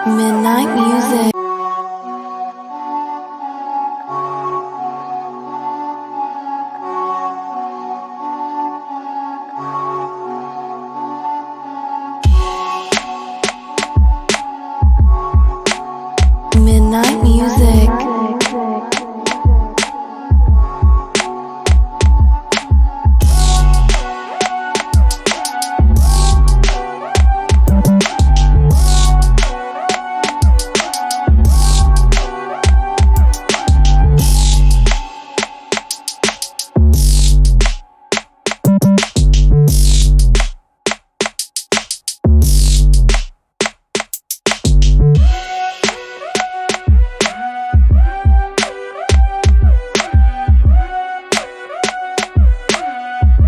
Midnight music. Midnight music.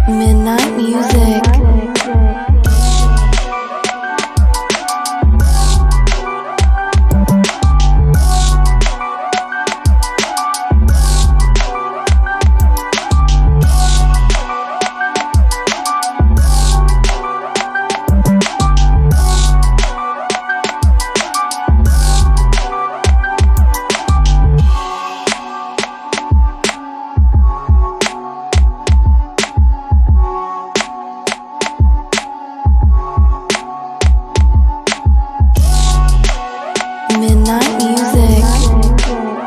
Midnight music. Midnight music.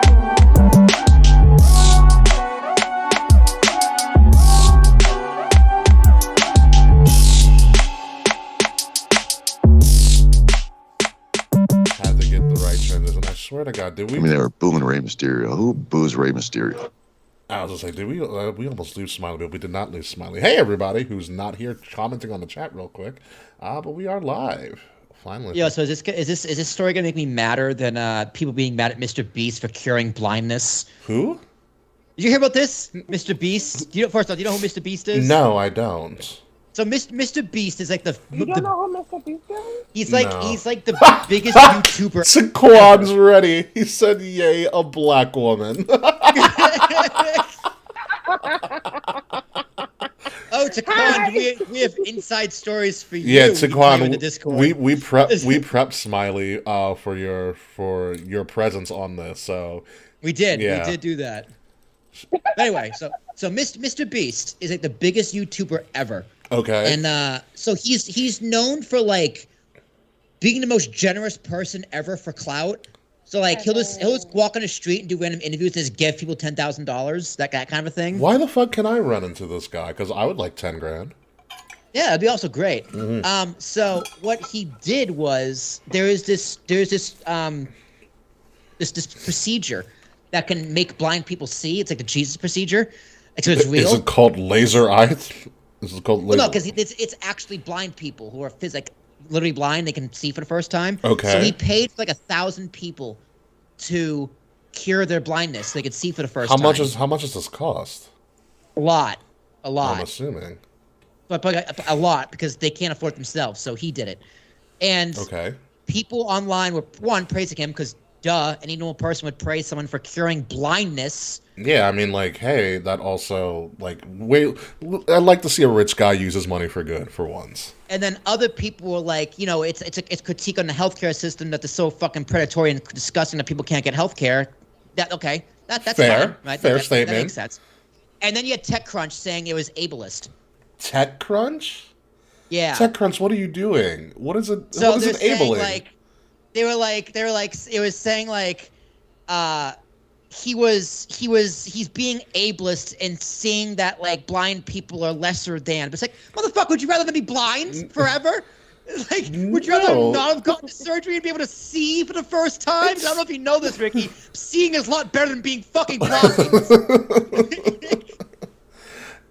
Had to get the right transition. I swear to God, did we? I mean, they were booming Rey Mysterio. Who boos Rey Mysterio? I was just like, did we? We almost lose Smiley, but we did not lose Smiley. Hey, everybody who's not here commenting on the chat real quick. But we are live. Finally. Yeah, so is this story gonna make me madder than people being mad at Mr. Beast for curing blindness? Who? Did you hear about this, Mr. Beast? First off, do you know who Mr. Beast is? No, I don't. So Mr. Beast is like You don't know who Mr. Beast is? he's like No. he's like the biggest YouTuber. Saquon's ready. He said, "Yay, a black woman." Oh, Taquan, we have inside stories for you. Yeah, You can play with the Saquon. Discord. We prepped Smiley for your presence on this. So We did Yeah. do that. But anyway, so Mr. Beast is like the biggest YouTuber ever. okay. And so he's known for like being the most generous person ever for clout. So like he'll just walk on the street and do random interviews and just give people $10,000, that kind of a thing. Why the fuck can I run into this guy? Because I would like 10 grand. Yeah, it'd be also great. Mm-hmm. So what he did was there's this procedure that can make blind people see. It's like the Jesus procedure. So it's real. Is it called laser eyes? Is it called laser? Well, no, because it's actually blind people who are literally blind. They can see for the first time. Okay. So he paid for like 1,000 people to cure their blindness. So they could see for the first How time. much does this cost? A lot. I'm assuming. But a lot because they can't afford it themselves. So he did it. And Okay. people online were praising him because any normal person would praise someone for curing blindness. Yeah, I mean, like, hey, that also, like, I'd like to see a rich guy use his money for good for once. And then other people were like, it's critique on the healthcare system that is so fucking predatory and disgusting that people can't get healthcare. That's Fair. fine, right? Fair That statement. makes sense. And then you had TechCrunch saying it was ableist. TechCrunch? Yeah. TechCrunch, what are you doing? What is it? So what is they're it saying abling? like, it was saying like, he's being ableist and seeing that like blind people are lesser than. But it's like, motherfucker, would you rather than be blind forever? Like, would you rather No. not have gotten surgery and be able to see for the first time? I don't know if you know this, Ricky. Seeing is a lot better than being fucking blind.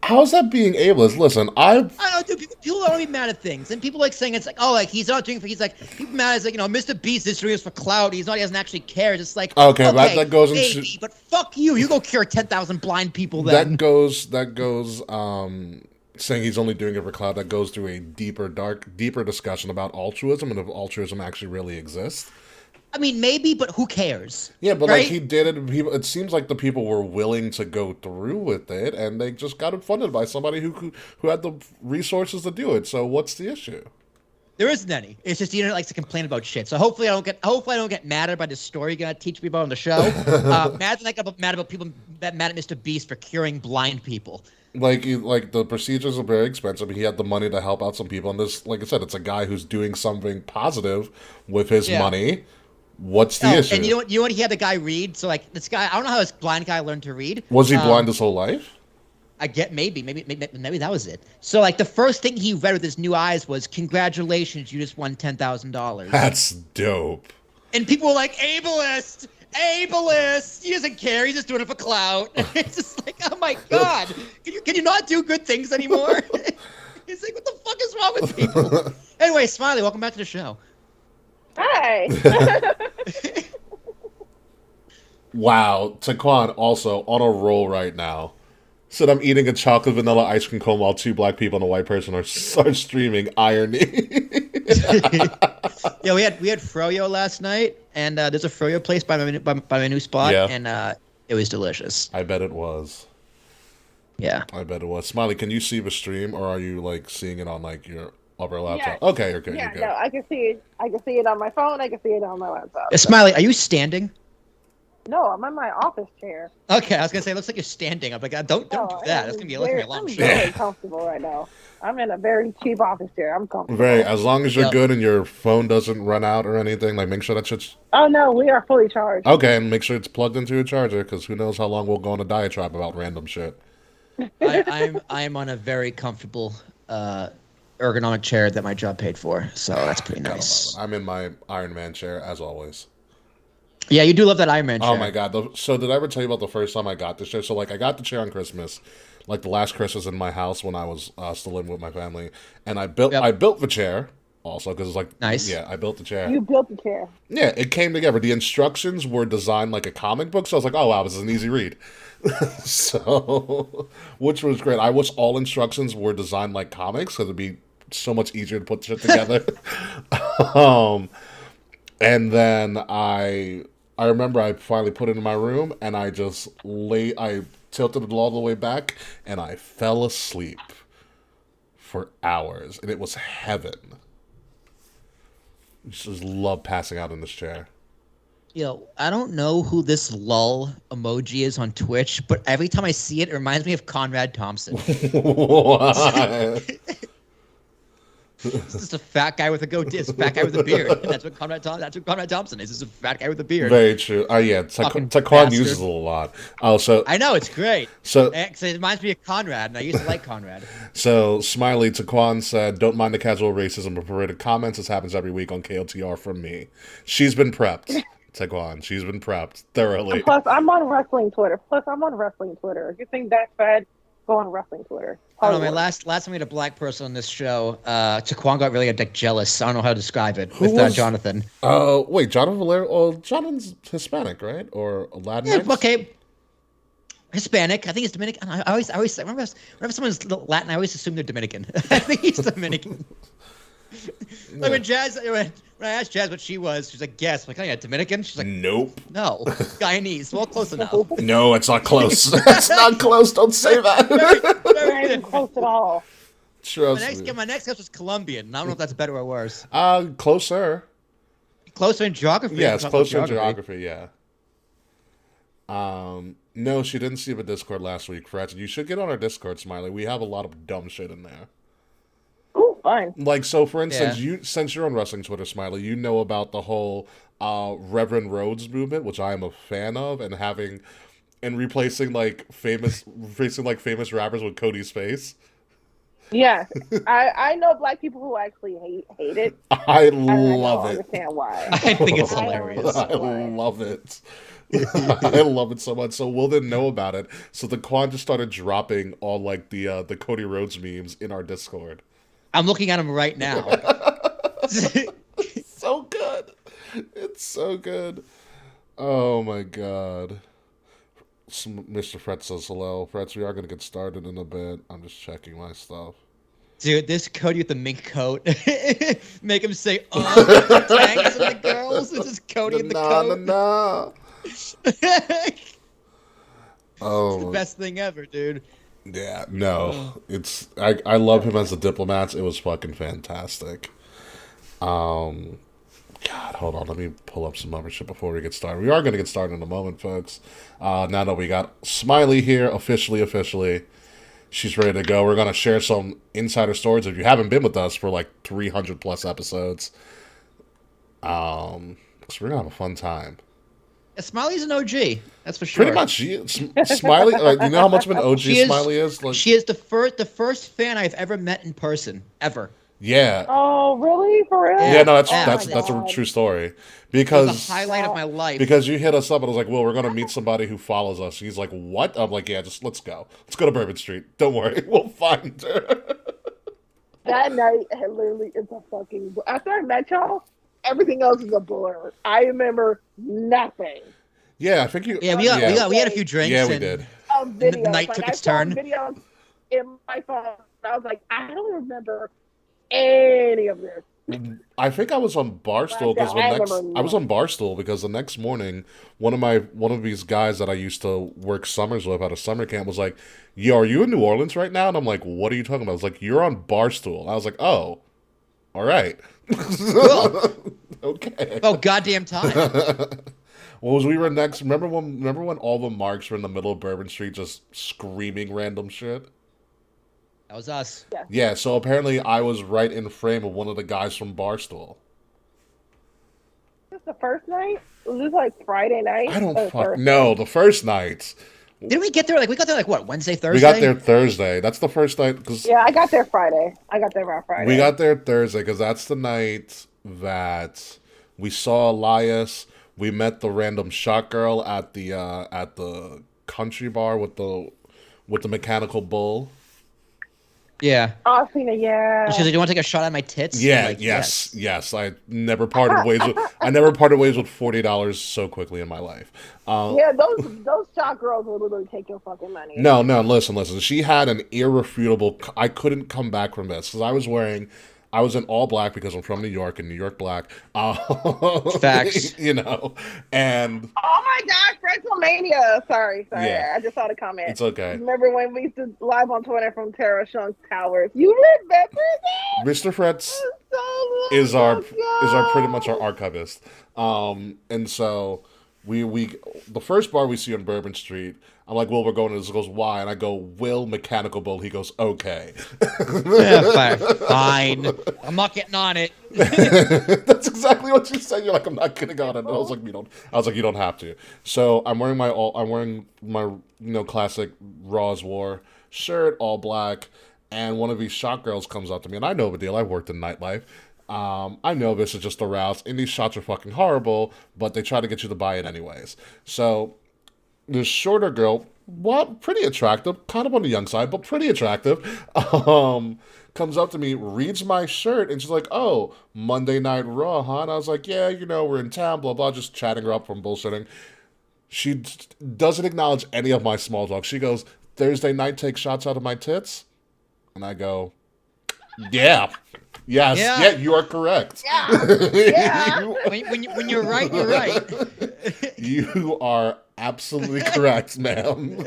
How's that being ableist? Listen, I don't know, dude. People don't be mad at things, and people like saying it's like, oh, like he's not doing. He's like, people mad as like, Mr. Beast is doing this for clout. He doesn't actually care. It's like, Okay, that goes into- maybe, but fuck you. You go cure 10,000 blind people then. that goes, saying he's only doing it for clout, that goes to a deeper discussion about altruism and if altruism actually really exists. I mean, maybe, but who cares? Yeah, but right? like he did it. It seems like the people were willing to go through with it, and they just got it funded by somebody who had the resources to do it. So what's the issue? There isn't any. It's just the internet likes to complain about shit. So hopefully I don't get mad about this story you're gonna teach me about on the show. Mad than I got mad about people that mad at Mr. Beast for curing blind people. Like the procedures are very expensive. He had the money to help out some people, and this, like I said, it's a guy who's doing something positive with his money. What's the issue? And you know what? He had the guy read. So like this guy, I don't know how this blind guy learned to read. Was he blind his whole life? I get maybe that was it. So like the first thing he read with his new eyes was, "Congratulations, you just won $10,000." That's dope. And people were like, "Ableist, ableist." He doesn't care. He's just doing it for clout. It's just like, oh my god, can you not do good things anymore? It's like, what the fuck is wrong with people? Anyway, Smilee, welcome back to the show. Hi. Wow, Taquan also on a roll right now. Said I'm eating a chocolate vanilla ice cream cone while two black people and a white person are streaming irony. Yeah, we had froyo last night, and there's a froyo place by my new spot, and it was delicious. I bet it was. Yeah, I bet it was. Smilee, can you see the stream, or are you like seeing it on like your upper laptop? Yeah. Okay, okay, Yeah, okay. no, I can see it. I can see it on my phone. I can see it on my laptop. Smilee, are you standing? No, I'm in my office chair. Okay, I was gonna say it looks like you're standing. I'm like, don't do that. That's gonna be a long I'm show. very comfortable right now. I'm in a very cheap office chair. I'm comfortable. Very. As long as you're good and your phone doesn't run out or anything, like make sure that shit's Oh no, we are fully charged. okay, and make sure it's plugged into a charger, because who knows how long we'll go on a diatribe about random shit. I'm on a very comfortable ergonomic chair that my job paid for, so that's pretty nice. I'm in my Iron Man chair as always. Yeah, you do love that Iron Man chair. Oh my god! So did I ever tell you about the first time I got this chair? So like I got the chair on Christmas, like the last Christmas in my house when I was still living with my family, and I built the chair also because it's like nice. Yeah, I built the chair. You built the chair. Yeah, it came together. The instructions were designed like a comic book, so I was like, oh wow, this is an easy read. So, which was great. I wish all instructions were designed like comics because it'd be so much easier to put shit together. And then I remember I finally put it in my room and I tilted it all the way back and I fell asleep for hours and it was heaven. I just love passing out in this chair. Yo, I don't know who this lull emoji is on Twitch, but every time I see it, it reminds me of Conrad Thompson. Why? This is a fat guy with a goatee, a fat guy with a beard. And that's what Conrad Thompson is. This is a fat guy with a beard. Very true. Yeah, Taquan uses it a lot. Oh, so I know it's great. So it reminds me of Conrad, and I used to like Conrad. So Smilee, Taquan said, "Don't mind the casual racism and paraded comments. This happens every week on KOTR from me." She's been prepped. Taquan, she's been prepped thoroughly. Plus, I'm on wrestling Twitter. If you think that's bad, go on wrestling Twitter. I don't know, man. Last time we had a black person on this show, Taquan got really jealous. I don't know how to describe it. Jonathan. Wait, Jonathan Belair? Oh, Jonathan's Hispanic, right? Or Latinx? Yeah, okay. Hispanic. I think it's Dominican. I always whenever someone's Latin, I always assume they're Dominican. I think he's Dominican. Like when I asked Jazz what she was, she's like, "Guess." I'm like, "Oh yeah, Dominican." She's like, "Nope." No, Guyanese. Well, close enough. No, it's not close. It's not close. Don't say that. Not even close at all. Trust me. My next guess was Colombian. And I don't know if that's better or worse. Closer. Closer in geography. Yeah, it's closer in geography. Yeah. No, she didn't see the Discord last week, Fred. You should get on our Discord, Smilee. We have a lot of dumb shit in there. Ooh, fine. Like, so for instance, since you're on wrestling Twitter, Smilee, you know about the whole Reverend Rhodes movement, which I am a fan of, and replacing famous rappers with Cody's face. Yeah, I know black people who actually hate it. I love it. I don't understand why. I think it's hilarious. I love it. I love it so much. So Will didn't know about it. So the Quan just started dropping all the Cody Rhodes memes in our Discord. I'm looking at him right now. So good. It's so good. Oh my god. Mr. Fred says hello. Fred, we are going to get started in a bit. I'm just checking my stuff. Dude, this Cody with the mink coat. Make him say, tanks and the girls. This is Cody in the coat. No. It's the best thing ever, dude. Yeah, no. I love him as a diplomat. It was fucking fantastic. Um, God, hold on. Let me pull up some membership before we get started. We are going to get started in a moment, folks. Now that we got Smilee here, officially. She's ready to go. We're going to share some insider stories. If you haven't been with us for like 300 plus episodes, so we're going to have a fun time. Yeah, Smiley's an OG. That's for sure. Pretty much. Smilee, like, you know how much of an OG Smilee is? Like, she is the first fan I've ever met in person, ever. yeah. Oh, really? For real? Yeah, no, that's God. a true story. It was Because the highlight of my life. Because you hit us up and I was like, well, we're going to meet somebody who follows us. He's like, what? I'm like, yeah, just let's go. Let's go to Bourbon Street. Don't worry. We'll find her. That night, it literally is a fucking. After I met y'all, everything else is a blur. I remember nothing. Yeah, I think you. Yeah, we had a few drinks. Yeah, we and did. Videos. The night took its turn. I saw videos in my phone. I was like, I don't remember any of this. I think I was on Barstool because I was on Barstool because the next morning, one of these guys that I used to work summers with at a summer camp was like, "Yo, are you in New Orleans right now?" And I'm like, "What are you talking about?" I was like, "You're on Barstool." I was like, "Oh, all right, okay." Oh, goddamn time. Well, we were next. Remember when all the marks were in the middle of Bourbon Street just screaming random shit? That was us. Yeah, so apparently I was right in frame of one of the guys from Barstool. Was this the first night? Was this like Friday night? I don't fuck. No, the first night. Didn't we get there? We got there what, Wednesday, Thursday? We got there Thursday. That's the first night. Yeah, I got there Friday. I got there around Friday. We got there Thursday because that's the night that we saw Elias. We met the random shot girl at the country bar with the mechanical bull. Yeah. Oh, Cena, yeah. She's like, "Do you want to take a shot at my tits?" Yeah, Like, yes. I never parted ways with $40 so quickly in my life. Yeah, those shot girls will literally take your fucking money. No, listen. She had an irrefutable. I couldn't come back from this because I was in all black because I'm from New York and New York black. Facts. You know, and oh my gosh, WrestleMania. Sorry. Yeah. I just saw the comment. It's okay. Remember when we used to live on Twitter from Tara Shunk's Towers? You remember that? Mr. Fretz is pretty much our archivist. And so we the first bar we see on Bourbon Street, I'm like, "Well, we're going to this." He goes, "Why?" And I go, "Will Mechanical Bull." He goes, "Okay." Yeah, fine. I'm not getting on it. That's exactly what you said. You're like, "I'm not getting on it." And I was like, "You don't have to." So I'm wearing my classic Raw's War shirt, all black, and one of these shot girls comes up to me, and I know the deal. I've worked in nightlife. I know this is just a rouse, and these shots are fucking horrible, but they try to get you to buy it anyways. So this shorter girl, pretty attractive, kind of on the young side, but pretty attractive, comes up to me, reads my shirt, and she's like, "Oh, Monday Night Raw, huh?" And I was like, "Yeah, we're in town, blah, blah," just chatting her up from bullshitting. She doesn't acknowledge any of my small talk. She goes, "Thursday night, take shots out of my tits?" And I go, "Yeah. Yes, yeah, you are correct." Yeah. When you're right, you're right. You are absolutely correct, ma'am.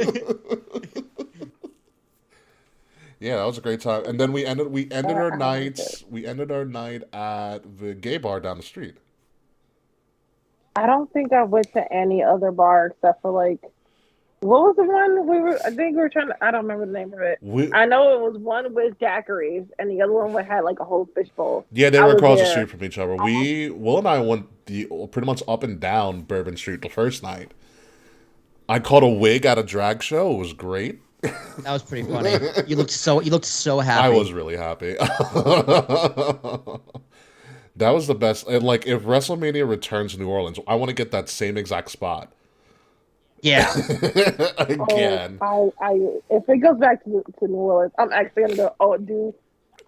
Yeah, that was a great time. And then we ended our night at the gay bar down the street. I don't think I went to any other bar except for like, what was the one I think we were trying to, I don't remember the name of it. I know it was one with daiquiris and the other one had like a whole fishbowl. Yeah, they were across the street from each other. Will and I went pretty much up and down Bourbon Street the first night. I caught a wig at a drag show. It was great. That was pretty funny. You looked so happy. I was really happy. That was the best. And like, if WrestleMania returns to New Orleans, I want to get that same exact spot. Yeah. Again. If it goes back to New Orleans, I'm actually gonna do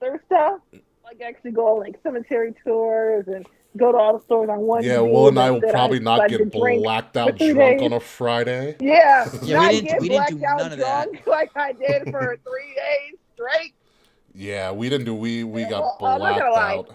other stuff. Like actually go on like cemetery tours and go to all the stores I want. Yeah, Will and I will probably not get blacked out drunk on a Friday. Yeah, we didn't do none of that. Like I did for 3 days straight. Yeah, we didn't do. We got blacked out,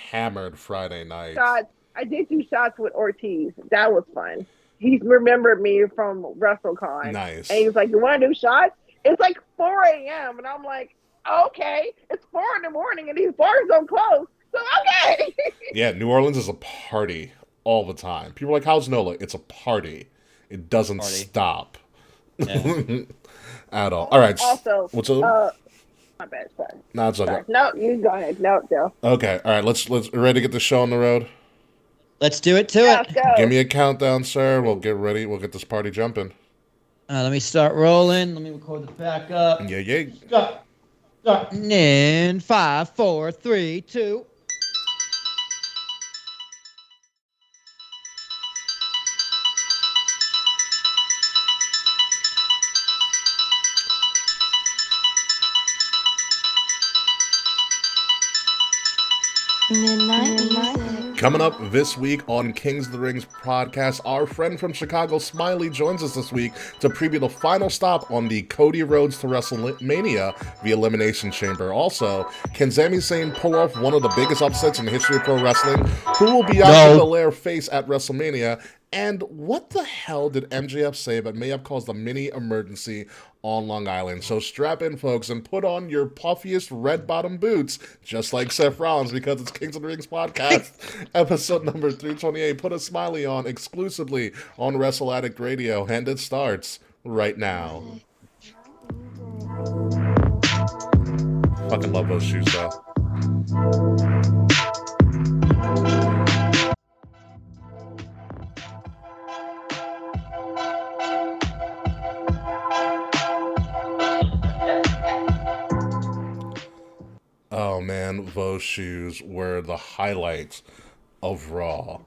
hammered Friday night. Shots. I did do shots with Ortiz. That was fun. He remembered me from WrestleCon. Nice. And he was like, "You want to do shots?" It's like 4 a.m. and I'm like, "Okay, it's 4 in the morning and these bars don't close." So, okay. Yeah, New Orleans is a party all the time. People are like, how's NOLA? It's a party. It doesn't stop. Yeah. At all. All right. Also, what's up? my bad. Sorry. No, it's okay. Sorry. No, you go ahead. No, Joe. Okay. All right. Let's ready to get the show on the road. Let's do it to it. Let's go. Give me a countdown, sir. We'll get ready. We'll get this party jumping. Let me start rolling. Let me record the backup. Yeah. Start. In 5, 4, 3, 2. Midnight music. Coming up this week on Kings of the Rings podcast, our friend from Chicago, Smilee, joins us this week to preview the final stop on the Cody Rhodes to WrestleMania via Elimination Chamber. Also, can Sami Zayn pull off one of the biggest upsets in the history of pro wrestling? Who will Bianca Belair face at WrestleMania? And what the hell did MJF say that may have caused a mini emergency on Long Island? So strap in, folks, and put on your puffiest red-bottom boots, just like Seth Rollins, because it's Kings of the Rings podcast, episode number 328. Put a Smilee on exclusively on Wrestle Addict Radio, and it starts right now. Fucking love those shoes, though. Oh man, those shoes were the highlights of Raw.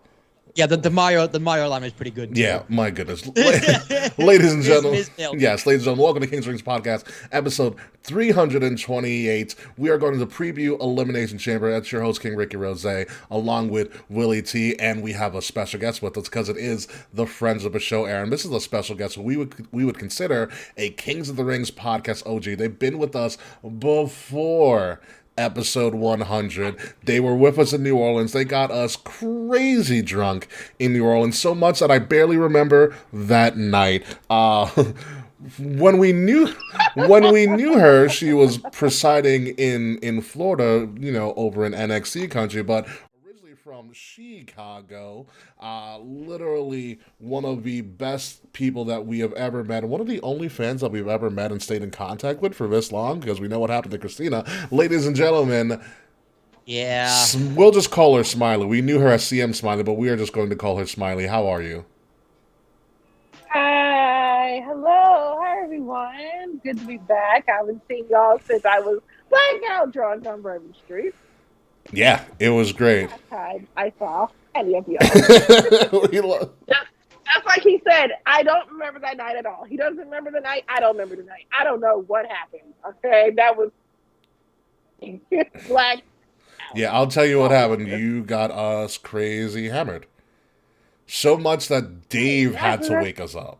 Yeah, the Mario line is pretty good too. Yeah, my goodness. Ladies and gentlemen, ladies and gentlemen, welcome to Kings Rings Podcast, episode 328. We are going to preview Elimination Chamber. That's your host, King Ricky Rose, along with Willie T, and we have a special guest with us because it is the Friends of the Show, Aaron. This is a special guest we would consider a Kings of the Rings podcast OG. They've been with us before episode 100. They were with us in New Orleans. They got us crazy drunk in New Orleans, so much that I barely remember that night. When we knew her, she was presiding in Florida, over in NXT country, but originally from Chicago, literally one of the best people that we have ever met, and one of the only fans that we've ever met and stayed in contact with for this long, because we know what happened to Christina. Ladies and gentlemen, yeah, we'll just call her Smilee. We knew her as CM Smilee, but we are just going to call her Smilee. How are you? Hi, hello, hi everyone. Good to be back. I haven't seen y'all since I was blackout drunk on Bourbon Street. Yeah, it was great. I saw any of y'all. That's like he said, I don't remember that night at all. He doesn't remember the night. I don't remember the night. I don't know what happened. Okay, that was black. Yeah, I'll tell you what happened. You got us crazy hammered. So much that Dave had to wake us up.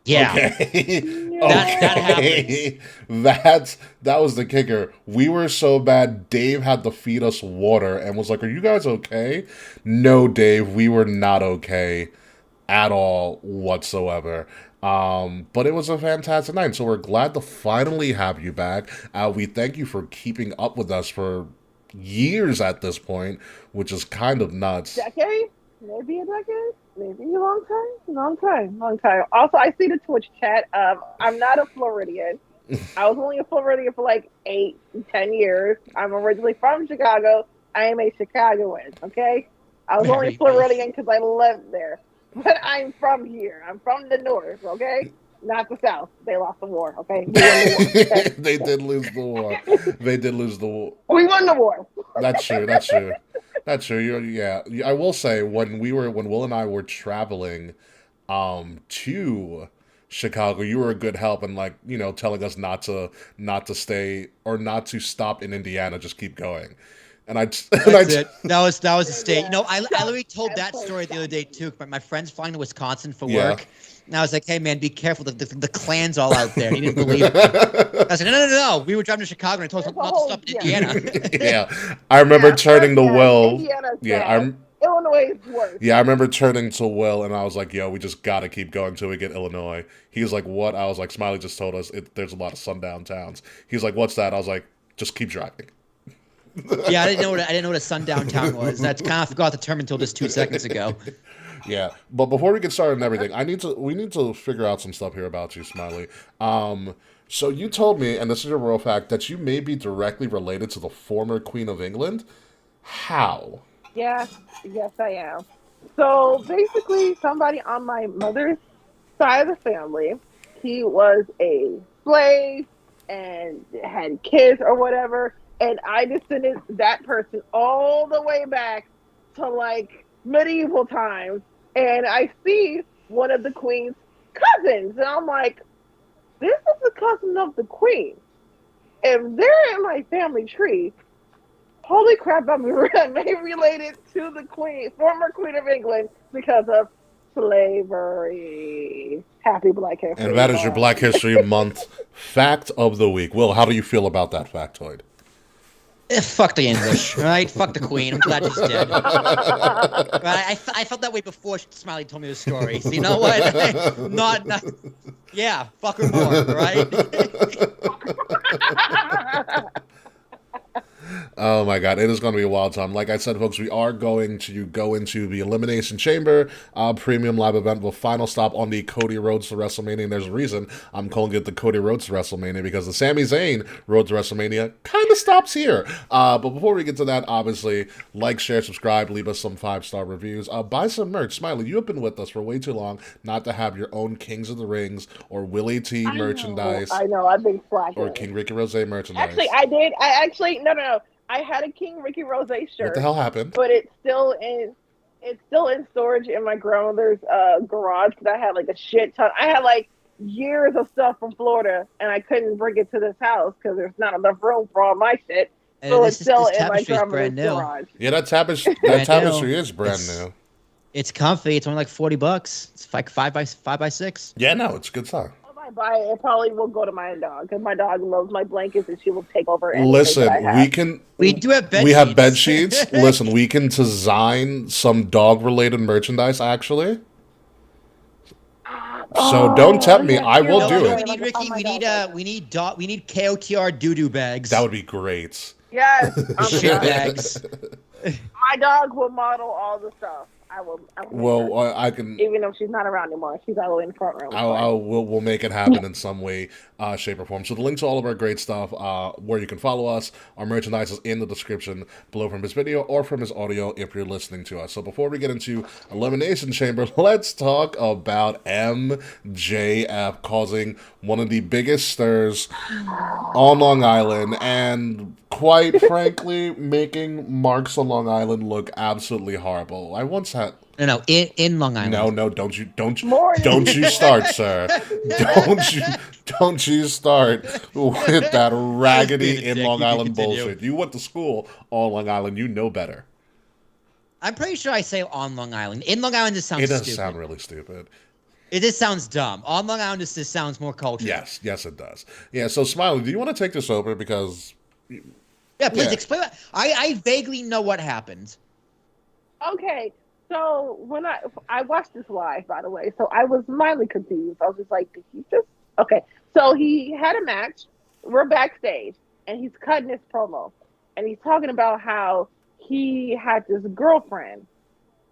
Yeah. Okay. That happened. That was the kicker. We were so bad, Dave had to feed us water and was like, "Are you guys okay?" No, Dave, we were not okay at all whatsoever. But it was a fantastic night, so we're glad to finally have you back. We thank you for keeping up with us for years at this point, which is kind of nuts. Decade? Maybe a decade? Maybe a long time. Also, I see the Twitch chat. I'm not a Floridian. I was only a Floridian for like 8-10 years. I'm originally from Chicago. I am a Chicagoan, okay? I was only Floridian because I lived there. But I'm from here. I'm from the north, okay? Not the south. They lost the war, okay? We won the war, okay? They did lose the war. We won the war. That's true. Yeah, I will say when Will and I were traveling to Chicago, you were a good help and telling us not to stay or not to stop in Indiana, just keep going. And That was a state. I literally told that story the other day too. My friend's flying to Wisconsin for work. And I was like, "Hey man, be careful. The Klan's all out there." He didn't believe it. I was like, "No. We were driving to Chicago and I told us not to stop in Indiana." Yeah, I remember turning to Will. Illinois is worse. Yeah, I remember turning to Will and I was like, "Yo, we just gotta keep going till we get Illinois." He was like, "What?" I was like, "Smilee just told us there's a lot of sundown towns." He's like, "What's that?" I was like, "Just keep driving." Yeah, I didn't know what a sundown town was. That's kind of forgot the term until just 2 seconds ago. Yeah, but before we get started and everything, we need to figure out some stuff here about you, Smilee. So you told me, and this is a real fact, that you may be directly related to the former Queen of England. How? Yes, yes, I am. So basically, somebody on my mother's side of the family, he was a slave and had kids or whatever, and I descended that person all the way back to like medieval times, and I see one of the queen's cousins, and I'm like, this is the cousin of the queen. If they're in my family tree, holy crap, I'm related to the queen, former Queen of England, because of slavery. Happy Black History And that is your Black History Month fact of the week. Will, how do you feel about that factoid? Fuck the English, right? Fuck the Queen. I'm glad she's dead. Right? I felt that way before Smilee told me the story. So you know what? not, yeah, fuck her more, right? Oh my god, it is going to be a wild time. Like I said, folks, we are going to go into the Elimination Chamber premium live event with final stop on the Cody Rhodes to WrestleMania. And there's a reason I'm calling it the Cody Rhodes to WrestleMania, because the Sami Zayn Road to WrestleMania kind of stops here. But before we get to that, obviously, like, share, subscribe, leave us some 5-star reviews. Buy some merch. Smilee, you have been with us for way too long not to have your own Kings of the Rings or Willie T merchandise. I know, I've been slacking. Or King Ricky Rose merchandise. Actually, I did. No. I had a King Ricky Rose shirt. What the hell happened? But it's still in storage in my grandmother's garage, because I had like a shit ton. I had like years of stuff from Florida, and I couldn't bring it to this house because there's not enough room for all my shit. So it's still in my grandmother's garage. Yeah, that tapestry is brand new. It's comfy. It's only like $40. It's like 5x6. Yeah, no, it's a good time. I buy it, probably will go to my dog, because my dog loves my blankets and she will take over anything. Listen, we do have bed we sheets. have bed sheets. Listen, we can design some dog related merchandise actually. So don't tempt me. I will do it. We need Ricky. We need KOTR doo-doo bags. That would be great. Yes, shit bags. My dog will model all the stuff. I will Well, I can. Even though she's not around anymore, she's all in the front room. We'll make it happen in some way, shape, or form. So the link to all of our great stuff, where you can follow us, our merchandise is in the description below from his video or from his audio if you're listening to us. So before we get into Elimination Chamber, let's talk about MJF causing one of the biggest stirs on Long Island, and quite frankly, making Marks on Long Island look absolutely horrible. I once had No, in Long Island. No, don't you start, sir. Don't you start with that raggedy in Long Island bullshit. You went to school on Long Island, you know better. I'm pretty sure I say on Long Island. In Long Island, this sounds stupid. It does sound really stupid. It just sounds dumb. On Long Island, this sounds more cultural. Yes, it does. Yeah, so Smilee, do you want to take this over? Because... Yeah, please explain. I vaguely know what happened. Okay, so when I watched this live, by the way, so I was mildly confused. I was just like, did he just... Okay, so he had a match. We're backstage, and he's cutting his promo. And he's talking about how he had this girlfriend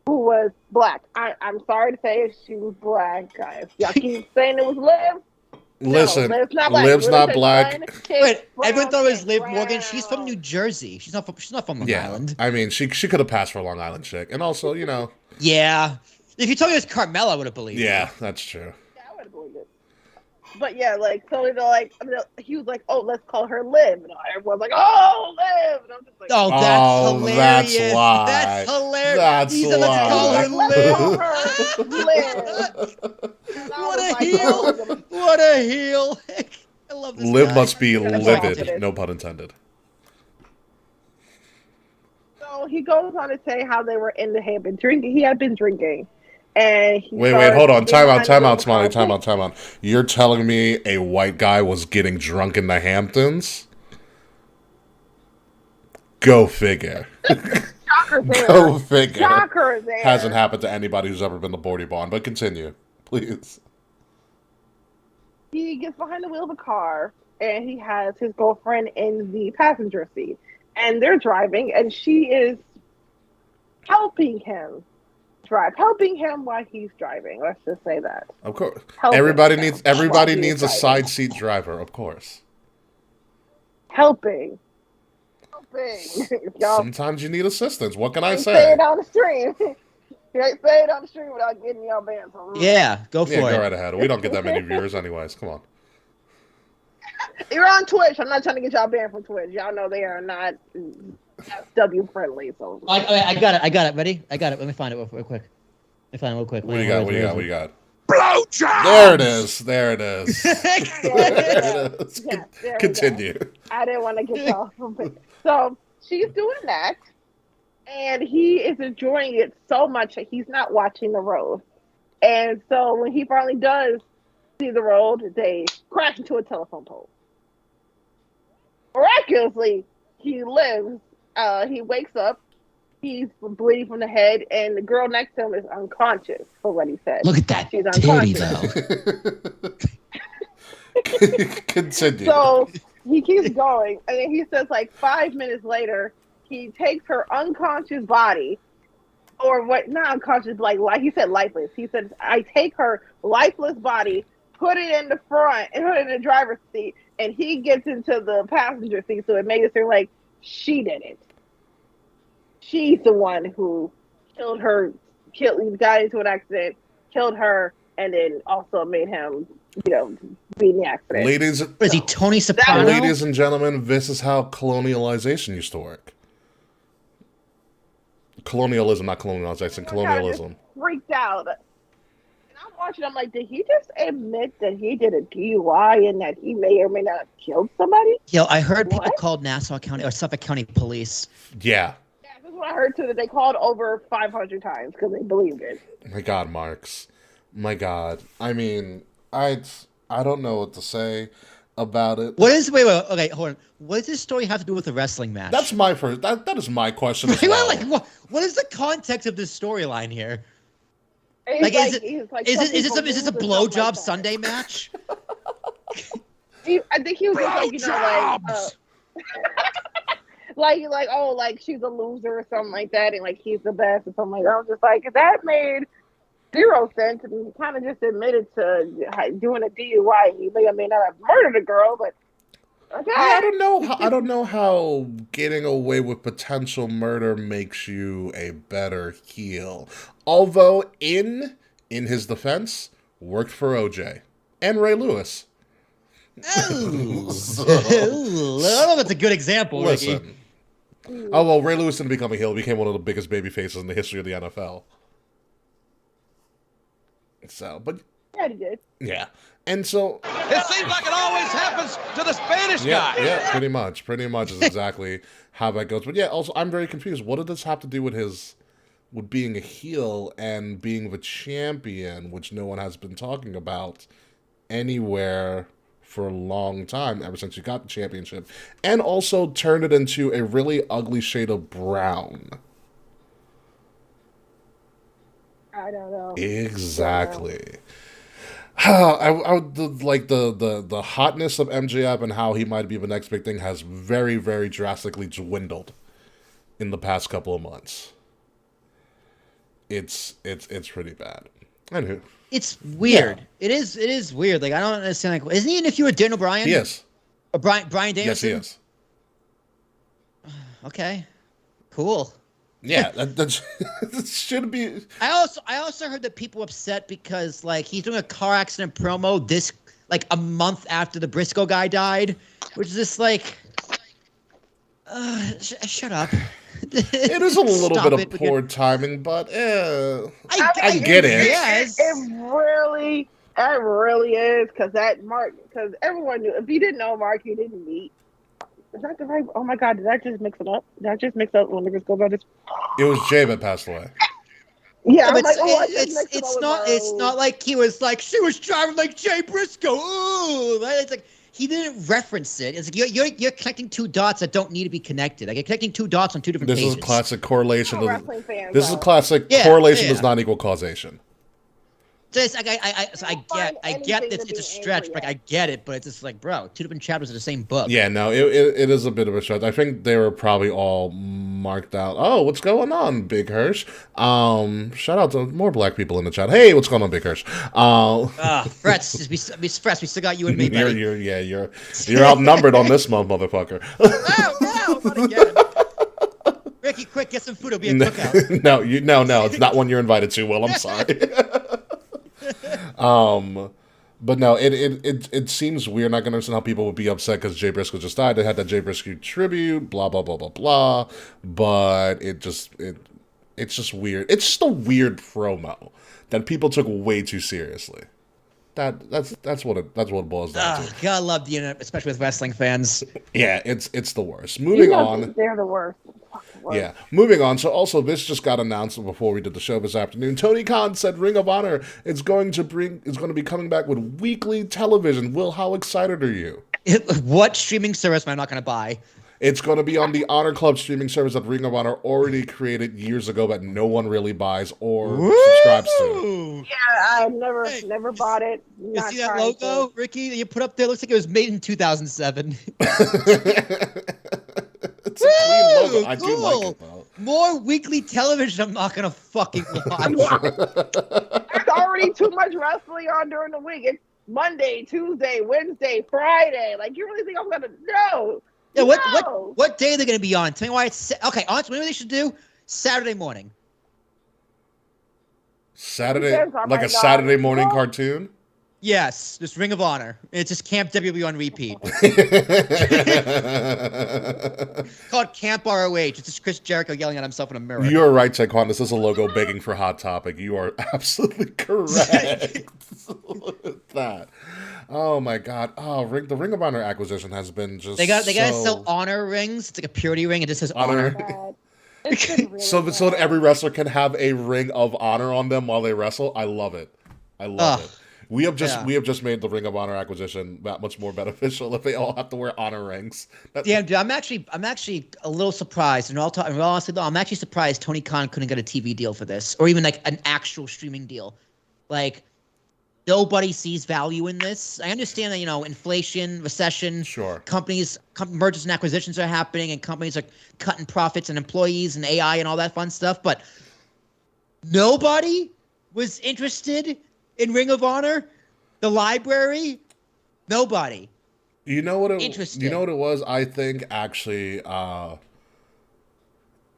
who was black. I'm sorry to say she was black, guys. Y'all keep saying it was Liv. Listen, no, Liv's not black. Wait, everyone thought it was Liv Morgan. She's from New Jersey. She's not from Long Island. I mean, she could have passed for a Long Island chick, and also, you know. Yeah, if you told me it was Carmella, I would have believed. Yeah, that's true. Yeah, I would have believed it. But yeah, like, so they're like, he was like, oh, let's call her Liv, and everyone's like, oh, Liv, and I'm just like, oh, that's hilarious. That's why. That's hilarious. That's he said, why. let's call her Liv. What a heel! What a heel! I love this. Liv guy. must be livid. No pun intended. So he goes on to say how they were in the habit drinking. He had been drinking, and he wait, hold on. Time out, Smilee. Time out. You're telling me a white guy was getting drunk in the Hamptons? Go figure. Go figure. Shocker there. Hasn't happened to anybody who's ever been to Bordy Bond, but continue, please. He gets behind the wheel of the car, and he has his girlfriend in the passenger seat. and they're driving, and she is helping him helping him while he's driving. Let's just say that. Of course, Helping everybody him needs a driving. side seat driver. Of course. Helping. Y'all Sometimes you need assistance. What can I can't say? say it on the stream. You can't say it on the stream without getting y'all banned. Yeah, go for Yeah, it. go right ahead. We don't get that many viewers, anyways. Come on. You're on Twitch. I'm not trying to get y'all banned from Twitch. Y'all know they are not SW friendly. So I got it. Ready? I got it. Let me find it real quick. What do you got? What do you got? Blowjob! There it is. There it is. Yeah, there we Continue. go. I didn't want to get y'all from it. So she's doing that, and he is enjoying it so much that he's not watching the road. And so when he finally does see the road, they crash into a telephone pole. Miraculously, he lives. He wakes up. He's bleeding from the head, and the girl next to him is unconscious for what he said. Look at that She's titty, unconscious. though. Continue. So he keeps going, and then he says, like 5 minutes later, he takes her unconscious body, or what? Not unconscious, like he said, lifeless. He said, "I take her lifeless body, put it in the front, and put it in the driver's seat," and he gets into the passenger seat. So it made it seem like she did it. She's the one who killed her, got into an accident, killed her, and then also made him, be in the accident. Ladies, What is he, Tony Soprano? ladies and gentlemen, this is how colonialization used to work. Colonialism, not colonialization, colonialism. Freaked out. And I'm watching, I'm like, did he just admit that he did a DUI and that he may or may not have killed somebody? Yo, I heard people What? called Nassau County or Suffolk County Police. Yeah. Yeah, this is what I heard too, that they called over 500 times because they believed it. My God, Marks. My God. I mean, I don't know what to say about it. Wait, okay, hold on. What does this story have to do with the wrestling match? That's my first. That is my question as Like, well. what is the context of this storyline here? And Like, he's is this a blowjob Sunday match? I think he was just like, oh, like she's a loser or something like that, and like he's the best or something like that. I was just like, that made 0 sense, and he kind of just admitted to doing a DUI. He may or may not have murdered a girl, but okay. I don't know how getting away with potential murder makes you a better heel. Although in his defense, worked for OJ and Ray Lewis. I don't know if that's a good example. Ricky. Listen. Oh well, Ray Lewis didn't become a heel; he became one of the biggest baby faces in the history of the NFL. So, but Yeah, he did. yeah, and so It seems like it always happens to the Spanish guy. yeah, pretty much is exactly how that goes. But yeah, also I'm very confused. What did this have to do with being a heel and being the champion, which no one has been talking about anywhere for a long time, ever since he got the championship, and also turned it into a really ugly shade of brown. I don't know. Exactly. The hotness of MJF and how he might be the next big thing has very, very drastically dwindled in the past couple of months. It's pretty bad. Anywho. It's weird. Yeah. It is weird. Like, I don't understand. Like, isn't he in If You Were Daniel Bryan? He is. Or Brian Danielson? Yes, he is. Okay. Cool. Yeah, that should be. I also heard that people were upset because like he's doing a car accident promo this like a month after the Briscoe guy died, which is just like, shut up. It is a little bit of poor timing, but I get it. Yes. It really is because everyone knew. If you didn't know Mark, you didn't meet. Is that the right? Oh my God! Did I just mix it up? Did I just mix up when niggas go about this? It was Jay that passed away. Yeah, but like, it's not like he was like she was driving like Jay Briscoe. Ooh, right? It's like he didn't reference it. It's like you're connecting two dots that don't need to be connected. Like you're connecting two dots on two different pages. This is classic correlation. Correlation does not equal causation. So I get anything this. to It's a be stretch, angry but at. I get it. But it's just like, bro, two different chapters of the same book. Yeah, no, it is a bit of a stretch. I think they were probably all marked out. Oh, what's going on, Big Hirsch? Shout out to more black people in the chat. Hey, what's going on, Big Hirsch? Frets, we still got you and me, buddy. You're outnumbered on this month, motherfucker. Oh, no, not again. Ricky, quick, get some food. It'll be a cookout. No, it's not one you're invited to. Will, I'm sorry. But no, it seems weird. Not gonna understand how people would be upset because Jay Briscoe just died. They had that Jay Briscoe tribute, blah blah blah blah blah. But it's just weird. It's just a weird promo that people took way too seriously. That's what it boils down to. God, I love the internet, especially with wrestling fans. Yeah, it's the worst. Moving on. They're the worst. Yeah, moving on. So also, this just got announced before we did the show this afternoon. Tony Khan said Ring of Honor is going to be coming back with weekly television. Will, how excited are you? What streaming service am I not going to buy? It's going to be on the Honor Club streaming service that Ring of Honor already created years ago that no one really buys or subscribes to. Yeah, I've never bought it. You see that logo, Ricky, that you put up there? It looks like it was made in 2007. It's a clean logo. I do like it, though. More weekly television I'm not going to fucking watch. There's already too much wrestling on during the week. It's Monday, Tuesday, Wednesday, Friday. Like, you really think I'm going to know? Yeah, No. what day are they going to be on? Tell me why it's... Okay, honestly, maybe they should do Saturday morning. Saturday? Like a Saturday morning cartoon? Yes, just Ring of Honor. It's just Camp WWE on repeat. Called Camp ROH. It's just Chris Jericho yelling at himself in a mirror. You're right, Taekwon. This is a logo begging for Hot Topic. You are absolutely correct. Look at that. Oh my God. Oh, the Ring of Honor acquisition has been just They gotta sell honor rings. It's like a purity ring. It just says honor. Really so that every wrestler can have a ring of honor on them while they wrestle. I love it. I love it. We have just made the Ring of Honor acquisition that much more beneficial if they all have to wear honor rings. Yeah, dude, I'm actually a little surprised. And honestly, though, I'm actually surprised Tony Khan couldn't get a TV deal for this, or even like an actual streaming deal. Like, nobody sees value in this. I understand that, inflation, recession, sure, mergers and acquisitions are happening, and companies are cutting profits and employees and AI and all that fun stuff. But nobody was interested in Ring of Honor, the library. Nobody. You know what Interesting. You know what it was? I think actually,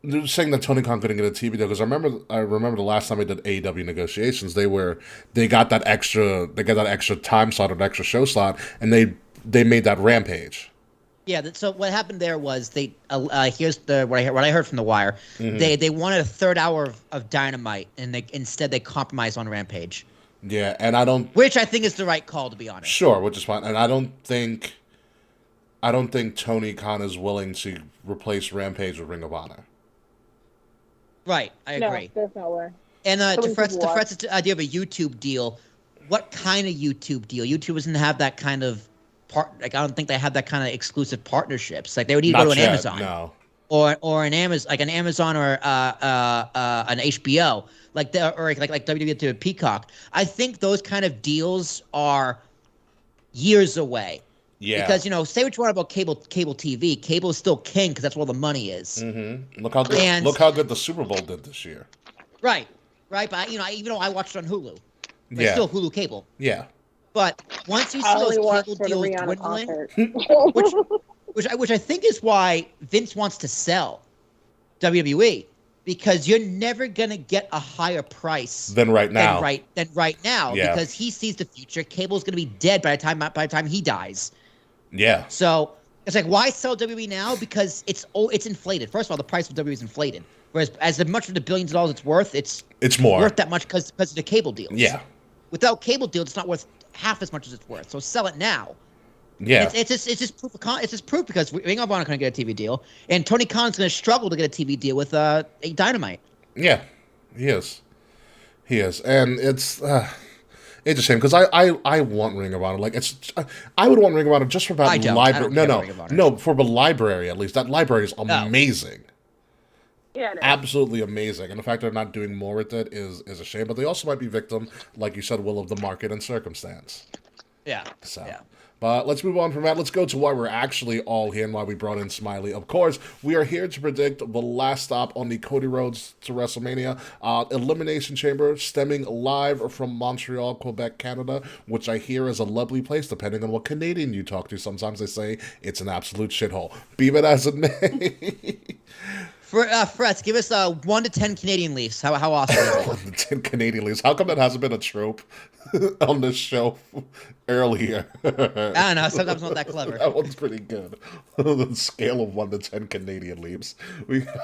they're saying that Tony Khan couldn't get a TV deal because I remember the last time they did AEW negotiations, they got that extra time slot or an extra show slot, and they made that Rampage. Yeah. So what happened there was here's what I heard from The Wire. Mm-hmm. They wanted a third hour of Dynamite, and instead they compromised on Rampage. Yeah, and which I think is the right call, to be honest. Sure, which is fine, and I don't think Tony Khan is willing to replace Rampage with Ring of Honor. Right, I agree. No, there's no way. And to Fred's idea of a YouTube deal, what kind of YouTube deal? YouTube doesn't have that kind of I don't think they have that kind of exclusive partnerships. Like, they would either go to an Amazon, no, or an Amazon or an HBO, like WWE to Peacock. I think those kind of deals are years away. Yeah. Because, say what you want about cable TV. Cable is still king because that's where all the money is. Mm-hmm. Look how good the Super Bowl did this year. Right. But even though I watched it on Hulu, yeah, it's still Hulu cable. Yeah. But once you see those cable deals dwindling, which I think is why Vince wants to sell WWE, because you're never gonna get a higher price than right now. Than right now, yeah, because he sees the future. Cable's gonna be dead by the time he dies. Yeah. So it's like, why sell WWE now? Because it's inflated. First of all, the price of WWE is inflated. Whereas as much of the billions of dollars it's worth, it's more worth that much because of the cable deals. Yeah. Without cable deals, it's not worth half as much as it's worth. So sell it now. Yeah. It's just proof. It's just proof because Ring of Honor couldn't get a TV deal, and Tony Khan's going to struggle to get a TV deal with a Dynamite. Yeah, he is, and it's a shame because I want Ring of Honor. Like, I would want Ring of Honor just for that library. No, for the library at least. That library is amazing. Yeah, it is. absolutely amazing. And the fact they're not doing more with it is a shame. But they also might be victim, like you said, Will, of the market and circumstance. Yeah. So. Yeah. But let's move on from that. Let's go to why we're actually all here and why we brought in Smilee. Of course, we are here to predict the last stop on the Cody Rhodes to WrestleMania Elimination Chamber, stemming live from Montreal, Quebec, Canada, which I hear is a lovely place, depending on what Canadian you talk to. Sometimes they say it's an absolute shithole. Be that as it may. Fretz, give us 1 to 10 Canadian Leafs. How awesome is it? 10 Canadian Leafs. How come that hasn't been a trope on this show earlier? I don't know. Sometimes I'm not that clever. That one's pretty good. The scale of 1 to 10 Canadian Leafs.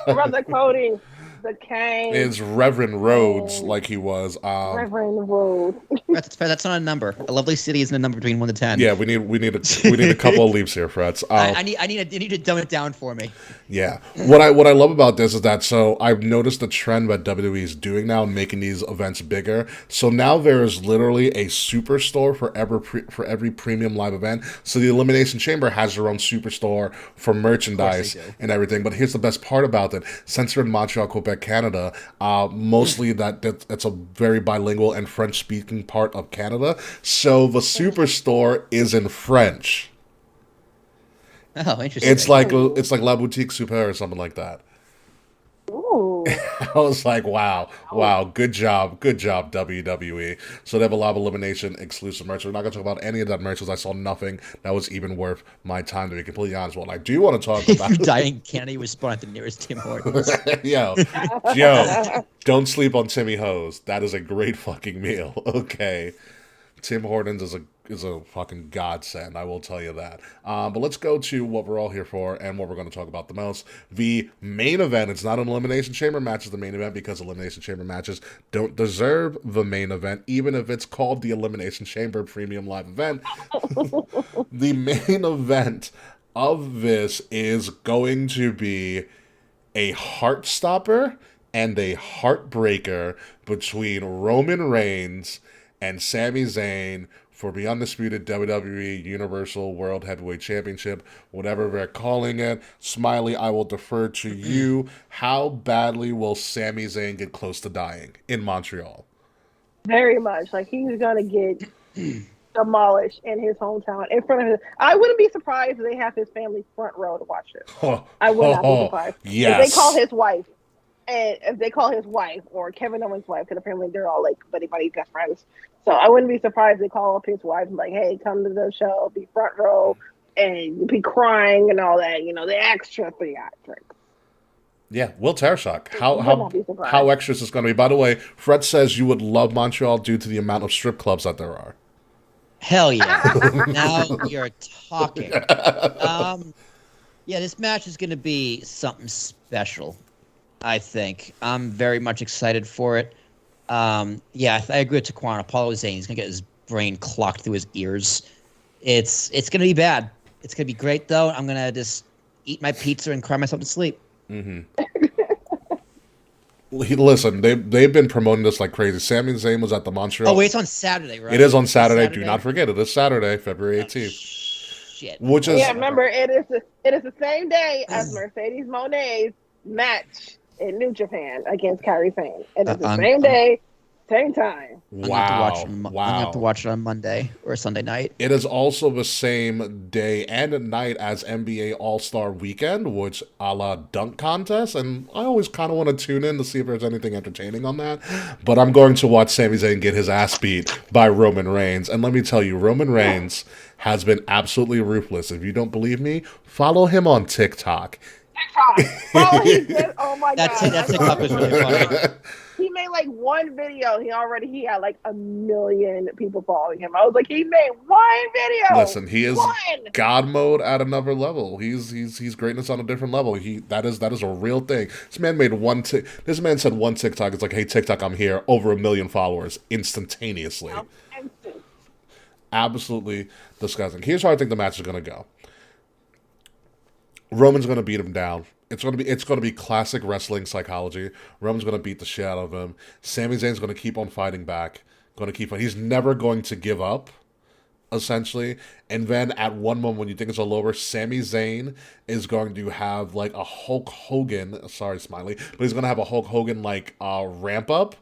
Brother Cody, the King. It's Reverend Rhodes, like he was. Reverend Rhodes. That's fair. That's not a number. A lovely city isn't a number between 1 to 10. Yeah, we need a couple of leaps here, Frets. I need to dumb it down for me. Yeah. What I love about this is that, so I've noticed the trend that WWE is doing now and making these events bigger. So now there is literally a superstore for every premium live event. So the Elimination Chamber has their own superstore for merchandise and everything. But here's the best part about it. Since we're in Montreal, Quebec, Canada, mostly that's a very bilingual and French-speaking part of Canada. So the superstore is in French. Oh, interesting. It's like La Boutique Super or something like that. Ooh. I was like, wow, good job, WWE. So they have a lot of elimination exclusive merch. We're not going to talk about any of that merch because I saw nothing that was even worth my time, to be completely honest. What I do want to talk about... If you die in Canada, you would spawn at the nearest Tim Hortons. Yo, don't sleep on Timmy Hose. That is a great fucking meal, okay? Tim Hortons is a fucking godsend, I will tell you that. But let's go to what we're all here for and what we're going to talk about the most. The main event. It's not an Elimination Chamber match, it's the main event, because Elimination Chamber matches don't deserve the main event, even if it's called the Elimination Chamber Premium Live Event. The main event of this is going to be a heart stopper and a heartbreaker between Roman Reigns and Sami Zayn for the undisputed WWE Universal World Heavyweight Championship, whatever they're calling it. Smilee, I will defer to you. How badly will Sami Zayn get close to dying in Montreal? Very much. Like, he's going to get demolished in his hometown in front of his... I wouldn't be surprised if they have his family front row to watch this. I would not be surprised. Yes. If they call his wife, and if they call his wife or Kevin Owens' wife, because apparently they're all like buddy best friends. So I wouldn't be surprised if they call up his wife and like, hey, come to the show, be front row, and be crying and all that. You know, the extra theatrics. Yeah, Will Tarashak. How extra is this going to be? By the way, Fred says you would love Montreal due to the amount of strip clubs that there are. Hell yeah. Now you're talking. Yeah, this match is going to be something special, I think. I'm very much excited for it. Yeah, I agree with Taquan. Apollo Zayn, he's going to get his brain clocked through his ears. It's going to be bad. It's going to be great, though. I'm going to just eat my pizza and cry myself to sleep. Mm-hmm. Listen, they've been promoting this like crazy. Sami Zayn was at the Montreal... Oh, wait, it's on Saturday, right? It is on Saturday. Do not forget, it is Saturday, February 18th. Shit. Which is... Yeah, remember, it is the same day as Mercedes Monet's match in New Japan against Kairi Sane. It is the same day, same time. Wow. I'm going to have to watch it on Monday or Sunday night. It is also the same day and night as NBA All-Star Weekend, which a la dunk contest, and I always kind of want to tune in to see if there's anything entertaining on that, but I'm going to watch Sami Zayn get his ass beat by Roman Reigns, and let me tell you, Roman Reigns has been absolutely ruthless. If you don't believe me, follow him on TikTok. Oh my god! That TikTok was really funny. He made like one video. He had like 1 million people following him. I was like, he made one video. Listen, he is God mode at another level. He's greatness on a different level. That is a real thing. This man made this man said one TikTok. It's like, hey TikTok, I'm here. Over 1 million followers instantaneously. Absolutely disgusting. Here's how I think the match is gonna go. Roman's gonna beat him down. It's gonna be classic wrestling psychology. Roman's gonna beat the shit out of him. Sami Zayn's gonna keep on fighting back. He's never going to give up essentially. And then at one moment when you think it's all over, Sami Zayn is going to have like a Hulk Hogan, sorry Smilee, but he's going to have a Hulk Hogan like ramp up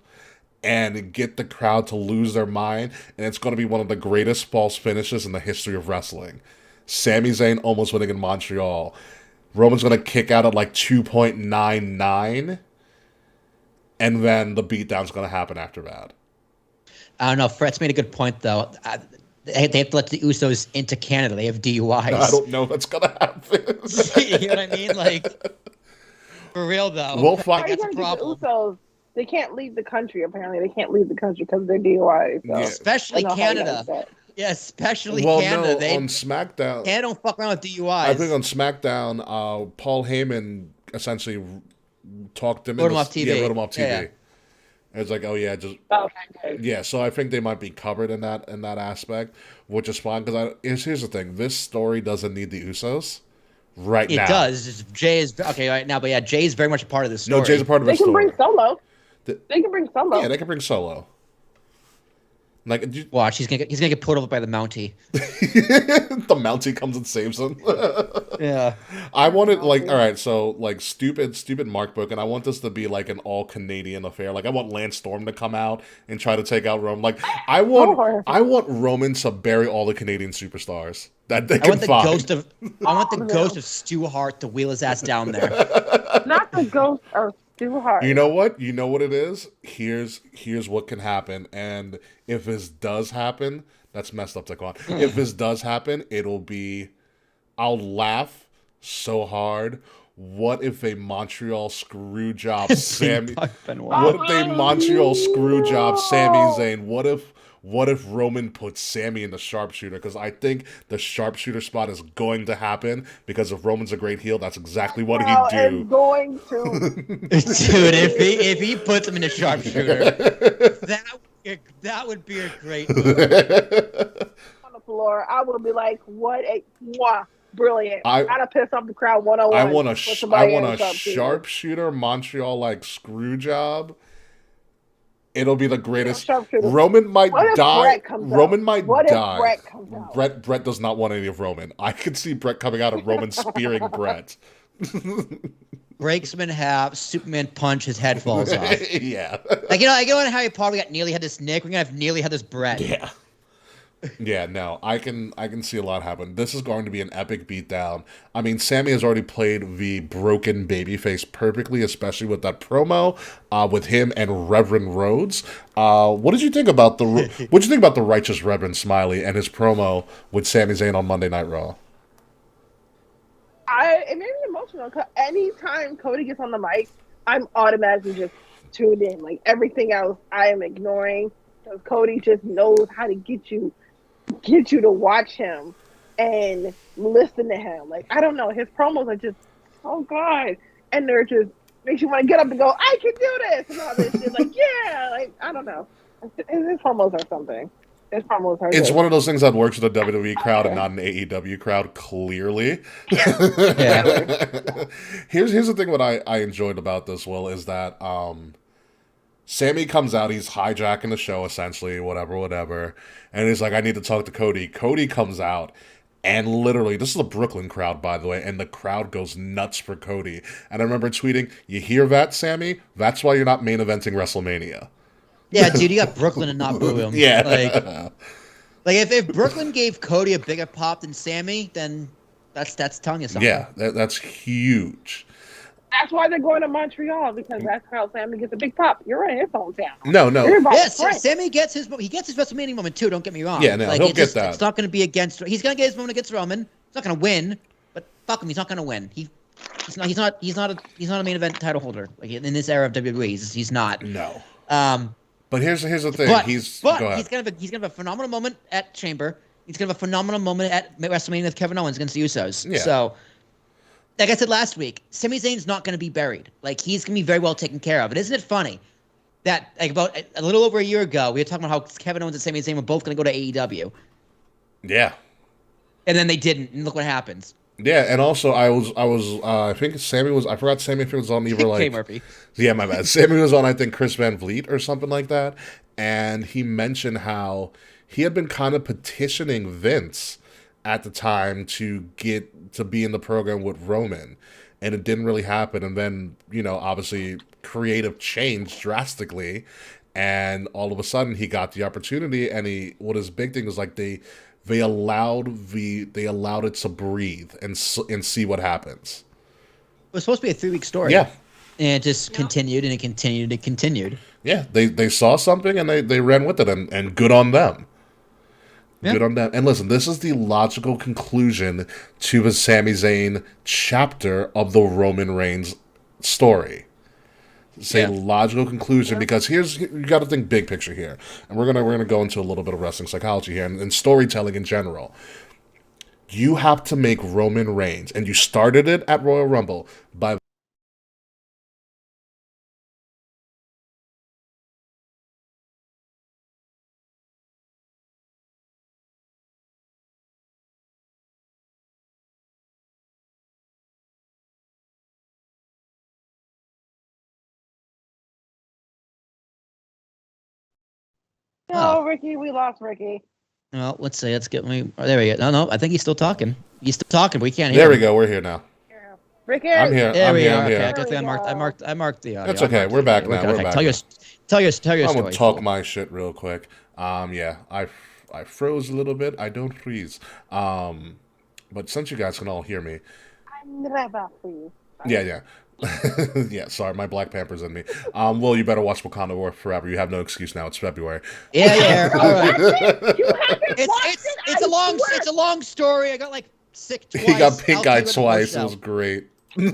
and get the crowd to lose their mind, and it's going to be one of the greatest false finishes in the history of wrestling. Sami Zayn almost winning in Montreal. Roman's going to kick out at like 2.99, and then the beatdown's going to happen after that. I don't know. Fred's made a good point, though. They have to let the Usos into Canada. They have DUIs. I don't know if that's going to happen. You know what I mean? Like, for real, though. We'll find. That's a problem. The Usos, they can't leave the country, apparently. They can't leave the country because of their DUIs. So. Yeah. Especially Canada. Yeah, especially Canada. No, on SmackDown. Canada don't fuck around with DUIs. I think on SmackDown, Paul Heyman essentially talked him wrote him off TV. Yeah, wrote him off TV. Yeah. It's like, oh yeah, just yeah. So I think they might be covered in that aspect, which is fine because here's the thing: this story doesn't need the Usos now. It does. Jay is okay right now, but yeah, Jay is very much a part of this story. No, Jay's a part of the story. They can bring Solo. They can bring Solo. Yeah, they can bring Solo. Like, watch, he's gonna get pulled over by the Mountie. The Mountie comes and saves him. Yeah, I want it like, all right, so like stupid Mark book, and I want this to be like an all Canadian affair. Like I want Lance Storm to come out and try to take out Roman. Like I want Roman to bury all the Canadian superstars that they can find. I want the ghost of Stu Hart to wheel his ass down there. Not the ghost of Stu Hart. You know what? You know what it is? Here's what can happen, and if this does happen, that's messed up, Taquan. If this does happen, it'll be, I'll laugh so hard. What if a Montreal screw job Sami? What if they Montreal screw job Sami Zayn? What if Roman puts Sami in the sharpshooter? Because I think the sharpshooter spot is going to happen because if Roman's a great heel, that's exactly what he'd do. It's going to. Dude, if he puts him in the sharpshooter, that would be a great move. On the floor, I would be like, "What a brilliant!" I'd have pissed off the crowd 101. I want a sharpshooter Montreal like screw job. It'll be the greatest. Roman might die. Roman might die. Brett comes out? Brett does not want any of Roman. I could see Brett coming out of Roman spearing Brett. Breaks him in half. Superman punch. His head falls off. Yeah. Like you know in Harry Potter we got Nearly had this Nick. We're gonna have Nearly had this Brett. Yeah. Yeah, no, I can see a lot happen. This is going to be an epic beatdown. I mean, Sami has already played the broken babyface perfectly, especially with that promo with him and Reverend Rhodes. What did you think about the righteous Reverend Smilee and his promo with Sami Zayn on Monday Night Raw? It made me emotional because anytime Cody gets on the mic, I'm automatically just tuned in. Like everything else, I am ignoring because Cody just knows how to get you to watch him and listen to him. Like, I don't know, his promos are just so good. And they're just makes you want to get up and go, I can do this and all this shit. Like, yeah, like I don't know. His promos are something. It's one of those things that works with the WWE crowd and not an AEW crowd, clearly. Yeah. Here's the thing what I enjoyed about this, Will, is that Sami comes out, he's hijacking the show, essentially, whatever, and he's like, I need to talk to Cody. Cody comes out, and literally, this is the Brooklyn crowd, by the way, and the crowd goes nuts for Cody. And I remember tweeting, you hear that, Sami? That's why you're not main eventing WrestleMania. Yeah, dude, you got Brooklyn and not boo him. Yeah. Like if Brooklyn gave Cody a bigger pop than Sami, then that's telling you something. Yeah, that's huge. That's why they're going to Montreal, because that's how Sami gets a big pop. You're in his hometown. No. Yes, Sami gets his WrestleMania moment too. Don't get me wrong. Yeah, no, he'll get that. It's not going to be against. He's going to get his moment against Roman. He's not going to win, but fuck him. He's not going to win. He's not a main event title holder. Like in this era of WWE, he's not. No. But here's the thing. He's gonna have a phenomenal moment at Chamber. He's gonna have a phenomenal moment at WrestleMania with Kevin Owens against the Usos. Yeah. So, like I said last week, Sami Zayn's not gonna be buried. Like he's gonna be very well taken care of. And isn't it funny that like about a little over a year ago we were talking about how Kevin Owens and Sami Zayn were both gonna go to AEW. Yeah. And then they didn't, and look what happens. Yeah, and also I think Sami was, I forgot Sami was on either like Murphy. Yeah, my bad. Sami was on, I think, Chris Van Vliet or something like that, and he mentioned how he had been kind of petitioning Vince at the time to get to be in the program with Roman, and it didn't really happen. And then, obviously creative changed drastically, and all of a sudden he got the opportunity, and what his big thing was like they allowed it to breathe and see what happens. It was supposed to be a 3-week story. Yeah. And it just continued and it continued and it continued. Yeah, they saw something and they ran with it, and good on them. Yeah. Good on them. And listen, this is the logical conclusion to the Sami Zayn chapter of the Roman Reigns story. It's a logical conclusion because you got to think big picture here, and we're gonna go into a little bit of wrestling psychology here and storytelling in general. You have to make Roman Reigns, and you started it at Royal Rumble by No, Ricky, we lost Ricky. Well, let's see. Let's get me. Oh, there we go. No, I think he's still talking. He's still talking. We can't hear. There we go. We're here now. Ricky, I'm here. There I'm we here. are. I'm here. Okay, I marked the audio. That's okay. We're back now. We're back. Tell your story. I'm gonna talk my shit real quick. I froze a little bit. I don't freeze. But since you guys can all hear me, I'm never free. yeah. Yeah, sorry, my Black Panther's in me. Well, you better watch Wakanda War Forever. You have no excuse now. It's February. Yeah. All right. It's a long story. I got like sick twice. He got pink eye twice. It was great. Now,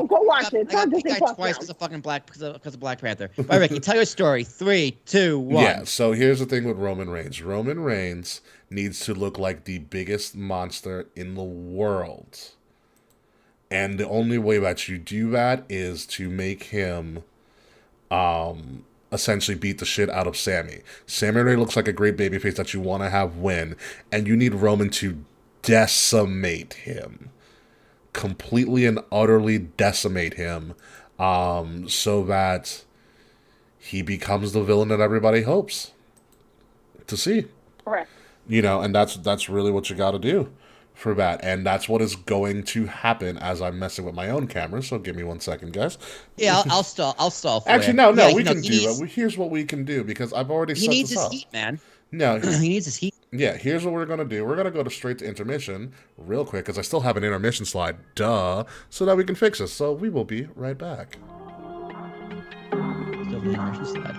go watch it. I got pink eye twice because of Black Panther. All right, Ricky, tell your story. 3, 2, 1. Yeah. So here's the thing with Roman Reigns. Roman Reigns needs to look like the biggest monster in the world. And the only way that you do that is to make him essentially beat the shit out of Sami. Sami already looks like a great babyface that you want to have win, and you need Roman to decimate him. Completely and utterly decimate him, so that he becomes the villain that everybody hopes to see. Correct. And that's really what you got to do for that, and that's what is going to happen as I'm messing with my own camera. So give me 1 second, guys. Yeah, I'll stall. For Actually, you. no, we can do it. Here's what we can do because I've already set this up. He needs his heat, man. No, he needs his heat. Yeah, here's what we're gonna do. We're gonna go straight to intermission real quick because I still have an intermission slide, so that we can fix this. So we will be right back. Still have the intermission slide.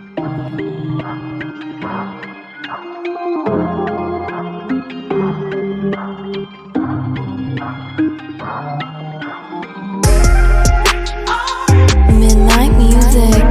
Midnight music.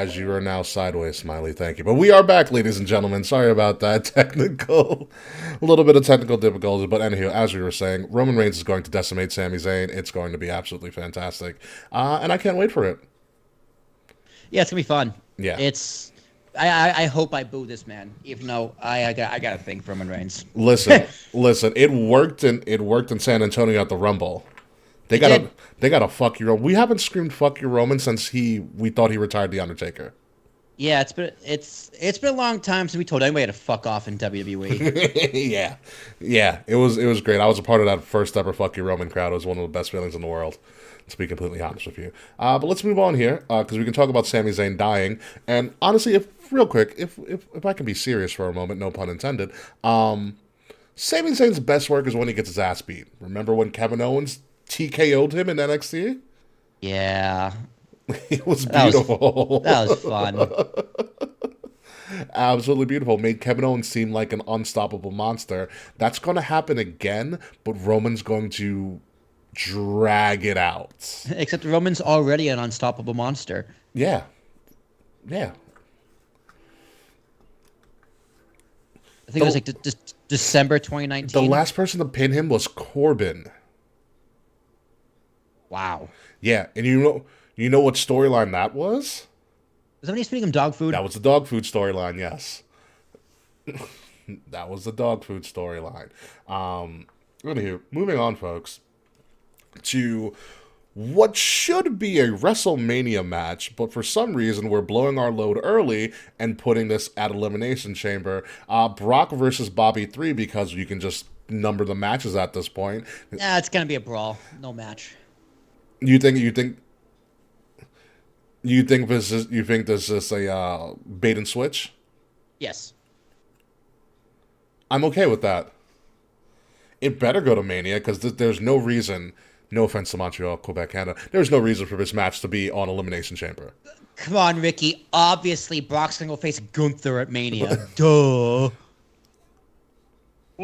As you are now sideways, Smilee. Thank you. But we are back, ladies and gentlemen. Sorry about that a little bit of technical difficulties. But anywho, as we were saying, Roman Reigns is going to decimate Sami Zayn. It's going to be absolutely fantastic. And I can't wait for it. Yeah, it's going to be fun. Yeah. I hope I boo this man, even though I got a thing for Roman Reigns. Listen, it worked in San Antonio at the Rumble. They gotta fuck your Roman. We haven't screamed fuck your Roman since we thought he retired the Undertaker. Yeah, it's been a long time since we told anybody to fuck off in WWE. yeah. It was great. I was a part of that first ever fuck your Roman crowd. It was one of the best feelings in the world, to be completely honest with you. But let's move on here because we can talk about Sami Zayn dying. And honestly, if I can be serious for a moment, no pun intended. Sami Zayn's best work is when he gets his ass beat. Remember when Kevin Owens TKO'd him in NXT? Yeah. It was beautiful. That was fun. Absolutely beautiful. Made Kevin Owens seem like an unstoppable monster. That's going to happen again, but Roman's going to drag it out. Except Roman's already an unstoppable monster. Yeah. I think it was like December 2019. The last person to pin him was Corbin. Wow. Yeah, and you know what storyline that was? Was somebody speaking of dog food? That was the dog food storyline, yes. That was the dog food storyline. Anywho, moving on, folks, to what should be a WrestleMania match, but for some reason we're blowing our load early and putting this at Elimination Chamber. Brock versus Bobby 3, because you can just number the matches at this point. Nah, it's gonna be a brawl. No match. You think this is a bait and switch? Yes. I'm okay with that. It better go to Mania because there's no reason. No offense to Montreal, Quebec, Canada. There's no reason for this match to be on Elimination Chamber. Come on, Ricky. Obviously, Brock's gonna go face Gunther at Mania. Duh. I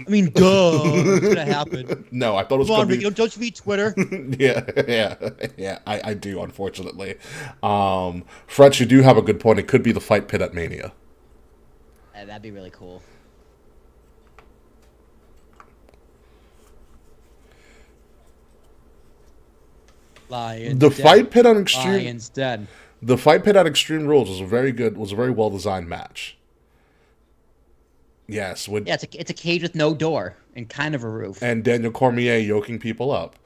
mean, duh. What's gonna happen? No, I thought it was Come on, gonna Ricky. Don't you read Twitter? Yeah. I do, unfortunately. French, you do have a good point. It could be the fight pit at Mania. That'd be really cool. The fight pit on Extreme. Lion's Den. The fight pit at Extreme Rules was a very well designed match. Yes, it's a cage with no door and kind of a roof. And Daniel Cormier yoking people up.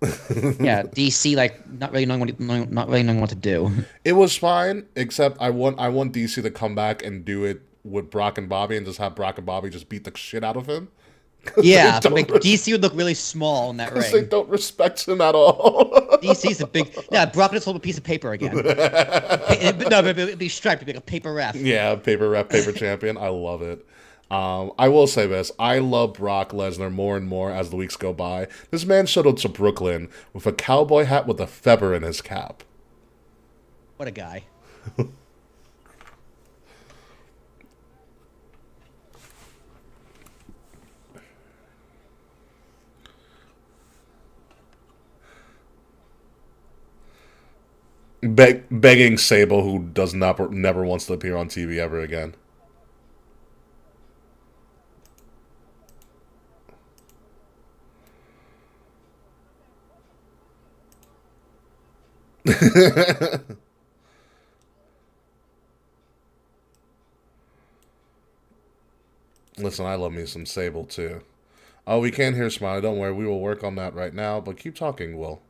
Yeah, DC not really knowing what to do. It was fine, except I want DC to come back and do it with Brock and Bobby and just have Brock and Bobby just beat the shit out of him. Yeah, DC would look really small in that ring. They don't respect him at all. DC's a big... Yeah, Brock would just hold a piece of paper again. No, but it'd be striped. It'd be like a paper ref. Yeah, paper ref, paper champion. I love it. I will say this. I love Brock Lesnar more and more as the weeks go by. This man showed up to Brooklyn with a cowboy hat with a feather in his cap. What a guy. Begging Sable, who never wants to appear on TV ever again. Listen, I love me some Sable too. Oh, we can't hear Smiley. Don't worry, we will work on that right now. But keep talking, Will.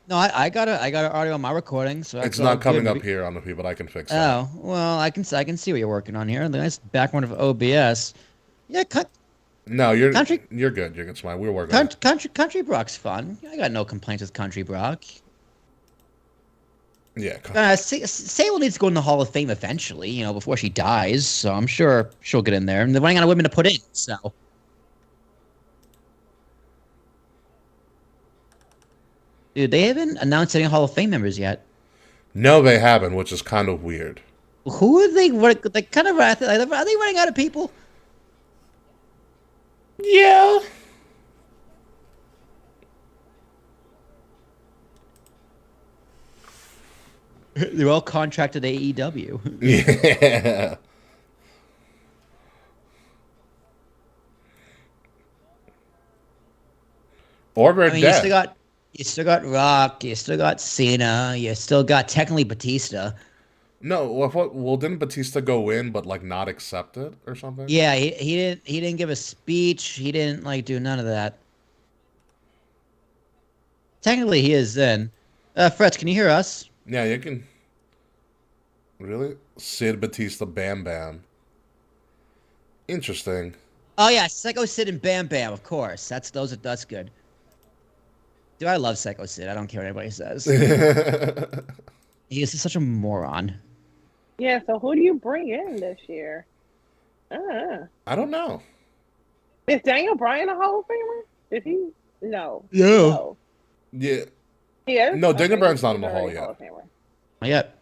No, I got an audio on my recording, so it's not coming up here on the feed, but I can fix that. Oh well, I can see what you're working on here. The nice background of OBS. Yeah, no, you're good. You're good, Smiley. We're working. On it. Country Brock's fun. I got no complaints with Country Brock. Yeah. Sable needs to go in the Hall of Fame eventually, before she dies. So I'm sure she'll get in there. And they're running out of women to put in. So. Dude, they haven't announced any Hall of Fame members yet. No, they haven't, which is kind of weird. Who are they? Are they running out of people? Yeah. They're all contracted to AEW. Yeah. Or we're You dead. still got Rock, you still got Cena, you still got technically Batista. No, well, didn't Batista go in but like not accept it or something? Yeah, he didn't give a speech. He didn't like do none of that. Technically, he is then. Fretz, can you hear us? Yeah, you can. Really? Sid, Batista, Bam Bam. Interesting. Oh yeah, Psycho Sid and Bam Bam, of course. That's good. Dude, I love Psycho Sid. I don't care what anybody says. He is such a moron. Yeah, so who do you bring in this year? I don't know. Is Daniel Bryan a Hall of Famer? Is he? No. Yeah. No. Yeah. He is? No, Daniel Okay, Bryan's not in he's the Hall already yet. Hall of Famer. Not yet.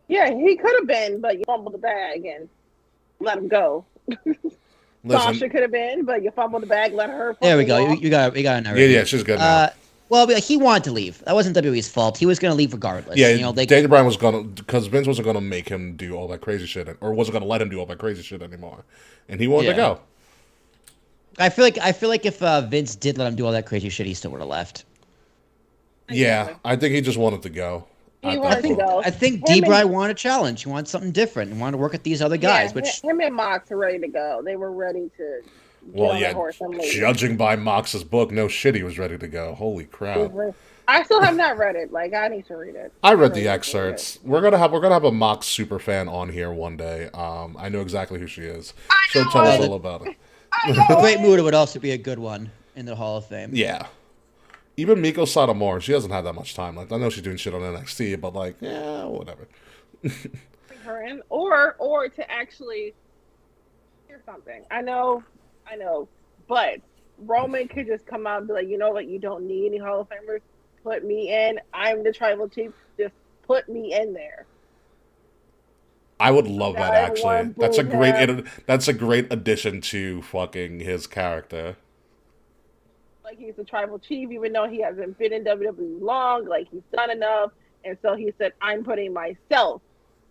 Yeah, he could have been, but you fumbled the bag and let him go. Listen, Sasha could have been, but you fumbled the bag, let her. There we go. fucking You got it now. yeah, she's good now. Well, he wanted to leave. That wasn't WWE's fault. He was going to leave regardless. Yeah, They Daniel Bryan was gonna, because Vince wasn't gonna make him do all that crazy shit, or wasn't gonna let him do all that crazy shit anymore, and he wanted to go. I feel like if Vince did let him do all that crazy shit, he still would have left. Yeah, I think he just wanted to go. He wanted to go. I think Him D-Bry and- wanted a challenge. He wanted something different. He wanted to work with these other guys. Yeah, Which him and Mox were ready to go. They were ready to. get Well, on yeah, the horse and leave. judging by Mox's book, no shit, he was ready to go. Holy crap! I still have not read it. Like, I need to read it. I read the really excerpts. We're gonna have a Mox super fan on here one day. I know exactly who she is. She'll tell us all about it. Great Muta would also be a good one in the Hall of Fame. Yeah. Even Miko Satomura, she doesn't have that much time. Like, I know she's doing shit on NXT, but like, yeah, whatever. Her in, or to actually hear something. I know, but Roman could just come out and be like, you know what, you don't need any Hall of Famers. Put me in. I'm the tribal chief. Just put me in there. I would love that, actually. Everyone That's a booed great him. that's a great addition to fucking his character. Like, he's the tribal chief, even though he hasn't been in WWE long. Like, he's done enough, and so he said, "I'm putting myself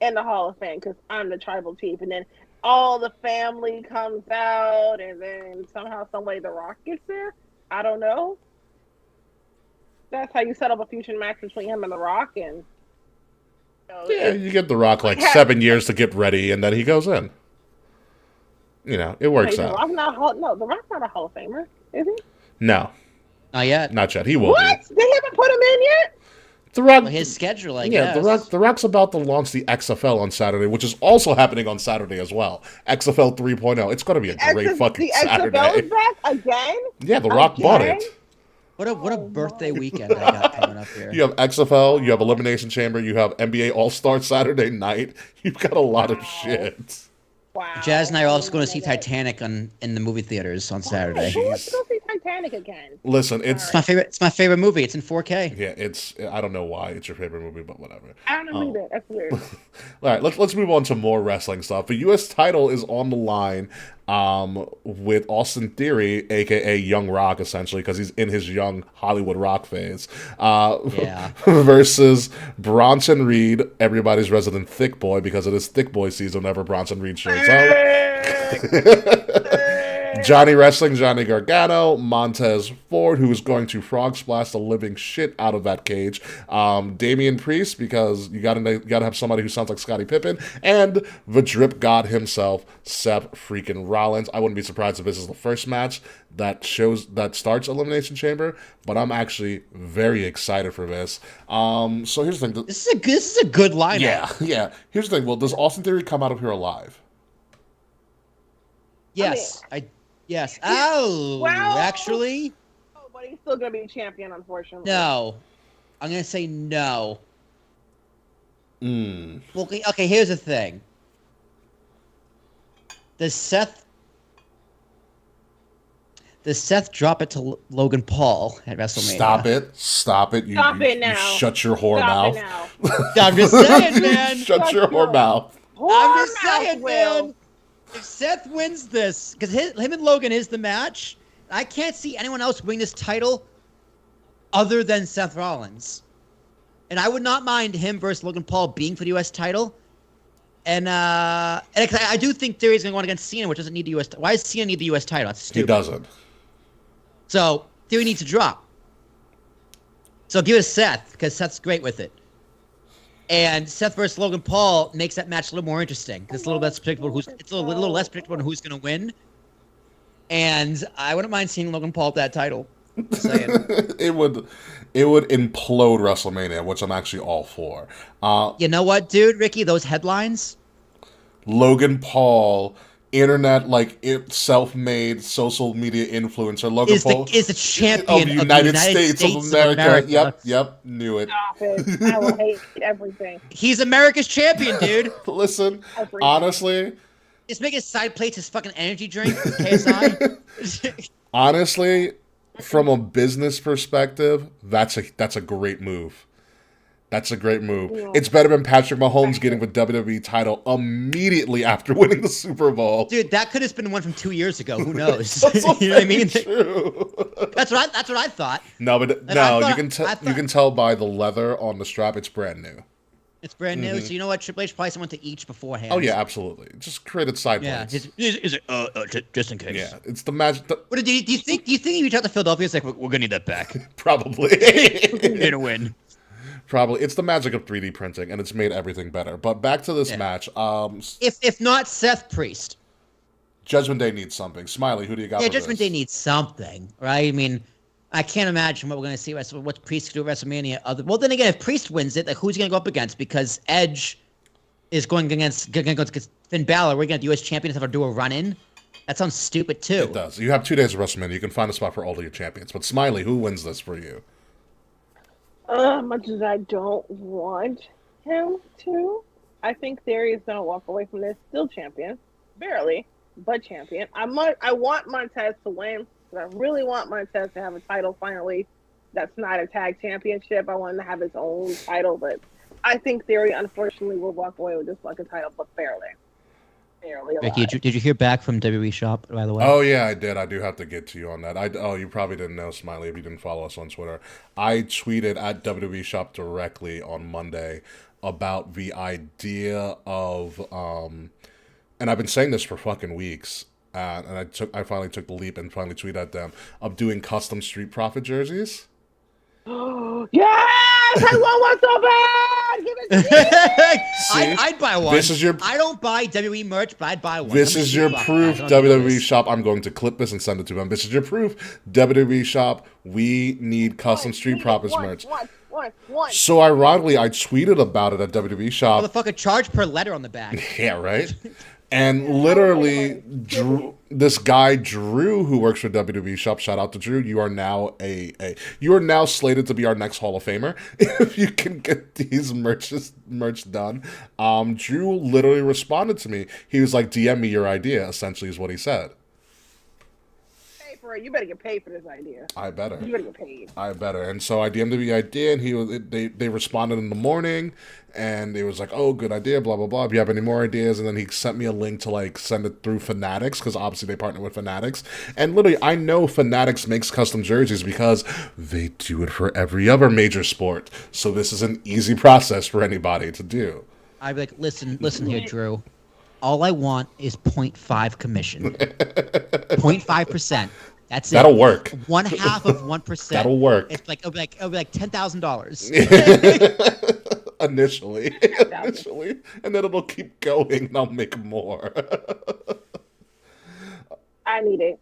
in the Hall of Fame because I'm the tribal chief." And then all the family comes out, and then somehow, some way, The Rock gets there. I don't know. That's how you set up a fusion match between him and The Rock, and Yeah, you get The Rock like 7 years to get ready, and then he goes in. You know, it works The out. Rock's not The Rock's not a Hall of Famer, is he? No, Not yet. not yet. He will What? be. They haven't put him in yet? The Rock. Well, his schedule, I Yeah, guess. The Rock's about to launch the XFL on Saturday, which is also happening on Saturday as well. XFL 3.0. It's going to be a great fucking the Saturday. XFL is back again? Yeah, The Rock bought it. What a birthday weekend I got coming up here. You have XFL, you have Elimination Chamber, you have NBA All-Star Saturday night. You've got a lot of shit. Wow. Jazz and I are also going to see Titanic in the movie theaters on Saturday. Who wants to go see Titanic again? Listen, it's It's my favorite movie. It's in 4K. yeah, I don't know why it's your favorite movie, but whatever. I don't know either. That's weird. All right, let's move on to more wrestling stuff. The U.S. title is on the line with Austin Theory, aka Young Rock, essentially, because he's in his young Hollywood rock phase, versus Bronson Reed, everybody's resident thick boy, because it is thick boy season whenever Bronson Reed shows up. Johnny Wrestling, Johnny Gargano, Montez Ford, who is going to frog splash the living shit out of that cage. Damian Priest, because you gotta have somebody who sounds like Scottie Pippen, and the drip god himself, Seth freaking Rollins. I wouldn't be surprised if this is the first match that starts Elimination Chamber, but I'm actually very excited for this. So here's the thing. This is a good lineup. Yeah. Here's the thing. Well, does Austin Theory come out of here alive? Yes. Yes. Oh, Well- actually, Oh, but he's still going to be champion, unfortunately. no. I'm going to say no. Hmm. Well, okay, here's the thing. Does Seth drop it to Logan Paul at WrestleMania? Stop it. Stop it now. You shut your whore Stop mouth. it now. I'm just saying, man. Shut your whore mouth. I'm just Whore mouth, saying, Will. man. If Seth wins this, because him and Logan is the match, I can't see anyone else win this title other than Seth Rollins. And I would not mind him versus Logan Paul being for the U.S. title. And I do think Theory's going to go on against Cena, which doesn't need the U.S. Why does Cena need the U.S. title? That's stupid. He doesn't. So Theory needs to drop. So give it to Seth, because Seth's great with it. And Seth versus Logan Paul makes that match a little more interesting. It's a little less predictable. It's a little less predictable on who's going to win. And I wouldn't mind seeing Logan Paul with that title. Just saying. It would implode WrestleMania, which I'm actually all for. You know what, dude, Ricky? Those headlines. Logan Paul, internet self-made social media influencer. Logan Paul is the champion of the United States of America. Yep, knew it. Stop it. I will hate everything. He's America's champion, dude. Listen, Everything. Honestly, just make his side plates his fucking energy drink from KSI. Honestly, from a business perspective, that's a great move. That's a great move. Yeah. It's better than Patrick Mahomes getting the WWE title immediately after winning the Super Bowl. Dude, that could have been one from 2 years ago. Who knows? You know what I mean? True. That's what I thought. No, but you can tell by the leather on the strap. It's brand new. It's brand new, so you know what? Triple H probably went to each beforehand. Oh yeah, absolutely. Just created side yeah. plates. Is it just in case? Yeah, it's the magic. What do you think? Do you think you reach out to Philadelphia? It's like we're gonna need that back. Probably. We're gonna win. Probably. It's the magic of 3D printing, and it's made everything better. But back to this match. If not Seth Priest, Judgment Day needs something. Smiley, who do you got? Yeah, for Judgment this? Day needs something, right? I mean, I can't imagine what we're going to see. What Priest could do at WrestleMania. Well, then again, if Priest wins it, like, who's he going to go up against? Because Edge is going against Finn Balor. We're going to have U.S. champions have to do a run-in. That sounds stupid too. It does. You have 2 days of WrestleMania. You can find a spot for all of your champions. But Smiley, who wins this for you? Much as I don't want him to, I think Theory is going to walk away from this still champion, barely, but champion. I want Montez to win, but I really want Montez to have a title finally. That's not a tag championship. I want him to have his own title, but I think Theory, unfortunately, will walk away with this fucking title, but barely. Ricky, did you hear back from WWE Shop, by the way? Oh, yeah, I did. I do have to get to you on that. You probably didn't know, Smiley, if you didn't follow us on Twitter. I tweeted at WWE Shop directly on Monday about the idea of, and I've been saying this for fucking weeks, and I finally took the leap and finally tweeted at them, of doing custom Street Profit jerseys. Yes! I want one so bad! Give it to me! I'd buy one. I don't buy WWE merch, but I'd buy one. This is your proof, WWE Shop. I'm going to clip this and send it to them. This is your proof, WWE Shop. We need custom Street Profits merch. One. So ironically, I tweeted about it at WWE Shop. Motherfucker, charge per letter on the back. Yeah, right? And literally, this guy Drew, who works for WWE Shop, shout out to Drew. You are now you are now slated to be our next Hall of Famer if you can get these merch done. Drew literally responded to me. He was like, "DM me your idea." Essentially, is what he said. You better get paid for this idea. I better. You better get paid. I better. And so I DM'd the idea, and they responded in the morning, and it was like, "Oh, good idea, blah blah blah. If you have any more ideas," and then he sent me a link to like send it through Fanatics, because obviously they partner with Fanatics. And literally, I know Fanatics makes custom jerseys because they do it for every other major sport. So this is an easy process for anybody to do. I'd be like, listen here, Drew. All I want is 0.5 commission. 0.5%. That's it. That'll work. 1/2 of 1%. That'll work. It'll be like $10,000. Initially, and then it'll keep going, and I'll make more. I need it.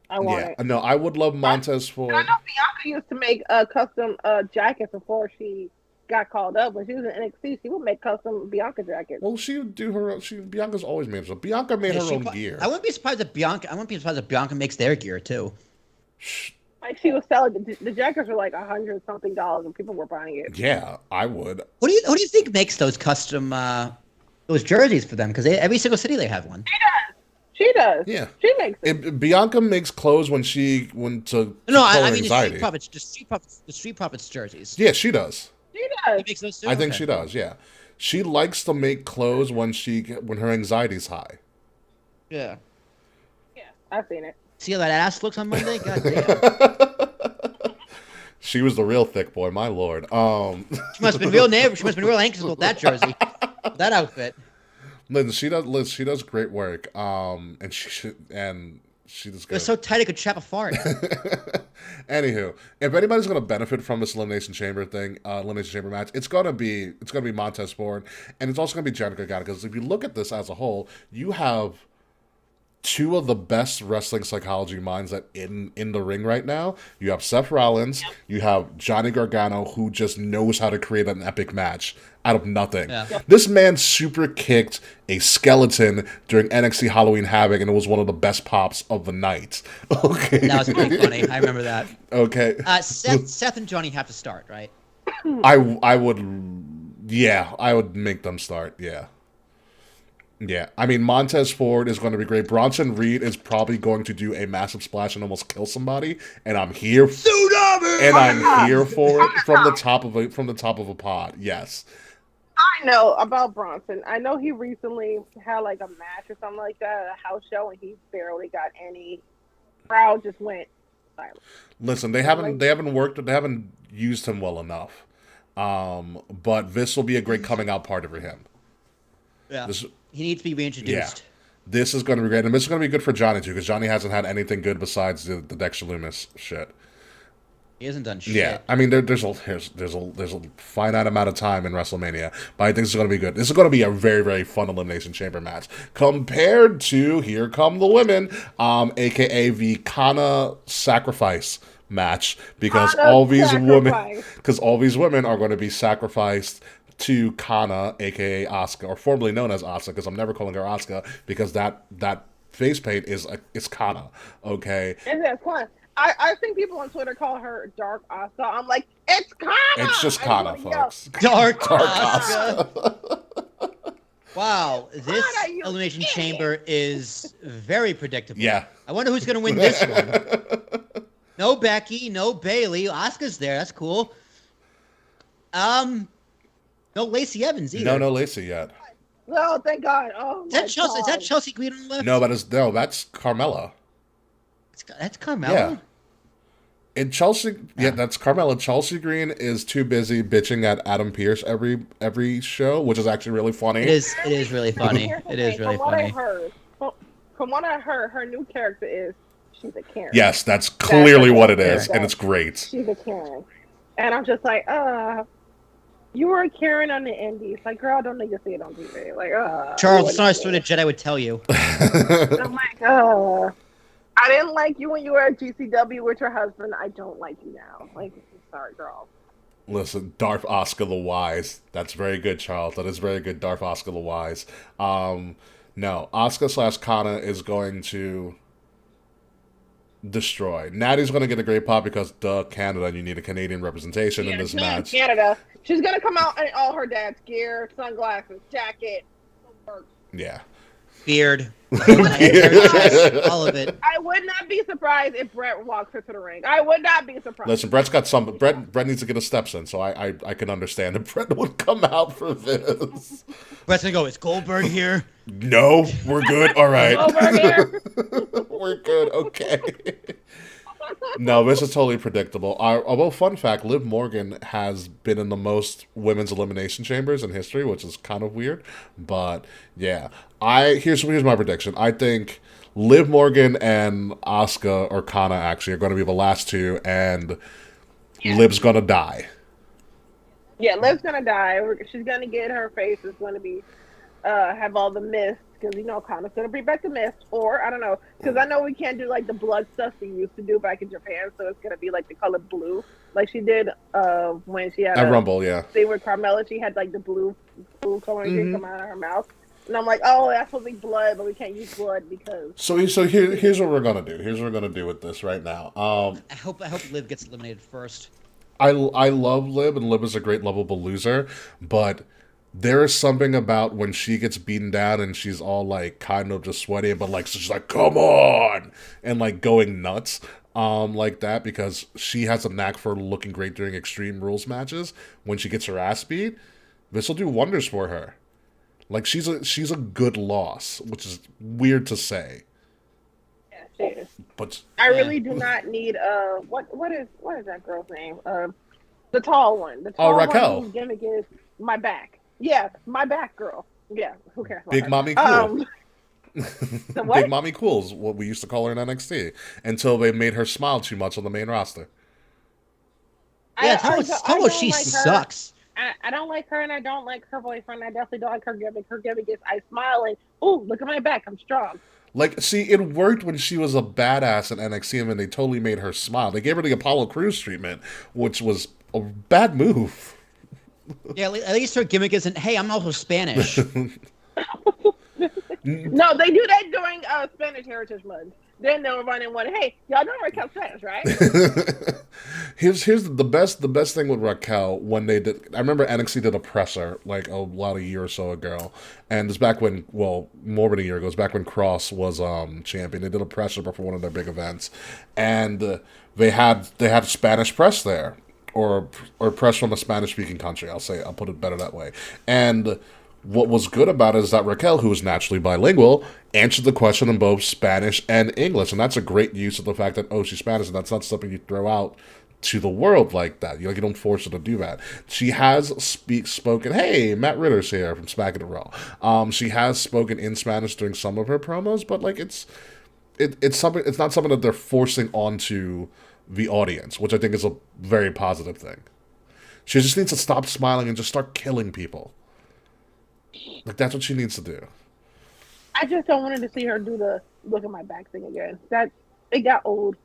I want it. No, I would love Montez for. I know Bianca used to make custom jackets before she got called up. When she was in NXT, she would make custom Bianca jackets. Well, she would do her. Bianca's always made so. Bianca made her own gear. I wouldn't be surprised if Bianca makes their gear too. Like, she was selling the jackets were like $100-something, and people were buying it. Yeah, I would. Who do you think makes those custom those jerseys for them? Because every single city they have one. She does. Yeah, she makes it. Bianca makes clothes when to I mean anxiety. the Street Profits jerseys. Yeah, she does. She does. She makes those too? I think she does. Yeah, she likes to make clothes when her anxiety's high. Yeah. Yeah, I've seen it. See how that ass looks on Monday? God damn. She was the real thick boy, my lord. She must have been real nervous. She must have been real anxious about that jersey, that outfit. Liz, she does great work. And she does good. It was so tight it could trap a fart. Anywho, if anybody's gonna benefit from this Elimination Chamber match, it's gonna be Montez Ford, and it's also gonna be Jennifer Gargano. Because if you look at this as a whole, you have two of the best wrestling psychology minds that in the ring right now. You have Seth Rollins, you have Johnny Gargano, who just knows how to create an epic match out of nothing. Yeah. This man super kicked a skeleton during NXT Halloween Havoc, and it was one of the best pops of the night. Okay, that was pretty funny. I remember that. Okay, Seth and Johnny have to start, right? I would make them start. Yeah, I mean, Montez Ford is going to be great. Bronson Reed is probably going to do a massive splash and almost kill somebody, and I'm here. I'm here for it from the top of a pod. Yes. I know about Bronson. I know he recently had like a match or something like that at a house show, and he barely got any. Crowd just went silent. Listen, they haven't used him well enough. But this will be a great coming out party for him. Yeah. He needs to be reintroduced. Yeah. This is going to be great. And this is going to be good for Johnny, too, because Johnny hasn't had anything good besides the Dexter Lumis shit. He hasn't done shit. Yeah. I mean, there's a finite amount of time in WrestleMania, but I think this is going to be good. This is going to be a very, very fun Elimination Chamber match. Compared to Here Come the Women, a.k.a. the Kana Sacrifice match, because all these women are going to be sacrificed to Kana, aka Asuka, or formerly known as Asuka, because I'm never calling her Asuka, because that face paint is Kana. Okay. It's Kana. I think people on Twitter call her Dark Asuka. I'm like, it's Kana. It's just Kana, folks. Dark Asuka. Wow, this Elimination Chamber is very predictable. Yeah. I wonder who's going to win this one. No Becky, no Bayley. Asuka's there. That's cool. No Lacey Evans either. No Lacey yet. Oh, thank God. Oh, is that Chelsea Green on the left? No, that's Carmella. That's Carmella? Yeah. And Chelsea, that's Carmella. Chelsea Green is too busy bitching at Adam Pearce every show, which is actually really funny. It is really funny. It is really funny. From what I heard, her new character is she's a Karen. Yes, that's clearly what it is, and it's great. She's a Karen. And I'm just like, you were a Karen on the indies. Like, girl, I don't need to see it on TV. Like, Charles, it's not a story that Jedi would tell you. I'm like, I didn't like you when you were at GCW with your husband. I don't like you now. Like, sorry, girl. Listen, Darth Asuka the Wise. That's very good, Charles. That is very good, Darth Asuka the Wise. No, Asuka / Kana is going to destroy. Natty's going to get a great pop because, Canada, you need a Canadian representation in this match. Canada. She's going to come out in all her dad's gear, sunglasses, jacket. Yeah. Beard. All of it. I would not be surprised if Brett walks her to the ring. I would not be surprised. Listen, Brett needs to get his steps in, so I can understand if Brett would come out for this. Brett's going to go, is Goldberg here? No, we're good. All right. Goldberg here? We're good. Okay. No, this is totally predictable. Although, fun fact, Liv Morgan has been in the most women's elimination chambers in history, which is kind of weird. But, yeah. Here's my prediction. I think Liv Morgan and Asuka, or Kana, actually, are going to be the last two, and Liv's going to die. Yeah, Liv's going to die. She's going to get her face. It's going to be, have all the mist. Because, Kana's going to bring back the mist. Or, I don't know. Because I know we can't do, like, the blood stuff she used to do back in Japan. So it's going to be, like, the color blue. Like she did when she had at Rumble, yeah. Thing with Carmella. She had, like, the blue coloring thing come out of her mouth. And I'm like, oh, that's supposed to be blood, but we can't use blood because... So here's what we're going to do. Here's what we're going to do with this right now. I hope Liv gets eliminated first. I love Liv, and Liv is a great lovable loser, but... There is something about when she gets beaten down and she's all like kind of just sweaty, but like so she's like, come on, and like going nuts, like that, because she has a knack for looking great during Extreme Rules matches. When she gets her ass beat, this will do wonders for her. Like she's a good loss, which is weird to say. Yes. She is. But I really do not need what is that girl's name? The tall one. The tall Raquel. one whose gimmick is my back. Yeah, my back girl. Yeah, who cares about Big her? Mommy Cool. The what? Big Mommy Cool's what we used to call her in NXT until they made her smile too much on the main roster. Yeah, tell her she sucks. I don't like her, and I don't like her boyfriend. I definitely don't like her gimmick. Her gimmick is I smile and, ooh, look at my back. I'm strong. Like, see, it worked when she was a badass in NXT, and they totally made her smile. They gave her the Apollo Crews treatment, which was a bad move. Yeah, at least her gimmick isn't, hey, I'm also Spanish. No, they do that during Spanish Heritage Month. Then they'll run in one, hey, y'all know Raquel Spanish, right? Here's the best thing with Raquel when they did. I remember NXT did a presser like a year or so ago, and it's back when, well, more than a year ago. It's back when Cross was champion. They did a presser before one of their big events, and they had Spanish press there, or press from a Spanish speaking country. I'll put it better that way, and. What was good about it is that Raquel, who is naturally bilingual, answered the question in both Spanish and English. And that's a great use of the fact that, she's Spanish, and that's not something you throw out to the world like that. You don't force her to do that. She has spoken, hey, Matt Ritter's here from Smack and Raw. She has spoken in Spanish during some of her promos, but like it's not something that they're forcing onto the audience, which I think is a very positive thing. She just needs to stop smiling and just start killing people. Like, that's what she needs to do. I just don't want to see her do the look at my back thing again. It got old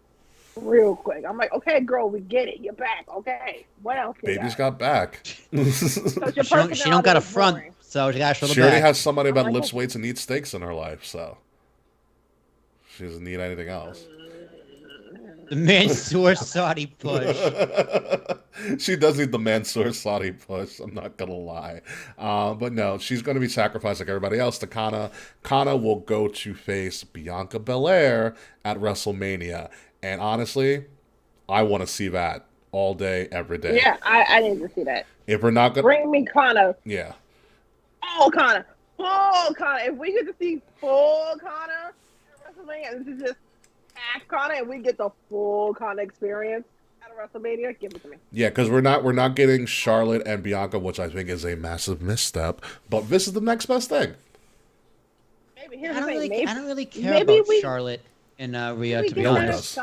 real quick. I'm like, okay, girl, we get it. You're back. Okay. What else? Baby's got back. She don't got a front, boring. So she got to show the back. She already has somebody that lifts weights and eats steaks in her life, so she doesn't need anything else. The Mansoor Saudi push. She does need the Mansoor Saudi push, I'm not going to lie. But no, she's going to be sacrificed like everybody else to Kana. Kana will go to face Bianca Belair at WrestleMania. And honestly, I want to see that all day, every day. Yeah, I need to see that. If we're not going to... Bring me Kana. Yeah. Full Kana. Full Kana. If we get to see full Kana at WrestleMania, this is just half Kana, and we get the full Kana experience at WrestleMania, give it to me. Yeah, because we're not getting Charlotte and Bianca, which I think is a massive misstep. But this is the next best thing. Maybe I don't really care about Charlotte and Rhea, to be honest.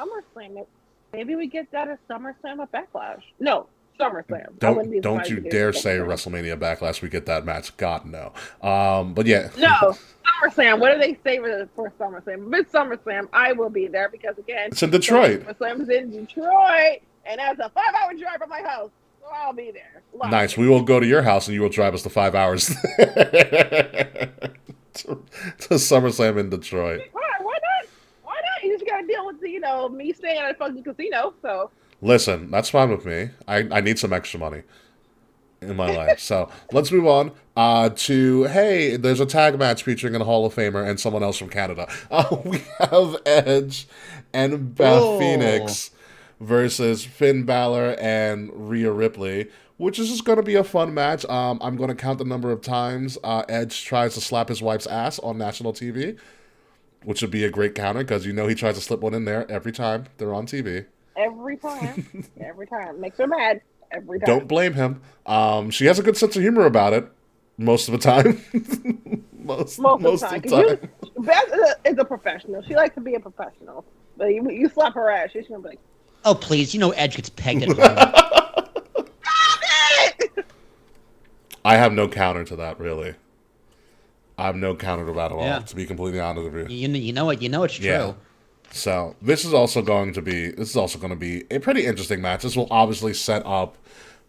Maybe we get that at SummerSlam at Backlash. No, SummerSlam. Don't you dare say WrestleMania Backlash. We get that match. God no. But yeah. No. SummerSlam. What do they say for SummerSlam? If it's SummerSlam, I will be there because, again, it's in Detroit. SummerSlam's in Detroit, and that's a 5-hour drive from my house, so I'll be there. Nice. We will go to your house, and you will drive us the 5 hours to SummerSlam in Detroit. Why not? Why not? You just gotta deal with me staying at a fucking casino. So listen, that's fine with me. I need some extra money in my life. So let's move on to, hey, there's a tag match featuring a Hall of Famer and someone else from Canada. We have Edge and Beth Phoenix versus Finn Balor and Rhea Ripley, which is just going to be a fun match. I'm going to count the number of times Edge tries to slap his wife's ass on national TV, which would be a great counter because he tries to slip one in there every time they're on TV. Every time. Every time. Makes her mad. Every time. Don't blame him. She has a good sense of humor about it most of the time. most of the time. Beth is a professional. She likes to be a professional. But you slap her ass, she's going to be like, oh, please. Edge gets pegged at home. I have no counter to that, really. I have no counter to that at all, to be completely honest with you. You know it. You know it's true. Yeah. So this is also going to be a pretty interesting match. This will obviously set up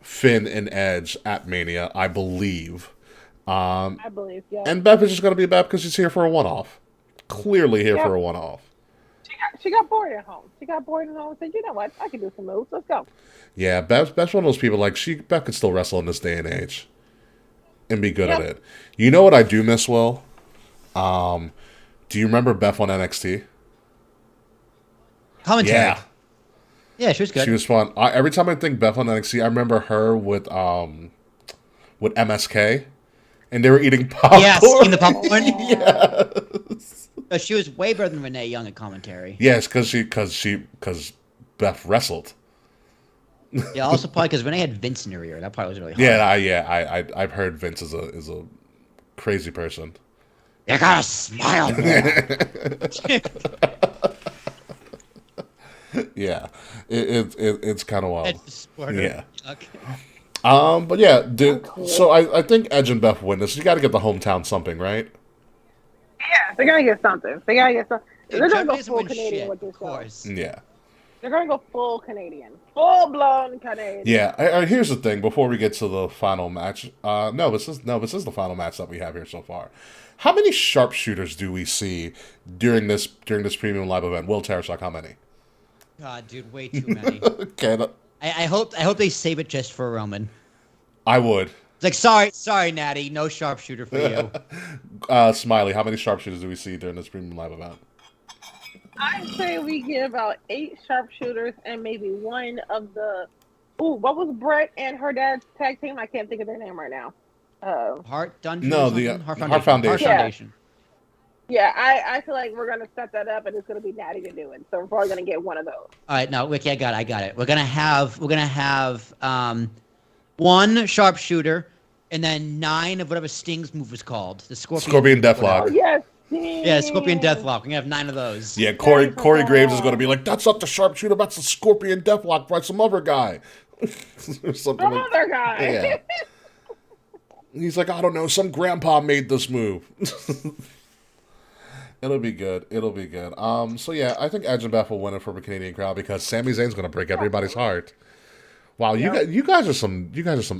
Finn and Edge at Mania, I believe. I believe, yeah. And Beth is just going to be Beth because she's here for a one-off. Clearly here for a one-off. She got bored at home. She got bored at home and said, you know what? I can do some moves. Let's go. Yeah, Beth's one of those people, like, Beth could still wrestle in this day and age and be good at it. You know what I do miss, Will? Do you remember Beth on NXT? Commentary. Yeah, she was good. She was fun. Every time I think Beth on NXT, I remember her with MSK And they were eating popcorn. Yes, eating the popcorn. Yes. She was way better than Renee Young at commentary. Yes, because Beth wrestled. Yeah, also probably because Renee had Vince in her ear. That probably was really hard. I've heard Vince is a crazy person. You gotta smile more. Yeah, it's kind of wild. Yeah. Okay. But yeah, so I think Edge and Beth win this. You got to get the hometown something, right? Yeah, they gotta get something. They're gonna go full win Canadian shit, with this of course. Yeah. They're gonna go full Canadian, full blown Canadian. Yeah. Here's the thing. Before we get to the final match, this is the final match that we have here so far. How many sharpshooters do we see during this premium live event? Will Tarashak, how many? God, dude, way too many. Okay. I hope they save it just for Roman. I would. It's like, sorry, Natty, no sharpshooter for you. Smilee, how many sharpshooters do we see during this premium live event? I'd say we get about 8 sharpshooters and maybe one of the. Ooh, what was Brett and her dad's tag team? I can't think of their name right now. Heart Dungeon? No, the Heart Heart Foundation. Foundation. Yeah, I feel like we're gonna set that up, and it's gonna be Natty to do it. So we're probably gonna get one of those. All right, no, Wiki, I got it. We're gonna have one sharpshooter, and then 9 of whatever Sting's move was called, the Scorpion Deathlock. Oh yes. Yeah, Scorpion Deathlock. We're gonna have 9 of those. Yeah, Corey Graves is going to be like, that's not the sharpshooter, that's the Scorpion Deathlock by some other guy. Or something Some other guy. Yeah. He's like, I don't know, some grandpa made this move. It'll be good. So yeah, I think Edge and Beth will win it for the Canadian crowd because Sami Zayn's going to break everybody's heart. Wow, you guys are some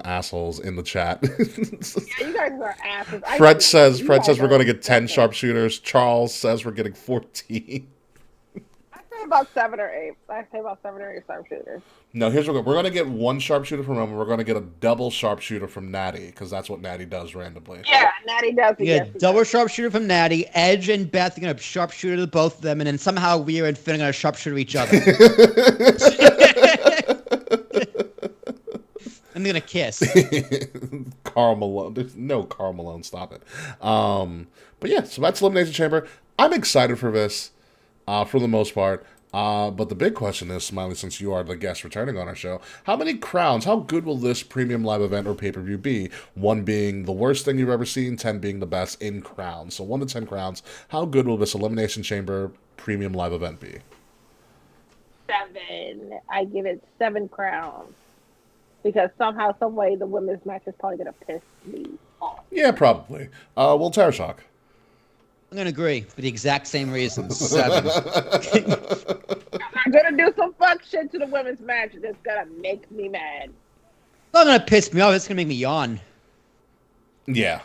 assholes in the chat. Yeah, you guys are asses. Fred says we're going to get 10 sharpshooters. Charles says we're getting 14. I say about 7 or 8. I say about 7 or 8 sharpshooters. No, here's what we're going to get. 1 sharpshooter from Roman. We're going to get a double sharpshooter from Natty because that's what Natty does randomly. Yeah, Natty does. Double sharpshooter from Natty. Edge and Beth are gonna sharpshooter both of them, and then somehow Rhea and Finn are gonna sharpshooter each other. And they're gonna kiss. Karl Malone. There's no Karl Malone. Stop it. But yeah, so that's Elimination Chamber. I'm excited for this, for the most part. But the big question is, Smilee, since you are the guest returning on our show, how many crowns, how good will this premium live event or pay-per-view be? 1 being the worst thing you've ever seen, 10 being the best in crowns. So 1 to 10 crowns. How good will this Elimination Chamber premium live event be? 7. I give it 7 crowns. Because somehow, some way, the women's match is probably going to piss me off. Yeah, probably. Will Tarashak? I'm gonna agree for the exact same reasons. 7. I'm going to do some fuck shit to the women's match that's going to make me mad. It's not gonna piss me off. It's gonna make me yawn. Yeah.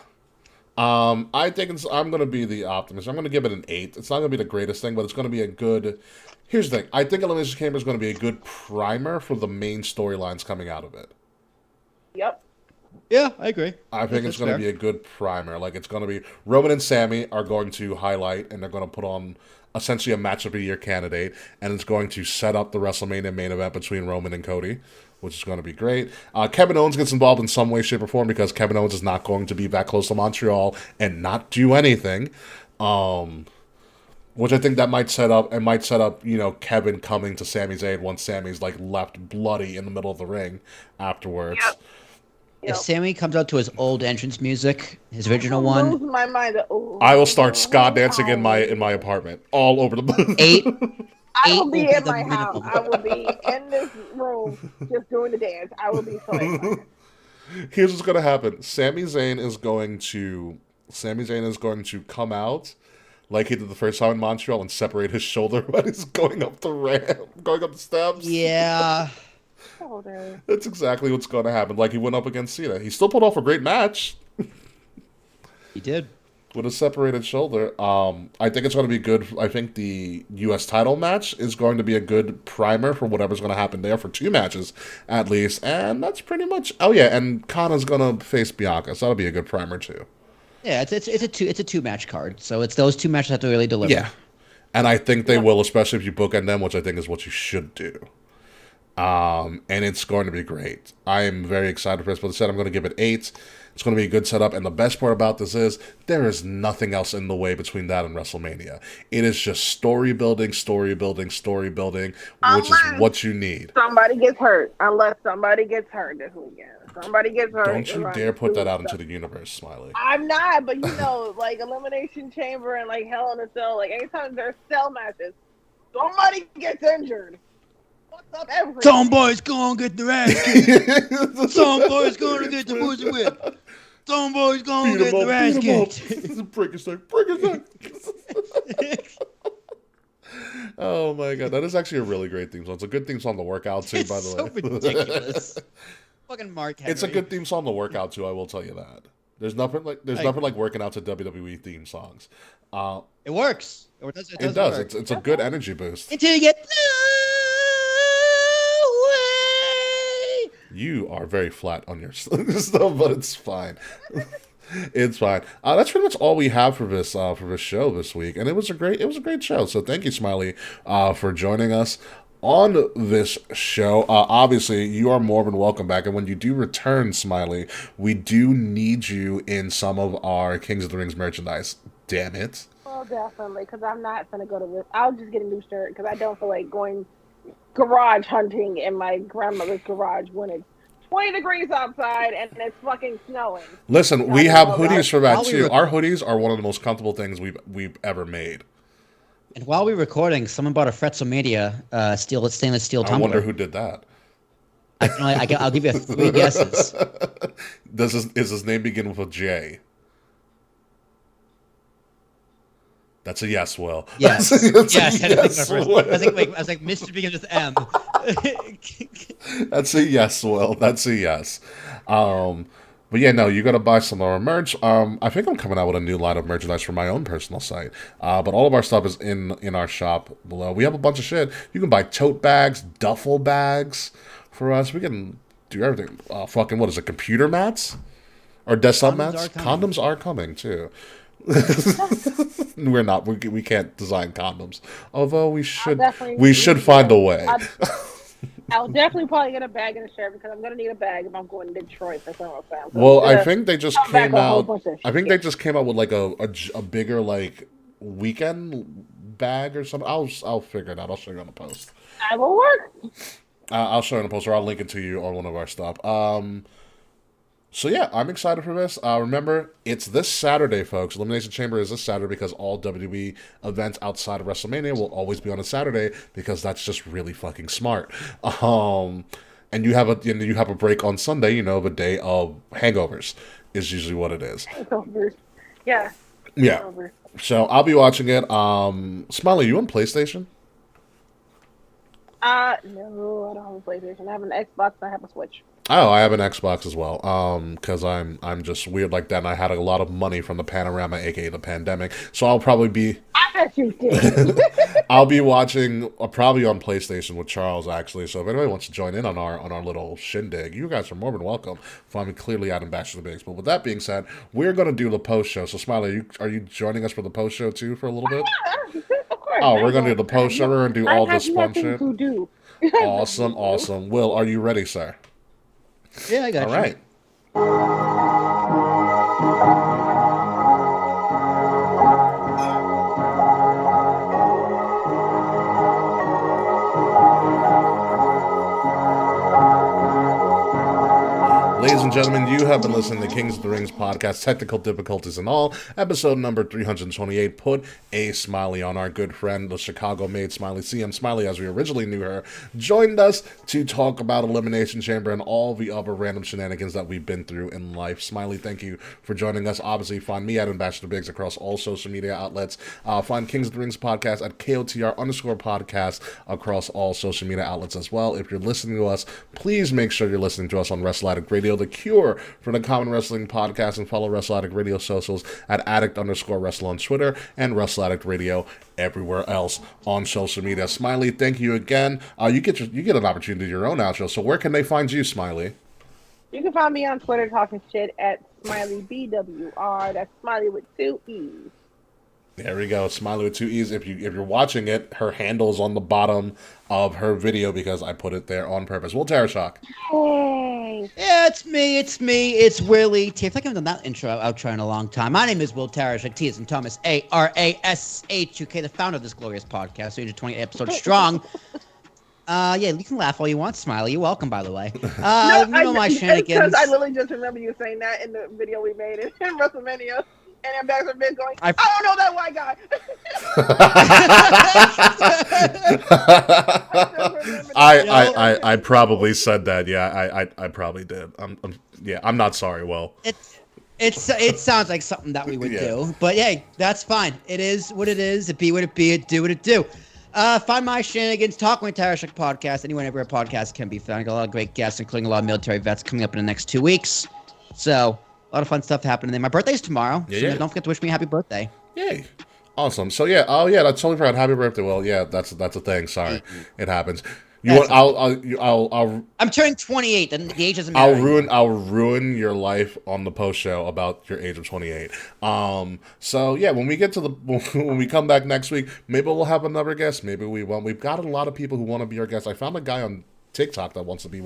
I think I'm going to be the optimist. I'm going to give it an 8. It's not going to be the greatest thing, but it's going to be a good... Here's the thing. I think Elimination Chamber is going to be a good primer for the main storylines coming out of it. Yep. Yeah, I agree. I think it's going to be a good primer. Like, it's going to be... Roman and Sami are going to highlight, and they're going to put on essentially a match of the year candidate, and it's going to set up the WrestleMania main event between Roman and Cody, which is going to be great. Kevin Owens gets involved in some way, shape, or form because Kevin Owens is not going to be that close to Montreal and not do anything. Which I think that might set up, Kevin coming to Sami Zayn once Sami's, left bloody in the middle of the ring afterwards. Yep. If Sami comes out to his old entrance music, his original one, Lose my mind. I will start ska dancing in my apartment, all over the booth. 8. I will be will be in the my house. minimum. I will be in this room just doing the dance. I will be so excited. Here's what's going to happen. Sami Zayn is going to come out like he did the first time in Montreal and separate his shoulder when he's going up the ramp, going up the steps. Yeah. That's exactly what's going to happen. Like he went up against Cena. He still pulled off a great match. He did. With a separated shoulder. I think it's going to be good. I think the U.S. title match is going to be a good primer for whatever's going to happen there for 2 matches at least. And that's pretty much... Oh, yeah, and Kana's going to face Bianca, so that'll be a good primer too. Yeah, it's a 2-match card, so it's those 2 matches have to really deliver. Yeah, and I think they will, especially if you bookend them, which I think is what you should do. And it's going to be great. I am very excited for this, but instead I'm going to give it 8. It's going to be a good setup. And the best part about this is there is nothing else in the way between that and WrestleMania. It is just story building, which is what you need. Somebody gets hurt. Unless somebody gets hurt this weekend. Somebody gets hurt. Don't you dare put that out into the universe, Smilee. I'm not, but like Elimination Chamber and like Hell in a Cell, like anytime there's cell matches, somebody gets injured. What's up, everything? Somebody's gonna get the ass kicked. Somebody's gonna get the pussy whipped. Somebody's gonna get the ass kicked. Break his neck. Oh my god, that is actually a really great theme song. It's a good theme song to work out to, by the way. Ridiculous. Fucking Mark Henry. It's a good theme song to work out to, I will tell you that. There's nothing like working out to WWE theme songs. It works. It does. Work. It's a good energy boost. Until you get no way. You are very flat on your stuff, but it's fine. It's fine. That's pretty much all we have for this show this week, and it was a great show. So thank you, Smilee, for joining us on this show. Obviously, you are more than welcome back, and when you do return, Smilee, we do need you in some of our Kings of the Rings merchandise. Damn it. Well, definitely, because I'm not going to go to this. I'll just get a new shirt, because I don't feel like going garage hunting in my grandmother's garage when it's 20 degrees outside and it's fucking snowing. Listen, we have hoodies for that, too. Our hoodies are one of the most comfortable things we've ever made. And while we were recording, someone bought a WrestleMania stainless steel tumbler. I wonder who did that. I'll give you 3 guesses. Is his name begin with a J? That's a yes, Will. Yes. Yes. I was like, Mr. begins with M. That's a yes, Will. That's a yes. But yeah, no, you got to buy some of our merch. I think I'm coming out with a new line of merchandise for my own personal site. But all of our stuff is in our shop below. We have a bunch of shit. You can buy tote bags, duffel bags for us. We can do everything. What is it, computer mats? Or desktop mats? Condoms are coming, too. We're not. We can't design condoms. Although we should find a way. I'll definitely probably get a bag and a shirt because I'm going to need a bag if I'm going to Detroit for some of them. Well, I think they just came out. They just came out with like a bigger like weekend bag or something. I'll figure it out. I'll show you on the post. That will work. I'll show you on the post, or I'll link it to you on one of our stuff. So yeah, I'm excited for this. Remember, it's this Saturday, folks. Elimination Chamber is this Saturday because all WWE events outside of WrestleMania will always be on a Saturday because that's just really fucking smart. And you have a break on Sunday. The day of hangovers is usually what it is. Hangovers, yeah. Yeah. Hangovers. So I'll be watching it. Smilee, you on PlayStation? No, I don't have a PlayStation. I have an Xbox. I have a Switch. Oh, I have an Xbox as well. Because I'm just weird like that, and I had a lot of money from the panorama, aka the pandemic. So I'll probably be. I bet you did. I'll be watching probably on PlayStation with Charles actually. So if anybody wants to join in on our little shindig, you guys are more than welcome. Find me clearly out in Bachelor Bigs. But with that being said, we're gonna do the post show. So Smilee, are you joining us for the post show too for a little bit? Yeah, of course. Oh, we're gonna do the post show. We're gonna do all this fun shit. To do. Awesome. Will, are you ready, sir? Yeah, I got you. All right. Ladies and gentlemen, you have been listening to Kings of the Rings podcast, technical difficulties and all, episode number 328. Put a smiley on our good friend, the Chicago-made Smilee, CM Smilee, as we originally knew her, joined us to talk about Elimination Chamber and all the other random shenanigans that we've been through in life. Smilee, thank you for joining us. Obviously, find me at Ambassador Biggs across all social media outlets. Find Kings of the Rings podcast at KOTR_podcast across all social media outlets as well. If you're listening to us, please make sure you're listening to us on Wrestle Addict Radio, the cure for the Common Wrestling Podcast, and follow Wrestle Addict Radio socials at Addict_Wrestle on Twitter and Wrestle Addict Radio everywhere else on social media. Smilee, thank you again. You get an opportunity to do your own outro. So where can they find you, Smilee? You can find me on Twitter talking shit at SmileeBWR. That's Smilee with 2 E's. There we go, Smilee with 2 E's. If you're watching it, her handle's on the bottom of her video because I put it there on purpose. Will Terrashock. Hey. me. Yeah, it's me. It's Willie T. I feel like I haven't done that outro in a long time. My name is Will Tarashuk, T as in Thomas, A-R-A-S-H-U-K, the founder of this glorious podcast, 320 episodes strong. Yeah, you can laugh all you want, Smilee. You're welcome, by the way. My shenanigans. Because I literally just remember you saying that in the video we made in WrestleMania. And I'm back from bed going, I don't know that white guy. I probably said that. Yeah, I probably did. I'm not sorry, Will. It sounds like something that we would do. But hey, that's fine. It is what it is. It be what it be. It do what it do. Find my shenanigans, Talking with Tarashuk podcast, anywhere a podcast can be found. I got a lot of great guests, including a lot of military vets coming up in the next 2 weeks. So a lot of fun stuff happening there. My birthday's tomorrow, so don't forget to wish me a happy birthday. Yay. Awesome. So yeah, that's totally right. Happy birthday, Will. Yeah, that's a thing. Sorry. It happens. I'm turning 28, and the age doesn't matter. I'll ruin your life on the post show about your age of 28. So yeah, when we get to when we come back next week, maybe we'll have another guest, maybe we won't. We've got a lot of people who want to be our guests. I found a guy on TikTok that wants to be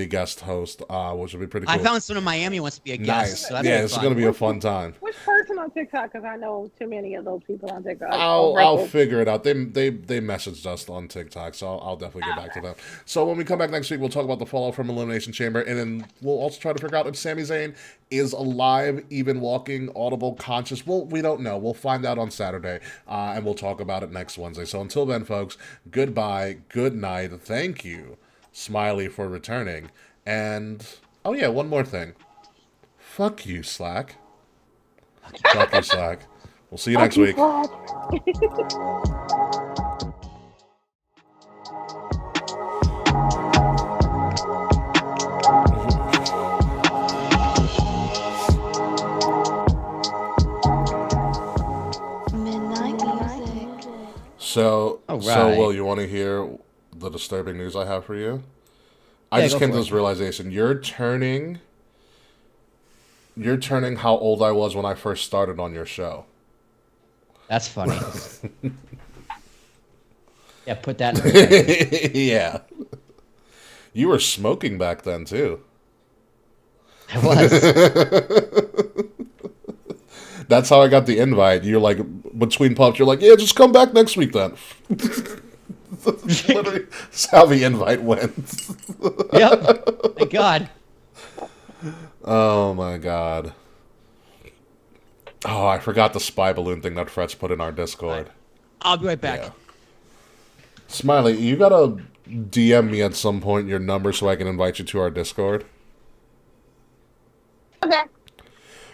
a guest host, which would be pretty cool. I found someone in Miami who wants to be a guest. Nice. So yeah, it's going to be a fun time. Which person on TikTok? Because I know too many of those people on TikTok. I'll figure it out. They messaged us on TikTok, so I'll definitely get back to them. So when we come back next week, we'll talk about the fallout from Elimination Chamber, and then we'll also try to figure out if Sami Zayn is alive, even walking, audible, conscious. We don't know. We'll find out on Saturday, and we'll talk about it next Wednesday. So until then, folks, goodbye, good night, thank you, Smilee, for returning. And oh yeah, one more thing. Fuck you, Slack. Fuck you, Slack. We'll see you next week. Midnight music. So, Will, you want to hear the disturbing news I have for you? I just came to this realization. You're turning how old I was when I first started on your show. That's funny. Yeah, put that in perspective. Yeah. You were smoking back then, too. I was. That's how I got the invite. You're like, between pubs, you're like, yeah, just come back next week then. Literally, that's how the invite went. Yep. Thank God. Oh my God. Oh, I forgot the spy balloon thing that Fretz put in our Discord. I'll be right back. Yeah. Smilee, you gotta DM me at some point your number so I can invite you to our Discord. Okay.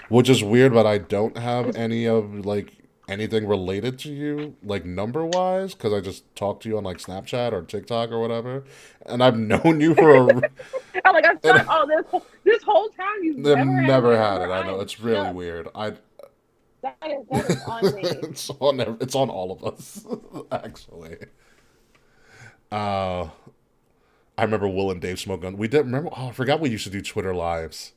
Which is weird, but I don't have any of, like, anything related to you, like, number-wise, because I just talk to you on, like, Snapchat or TikTok or whatever, and I've known you for a... I'm like, this whole time you've never had it. I know, it's really weird. That is on me. It's on all of us, actually. I remember Will and Dave smoking. We did remember. Oh, I forgot we used to do Twitter lives.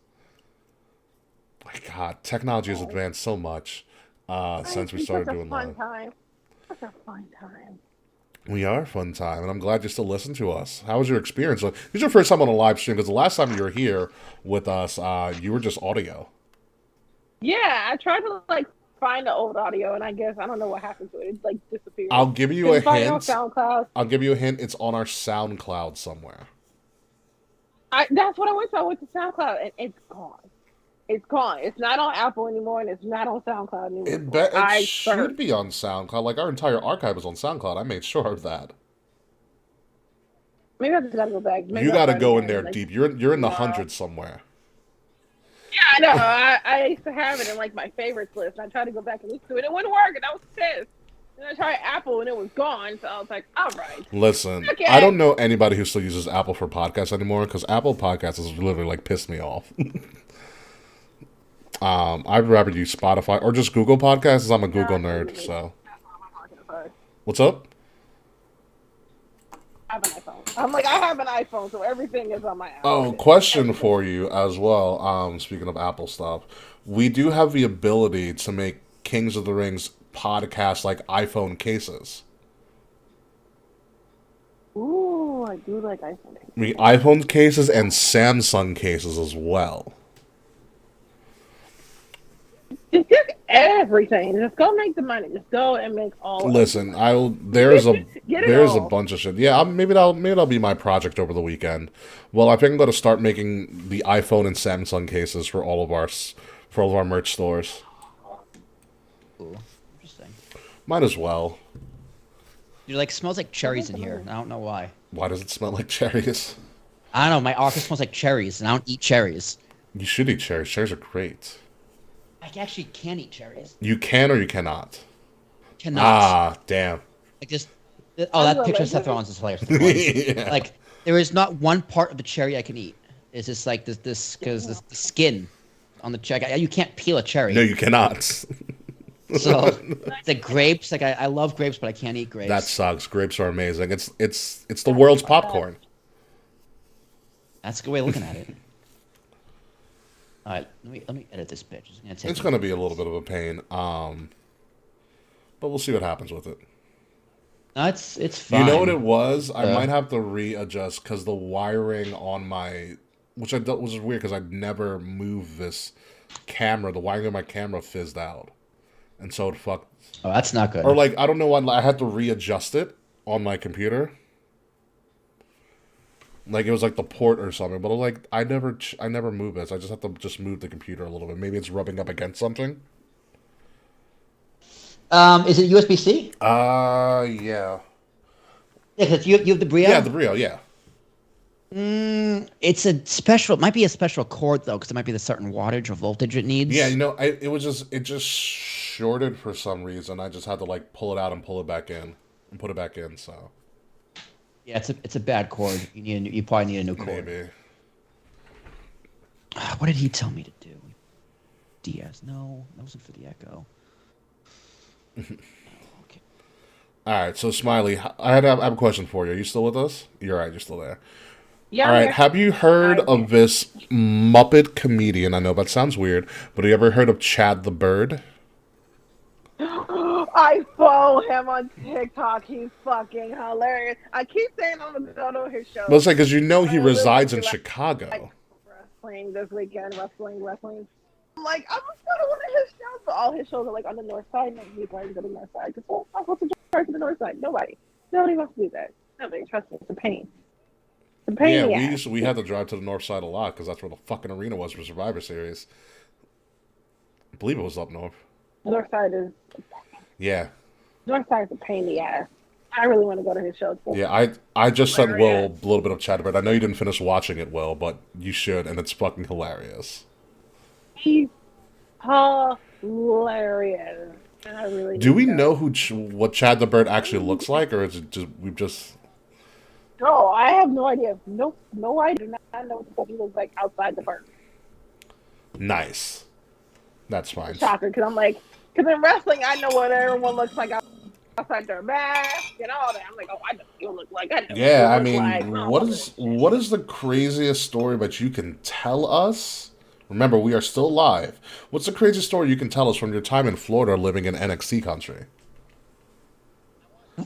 My God, technology has advanced so much since we started doing that. Such a fun time. We are a fun time, and I'm glad you still listen to us. How was your experience? This is your first time on a live stream, because the last time you were here with us, you were just audio. Yeah, I tried to find the old audio, and I guess I don't know what happened to it. It disappeared. I'll give you a hint. On SoundCloud. I'll give you a hint. It's on our SoundCloud somewhere. That's what I went to. I went to SoundCloud, and it's gone. It's gone. It's not on Apple anymore, and it's not on SoundCloud anymore. It should be on SoundCloud. Like, our entire archive is on SoundCloud. I made sure of that. Maybe I just gotta go back. You gotta go in there deep. You're in the hundreds somewhere. Yeah, I know. I used to have it in my favorites list. I tried to go back and listen to it. It wouldn't work, and I was pissed. And I tried Apple, and it was gone. So I was like, all right. Listen, okay. I don't know anybody who still uses Apple for podcasts anymore, because Apple Podcasts has literally pissed me off. I'd rather use Spotify or just Google Podcasts, as I'm a Google nerd. So, what's up? I have an iPhone. I have an iPhone, so everything is on my Apple. Oh, question for you as well. Speaking of Apple stuff, we do have the ability to make Kings of the Rings podcasts like iPhone cases. Ooh. Oh, I do like iPhone cases. I mean, iPhone cases and Samsung cases as well. Just get everything. Just go make the money. Just go and make all. Listen, there's a bunch of shit. Yeah, maybe that'll be my project over the weekend. Well, I think I'm gonna start making the iPhone and Samsung cases for all of our merch stores. Ooh, interesting. Might as well. Dude, like smells like cherries in here. I don't know why. Why does it smell like cherries? I don't know. My office smells like cherries, and I don't eat cherries. You should eat cherries. Cherries are great. I actually can eat cherries. You can or you cannot. Cannot. Ah, damn. Like just. Oh, that picture of Seth Rollins is hilarious. Yeah. Like there is not one part of the cherry I can eat. It's just like this because the skin on the cherry. You can't peel a cherry. No, you cannot. So the grapes, like I love grapes, but I can't eat grapes. That sucks. Grapes are amazing. It's the world's popcorn. That's a good way of looking at it. All right, let me edit this bitch. It's gonna be a little bit of a pain. But we'll see what happens with it. No, it's fine. You know what it was? I might have to readjust because the wiring on my, which was weird because I'd never moved this camera. The wiring on my camera fizzed out, and so it fucked. Oh, that's not good. Or like I don't know why I had to readjust it on my computer. Like it was like the port or something, but like I never move this. I just have to move the computer a little bit. Maybe it's rubbing up against something. Is it USB-C? Yeah. Yeah, because you have the Brio. Yeah, the Brio. Yeah. It's a special. It might be a special cord though, because it might be the certain wattage or voltage it needs. Yeah, it just shorted for some reason. I just had to like pull it out and pull it back in and put it back in. So. Yeah, it's a bad cord. You probably need a new cord. Maybe. What did he tell me to do? Diaz? No, that wasn't for the Echo. Okay. All right, so Smilee, I have a question for you. Are you still with us? You're right. You're still there. Yeah. All right. Have you heard of this Muppet comedian? I know that sounds weird, but have you ever heard of Chad the Bird? I follow him on TikTok. He's fucking hilarious. I keep saying I'm gonna go to his show. Well, it's like because you know he resides in Chicago. Wrestling this weekend, wrestling. I'm like, I'm just going to one of his shows, but all his shows are like on the north side. No people are to the north side. Because I'm supposed to drive to the north side. Nobody wants to do that. Nobody. Trust me, it's a pain. It's a pain. Yeah, we had to drive to the north side a lot because that's where the fucking arena was for Survivor Series. I believe it was up north. The north side is. Yeah. North side is a pain in the ass. I really want to go to his show. Yeah, I just sent Will a little bit of chat about it. I know you didn't finish watching it, Will, but you should, and it's fucking hilarious. He's hilarious. I really do we know what Chad the Bird actually looks like, or is it just we've just? No, I have no idea. No idea. Do not know what he looks like outside the bird. Nice. That's fine. Shocker, because I'm like, because in wrestling, I know what everyone looks like outside their mask and all that. I'm like, oh, I know what you look like. Yeah, I mean, what is the craziest story that you can tell us? Remember, we are still live. What's the craziest story you can tell us from your time in Florida living in NXT country?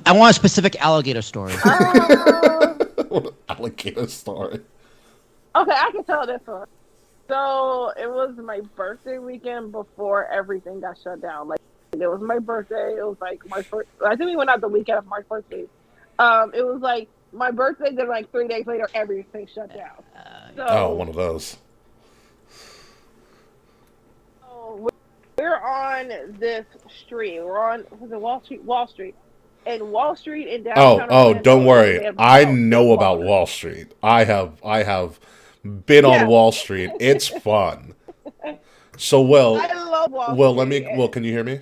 I want a specific alligator story. What an alligator story. Okay, I can tell this one. So it was my birthday weekend before everything got shut down. Like it was my birthday. It was like March 1st. I think we went out the weekend of March 1st. It was like my birthday. Then like 3 days later, everything shut down. So, one of those. So we're on this street. We're on Wall Street. And Wall Street in downtown. Orlando, don't worry. I know about Wall Street. I have been on Wall Street. It's fun. So Will, I love Wall Street. Will, can you hear me?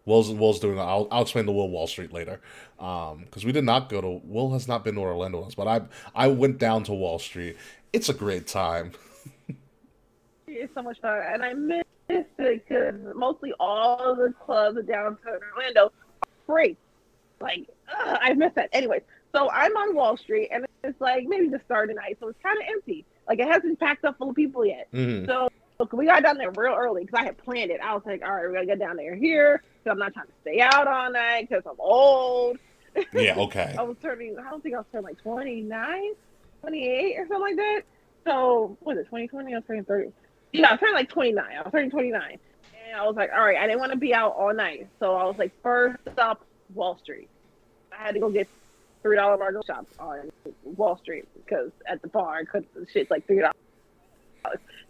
Will's doing. I'll explain the Wall Street later. Because we did not go to. Will has not been to Orlando once, but I went down to Wall Street. It's a great time. It's so much fun, and I miss it because mostly all the clubs in downtown Orlando are free. Like I miss that. Anyway, so I'm on Wall Street, and it's like maybe the start of the night, so it's kind of empty. Like it hasn't packed up full of people yet. Mm-hmm. So we got down there real early because I had planned it. I was like, all right, we gotta get down there here because I'm not trying to stay out all night because I'm old. Yeah, okay. I don't think I was turning like 29, 28 or something like that. So, what was it, 2020? I was turning 30. Yeah, I was turning like 29. I was turning 29. And I was like, all right, I didn't want to be out all night. So I was like, first stop, Wall Street. I had to go get $3 margarita shops on Wall Street because at the bar, shit's like $3.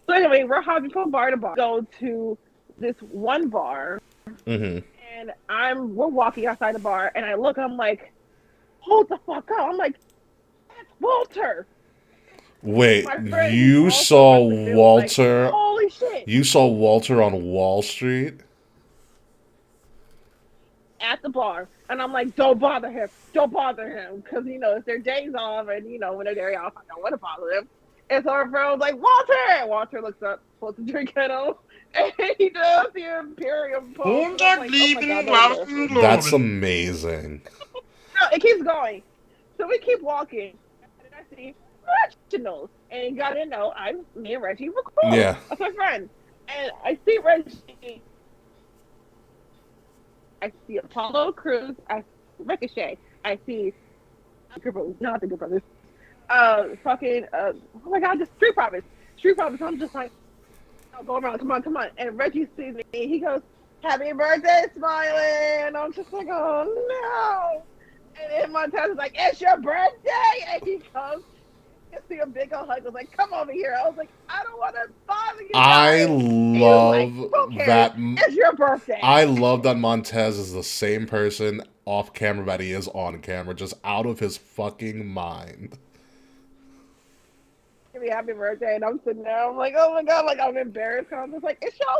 So anyway, we're hopping from bar to bar. Go to this one bar, and we're walking outside the bar, and I look, and I'm like, hold the fuck up! I'm like, that's Walter. Wait, you saw Walter? Like, holy shit! You saw Walter on Wall Street? At the bar, and I'm like, don't bother him, because it's their days off, and when they're day off, I don't want to bother them. And so our friend was like, Walter! Walter looks up, pulls a drink at him, and he does the Imperium pose. Like, oh God, that's amazing. No, it keeps going. So we keep walking, and I see Reginald, and you gotta know, me and Reggie were cool. Yeah. That's my friend. And I see Reggie, I see Apollo Crews, I see Ricochet, I see not the Good Brothers. Oh my God, just Street Profits. I'm just like, go around, come on. And Reggie sees me, he goes, happy birthday, Smilee. And I'm just like, oh no. And then Montez is like, it's your birthday. And he comes, you see a big old hug. I was like, come over here. I was like, I don't want to bother you. I love that. It's your birthday. I love that Montez is the same person off camera that he is on camera, just out of his fucking mind. Me happy birthday, and I'm sitting there. I'm like, oh my God, like I'm embarrassed. I'm just like, it's your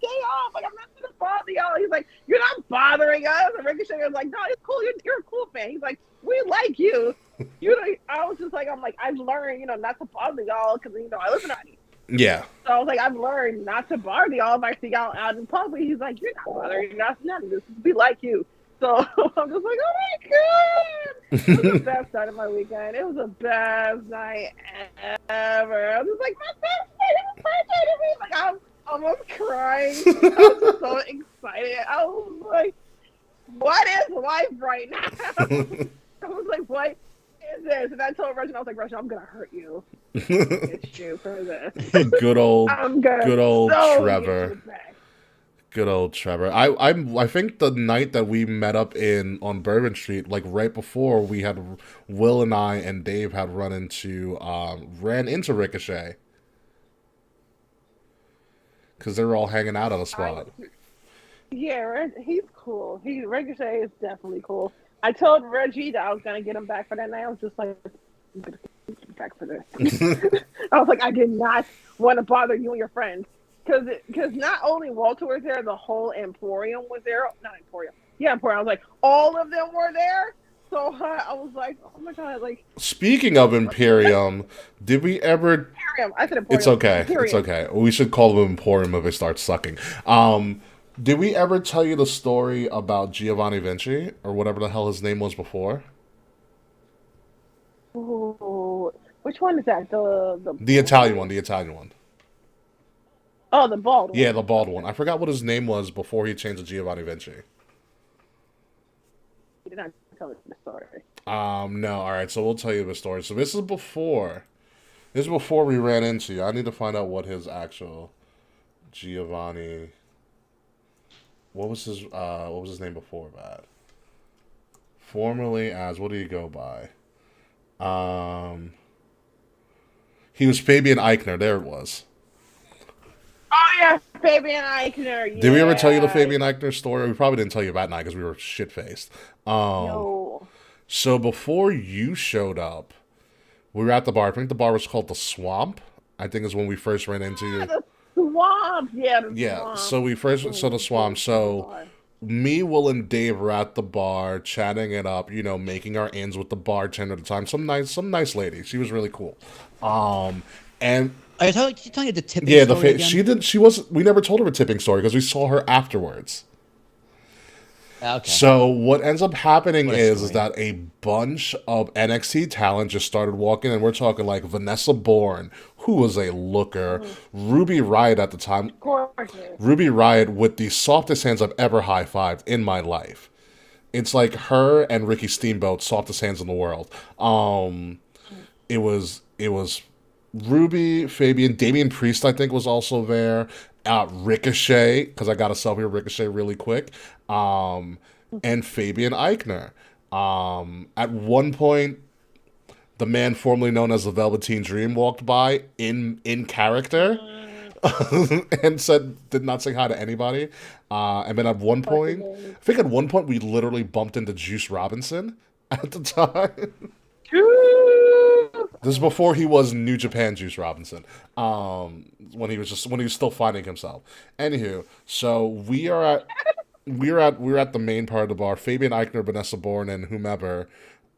day off. Like I'm not gonna bother y'all. He's like, you're not bothering us. And Ricochet was like, no, it's cool. You're a cool fan. He's like, we like you. I was just like, I've learned, not to bother y'all because I listen to you. Yeah. So I was like, I've learned not to bother y'all if I see y'all out in public. He's like, you're not bothering us. None of this. We like you. So I'm just like, oh my God. It was the best night of my weekend. It was the best night ever. I was just like, my best night. It was birthday to me. Like, I'm almost crying. I was just so excited. I was like, what is life right now? I was like, what is this? And I told Reginald, I was like, Reginald, I'm going to hurt you. It's you for this. Good old Trevor. Good old Trevor. I think the night that we met up on Bourbon Street, like right before we had Will and I and Dave had ran into Ricochet because they were all hanging out at a spot. Yeah, he's cool. Ricochet is definitely cool. I told Reggie that I was gonna get him back for that night. I was just like, I'm gonna get him back for this. I was like, I did not want to bother you and your friends. Because not only Walter was there, the whole Emporium was there. Not Emporium. Yeah, Emporium. I was like, all of them were there. So I was like, oh my God. Like, speaking of Imperium, did we ever... Imperium. I said Emporium. It's okay. Imperium. It's okay. We should call them Emporium if they start sucking. Did we ever tell you the story about Giovanni Vinci, or whatever the hell his name was before? Ooh, which one is that? The Italian one. Oh, the bald one. Yeah, the bald one. I forgot what his name was before he changed to Giovanni Vinci. You did not tell me the story. No. All right, so we'll tell you the story. So this is before we ran into you. I need to find out what his actual Giovanni... What was his name before that? Formerly as... What do you go by? He was Fabian Eichner. There it was. Oh, yeah, Fabian Eichner. Yeah. Did we ever tell you the Fabian Eichner story? We probably didn't tell you that night because we were shit-faced. No. So before you showed up, we were at the bar. I think the bar was called The Swamp. I think is when we first ran into you. The Swamp. Yeah, Swamp. So we first saw The Swamp. So me, Will, and Dave were at the bar, chatting it up, making our ends with the bartender at the time. Some nice lady. She was really cool. And... Are you telling you the tipping story again? She was. We never told her a tipping story because we saw her afterwards. Okay. So what ends up happening is that a bunch of NXT talent just started walking, and we're talking like Vanessa Bourne, who was a looker, Ruby Riott at the time. Gorgeous. Ruby Riott with the softest hands I've ever high-fived in my life. It's like her and Ricky Steamboat, softest hands in the world. It was Ruby, Fabian, Damian Priest, I think, was also there. Ricochet, because I got a selfie with Ricochet really quick. And Fabian Eichner. At one point, the man formerly known as the Velveteen Dream walked by in character and did not say hi to anybody. And then at one point, we literally bumped into Juice Robinson at the time. This is before he was New Japan Juice Robinson. When he was still finding himself. Anywho, so we're at the main part of the bar. Fabian Eichner, Vanessa Bourne, and whomever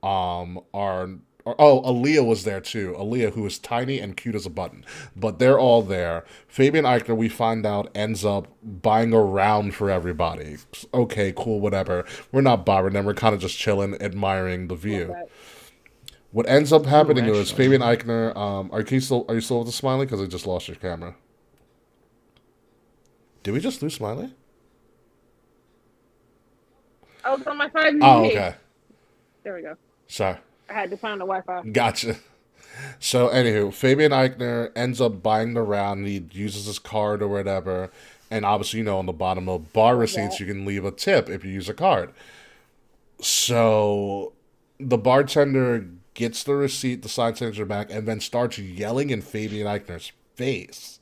Aaliyah was there too. Aaliyah, who is tiny and cute as a button. But they're all there. Fabian Eichner, we find out, ends up buying a round for everybody. Okay, cool, whatever. We're not bothering them. We're kind of just chilling, admiring the view. What ends up happening is Fabian Eichner. Are you still with the Smilee? Because I just lost your camera. Did we just lose Smilee? I was on my 5G. Oh, okay. There we go. Sorry. I had to find the Wi-Fi. Gotcha. So, anywho, Fabian Eichner ends up buying the round. He uses his card or whatever. And obviously, on the bottom of bar receipts, you can leave a tip if you use a card. So, the bartender gets the receipt, the sign signature back, and then starts yelling in Fabian Eichner's face.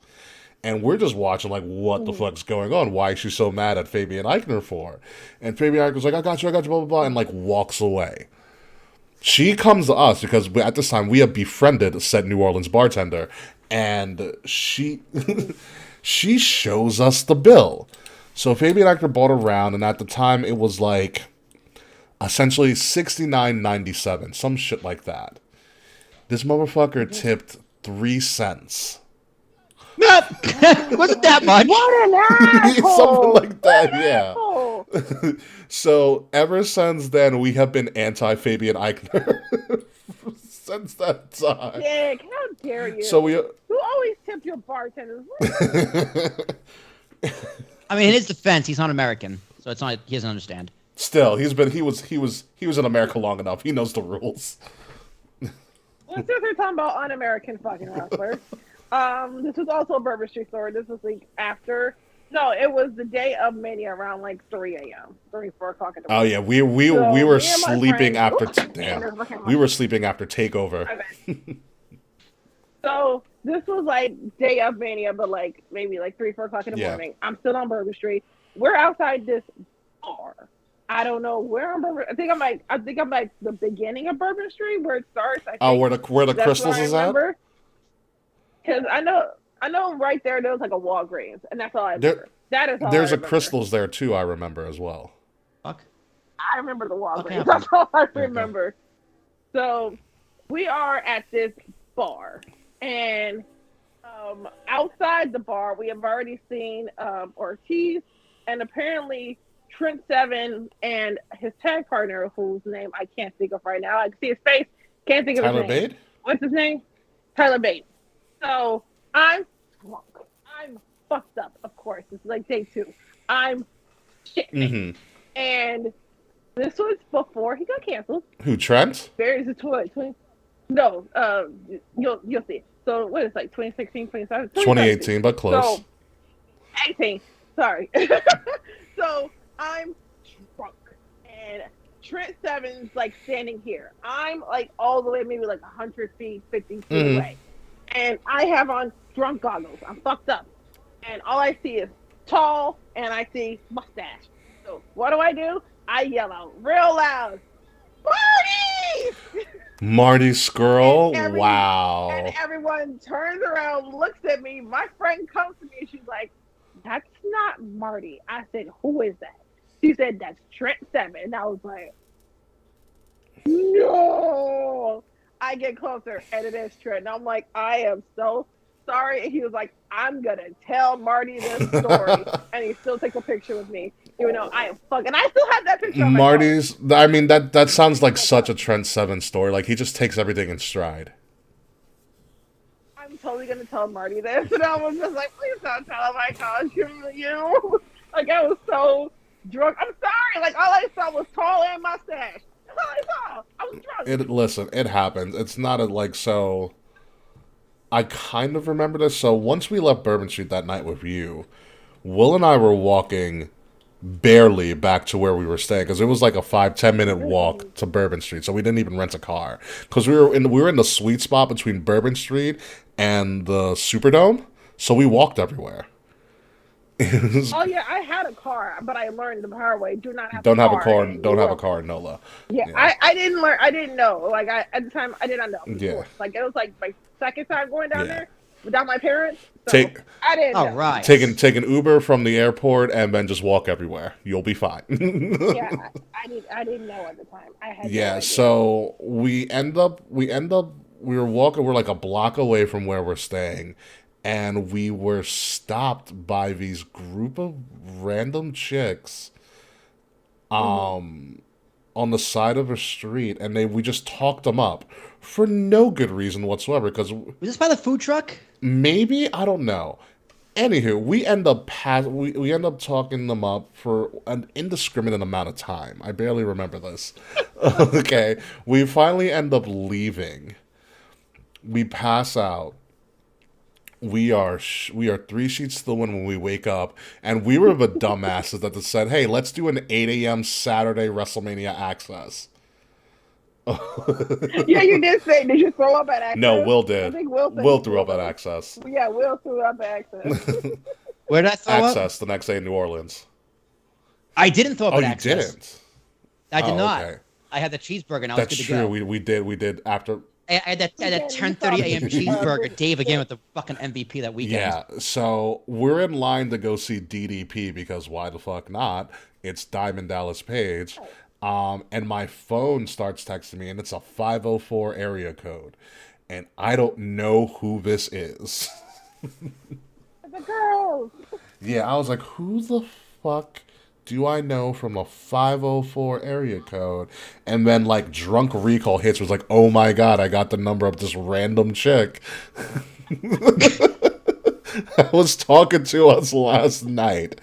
And we're just watching like, what the fuck's going on? Why is she so mad at Fabian Eichner for? And Fabian Eichner's like, I got you, blah, blah, blah, and like walks away. She comes to us because at this time we have befriended said New Orleans bartender, and she she shows us the bill. So Fabian Eichner bought a round, and at the time it was like essentially $69.97, some shit like that. This motherfucker tipped 3 cents. It wasn't that much. What an asshole! Something like that, yeah. So ever since then, we have been anti-Fabian Eichner since that time. Dick, how dare you? So you always tip your bartenders. I mean, in his defense, he's not American, so it's not he doesn't understand. Still, he was in America long enough. He knows the rules. Well, since we're talking about un-American fucking wrestlers, this was also a Bourbon Street story. This was like after. No, it was the day of Mania around like 3 a.m., 4 o'clock in the morning. Oh yeah, we were sleeping after. We were sleeping after Takeover. Okay. So this was like day of Mania, but like maybe like 3, 4 o'clock in the morning. I'm still on Bourbon Street. We're outside this bar. I don't know where on Bourbon. I think I'm like the beginning of Bourbon Street where it starts. I think. Where the Crystals is at? Because I know right there was like a Walgreens, and that's all I remember. That is all There's I a Crystals there too, I remember as well. Fuck. I remember the Walgreens. Okay. That's all I remember. Okay. So we are at this bar, and outside the bar, we have already seen Ortiz, and apparently Trent Seven and his tag partner, whose name I can't think of right now. I can see his face, can't think of his name. Tyler Bate? What's his name? Tyler Bate. So I'm drunk. I'm fucked up, of course. It's like day 2. I'm shit. Mm-hmm. And this was before he got canceled. Who, Trent? There's a 20. No, you'll see. So what is it, like 2016, 2017? 2018, but close. So 18. Sorry. So I'm drunk, and Trent Seven's like standing here. I'm like all the way, maybe like 100 feet, 50 feet away. And I have on drunk goggles. I'm fucked up. And all I see is tall, and I see mustache. So what do? I yell out real loud, Marty! Marty Skrull? And Wow. And everyone turns around, looks at me. My friend comes to me, and she's like, that's not Marty. I said, who is that? She said, that's Trent Seven. And I was like, no. I get closer, and it is Trent. And I'm like, I am so sorry. And he was like, I'm going to tell Marty this story. And he still takes a picture with me. Even though I am fucking. I still have that picture on my Marty's, phone. I mean, that sounds like such a Trent Seven story. Like, he just takes everything in stride. I'm totally going to tell Marty this. And I was just like, please don't tell him I called you. Like, I was so drunk. I'm sorry. Like all I saw was tall and mustache. That's all I saw. I was drunk. Listen, it happens. It's not so. I kind of remember this. So once we left Bourbon Street that night with you, Will and I were walking barely back to where we were staying because it was like a 5-10 minute walk to Bourbon Street. So we didn't even rent a car because we were in the sweet spot between Bourbon Street and the Superdome. So we walked everywhere. Oh yeah, I had a car, but I learned the hard way. Don't have a car. Don't have a car in NOLA. Yeah, I didn't learn. I didn't know. Like at the time, I did not know. Yeah. Like it was like my second time going down there without my parents. So I didn't know. All right. Take an Uber from the airport and then just walk everywhere. You'll be fine. Yeah, I didn't know at the time. I had no idea. So we were walking. We're like a block away from where we're staying. And we were stopped by these group of random chicks on the side of a street, and we just talked them up for no good reason whatsoever. Because Was this by the food truck? Maybe, I don't know. Anywho, we end up talking them up for an indiscriminate amount of time. I barely remember this. Okay, we finally end up leaving. We pass out. We are 3 sheets to the wind when we wake up, and we were the dumbasses that said, "Hey, let's do an 8 a.m. Saturday WrestleMania access." Yeah, you did say. Did you throw up at Access? No, Will did. I think Will threw up at Access. Yeah, Will threw up at Access. Where did I throw up? Access the next day in New Orleans. I didn't throw up at you Access. Didn't? I did not. Okay. I had the cheeseburger and I was That's good to true. go. We did after. I had that 10:30 a.m. cheeseburger. Dave again with the fucking MVP that weekend. Yeah, so we're in line to go see DDP because why the fuck not? It's Diamond Dallas Page. And my phone starts texting me, and it's a 504 area code. And I don't know who this is. The girls. Yeah, I was like, who the fuck do I know from a 504 area code? And then, like, Drunk Recall hits, was like, oh my god, I got the number of this random chick. I was talking to us last night.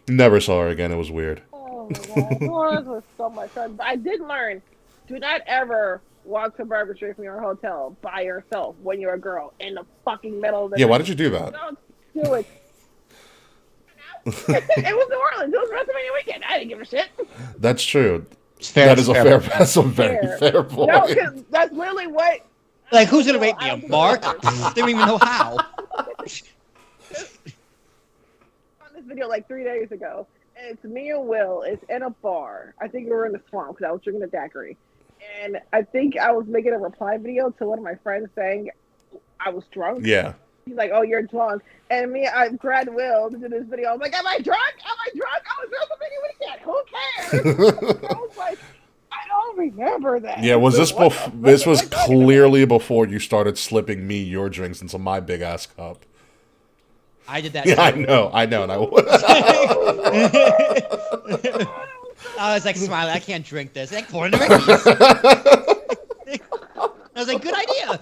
Never saw her again. It was weird. Oh my god. Oh, this was so much fun. I did learn, do not ever walk to Bourbon Street from your hotel by yourself when you're a girl in the fucking middle of the night. Why did you do that? Don't do it. It was New Orleans. It was WrestleMania weekend. I didn't give a shit. That's true. Fair, that is that's a very fair point. No, because that's literally what. Like, who's gonna rate me a mark? They don't even know how. On this video like 3 days ago, and it's me and Will. It's in a bar. I think we were in the Swamp because I was drinking a daiquiri, and I think I was making a reply video to one of my friends saying I was drunk. Yeah. He's like, "Oh, you're drunk," and I grabbed Will to do this video. I'm like, "Am I drunk? Am I drunk? I was WrestleMania weekend. Who cares?" I was like, "I don't remember that." Yeah, was this this was clearly before you started slipping me your drinks into my big ass cup. I did that. Yeah, I know, and I was like, Smilee, I can't drink this. Like, pour it in the I was like, good idea.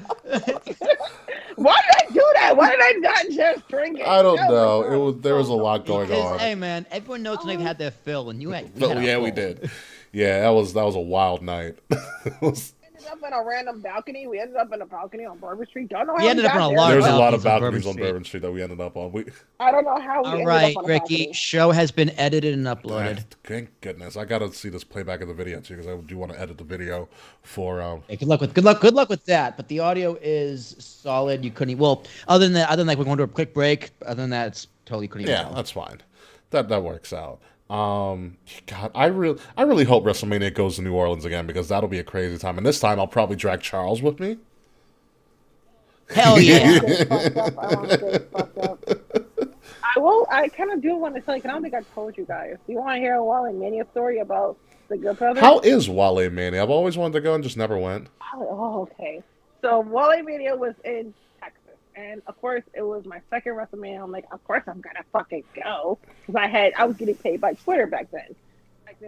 Why did I do that? Why did I not just drink it? I don't know. There was a lot going on. Hey man, everyone knows they've had their fill, and you had. We did. Yeah, that was a wild night. Ended up in a random balcony. We ended up in a balcony on Bourbon Street. Don't know how we ended up on a there. lot. There's a lot of balconies balconies on Bourbon Street that we ended up on. I don't know how we All ended right, up on a Ricky. balcony. Show has been edited and uploaded. Thank goodness. I gotta see this playback of the video too because I do want to edit the video for. Hey, good luck with that. But the audio is solid. You couldn't. Well, other than that, like we're going to a quick break. Other than that, it's totally couldn't. Yeah, that's fine. That works out. God, I really hope WrestleMania goes to New Orleans again because that'll be a crazy time. And this time I'll probably drag Charles with me. Hell yeah! I kind of do want to tell you. I don't think I told you guys. Do you want to hear a Wale Mania story about the Good Brothers? How is Wale Mania? I've always wanted to go and just never went. Oh, okay. So Wale Mania was in Texas. And of course, it was my second WrestleMania. I'm like, of course I'm gonna fucking go because I was getting paid by Twitter back then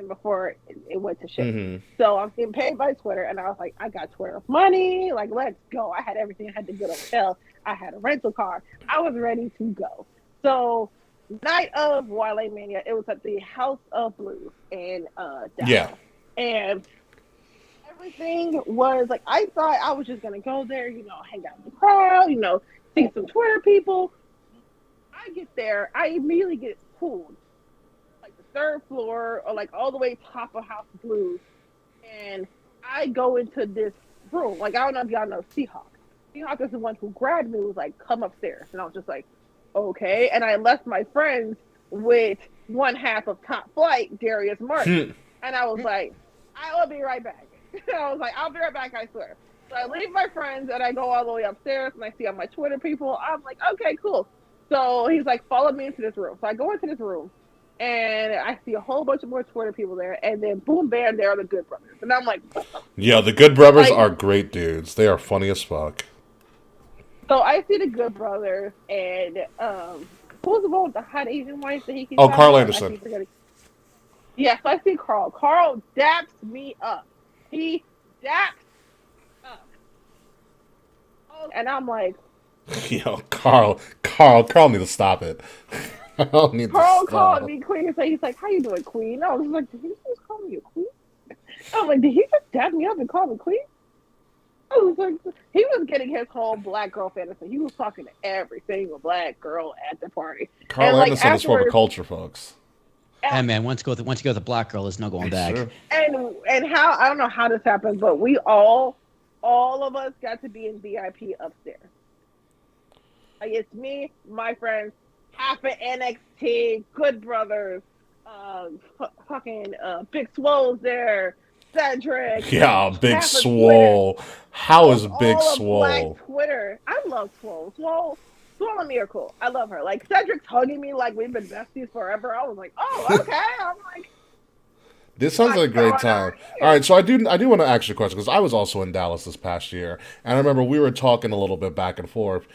before it went to shit. Mm-hmm. So I was getting paid by Twitter, and I was like, I got Twitter money. Like, let's go. I had everything. I had the good hotel. I had a rental car. I was ready to go. So night of Wale Mania, it was at the House of Blues in Dallas. Yeah. And everything was like, I thought I was just gonna go there, hang out with the crowd, see some Twitter people. I get there, I immediately get pulled like the third floor or like all the way top of House of Blues, and I go into this room. Like, I don't know if y'all know Seahawk. Seahawk is the one who grabbed me, was like, come upstairs, and I was just like, okay. And I left my friends with one half of Top Flight, Darius Martin, and I was like, I will be right back. I was like, I'll be right back, I swear. So I leave my friends and I go all the way upstairs and I see all my Twitter people. I'm like, okay, cool. So he's like, follow me into this room. So I go into this room and I see a whole bunch of more Twitter people there. And then boom, bam, there are the Good Brothers. And I'm like, yeah, the Good Brothers are great dudes. They are funny as fuck. So I see the Good Brothers and who was the one with the hot Asian wife that he keeps Carl Anderson. Yes, I see Carl. Carl daps me up. He daps up. And I'm like, yo, Carl needs to stop it. Carl called me queen. So he's like, how you doing, queen? I was like, did he just call me a queen? I'm like, did he just dap me up and call me queen? I was like, he was getting his whole black girl fantasy. He was talking to every single black girl at the party. Carl Anderson is for the culture, folks. Hey man, once you go with a black girl, there's no going back. Sure. And how, I don't know how this happened, but we all of us got to be in VIP upstairs. Like, it's me, my friends, half of NXT, Good Brothers, fucking Big Swole's there, Cedric. Yeah, Big Swole. How is Big all Swole? Black Twitter. I love Swole. Swole and me are cool. I love her. Like, Cedric's hugging me like we've been besties forever. I was like, oh, okay. I'm like, this sounds like a great time. All right, so I do want to ask you a question because I was also in Dallas this past year, and I remember we were talking a little bit back and forth.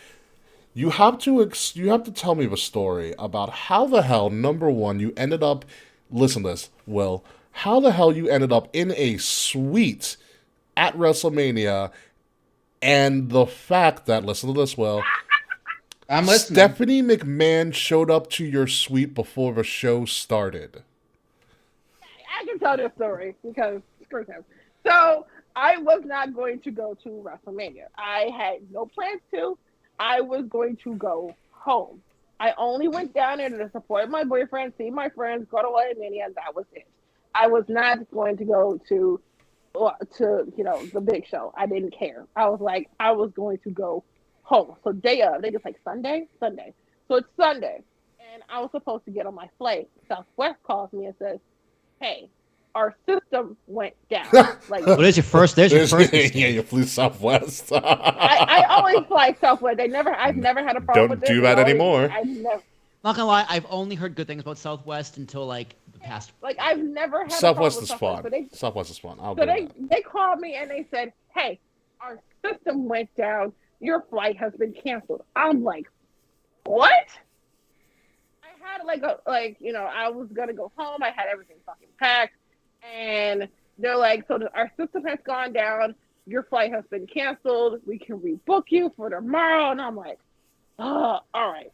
You have to tell me the story about how the hell, number one, you ended up. Listen to this, Will. How the hell you ended up in a suite at WrestleMania, and the fact that, listen to this, Will. I'm listening. Stephanie McMahon showed up to your suite before the show started. I can tell this story because screw him. So I was not going to go to WrestleMania. I had no plans to. I was going to go home. I only went down there to support my boyfriend, see my friends, go to WrestleMania, and that was it. I was not going to go to the big show. I didn't care. I was like, I was going to go home. So day of, they just like Sunday. So it's Sunday, and I was supposed to get on my flight. Southwest calls me and says, "Hey, our system went down." Like, well, there's your first. Yeah, you flew Southwest. I always fly Southwest. I've never had a problem with this. Don't do that anymore. I've never. Not gonna lie, I've only heard good things about Southwest until like the past. Like, I've never had Southwest a is problem fun. with Southwest is fun. So they called me and they said, "Hey, our system went down. Your flight has been canceled." I'm like, what? I had I was gonna go home. I had everything fucking packed, and they're like, "So our system has gone down. Your flight has been canceled. We can rebook you for tomorrow." And I'm like, oh, all right.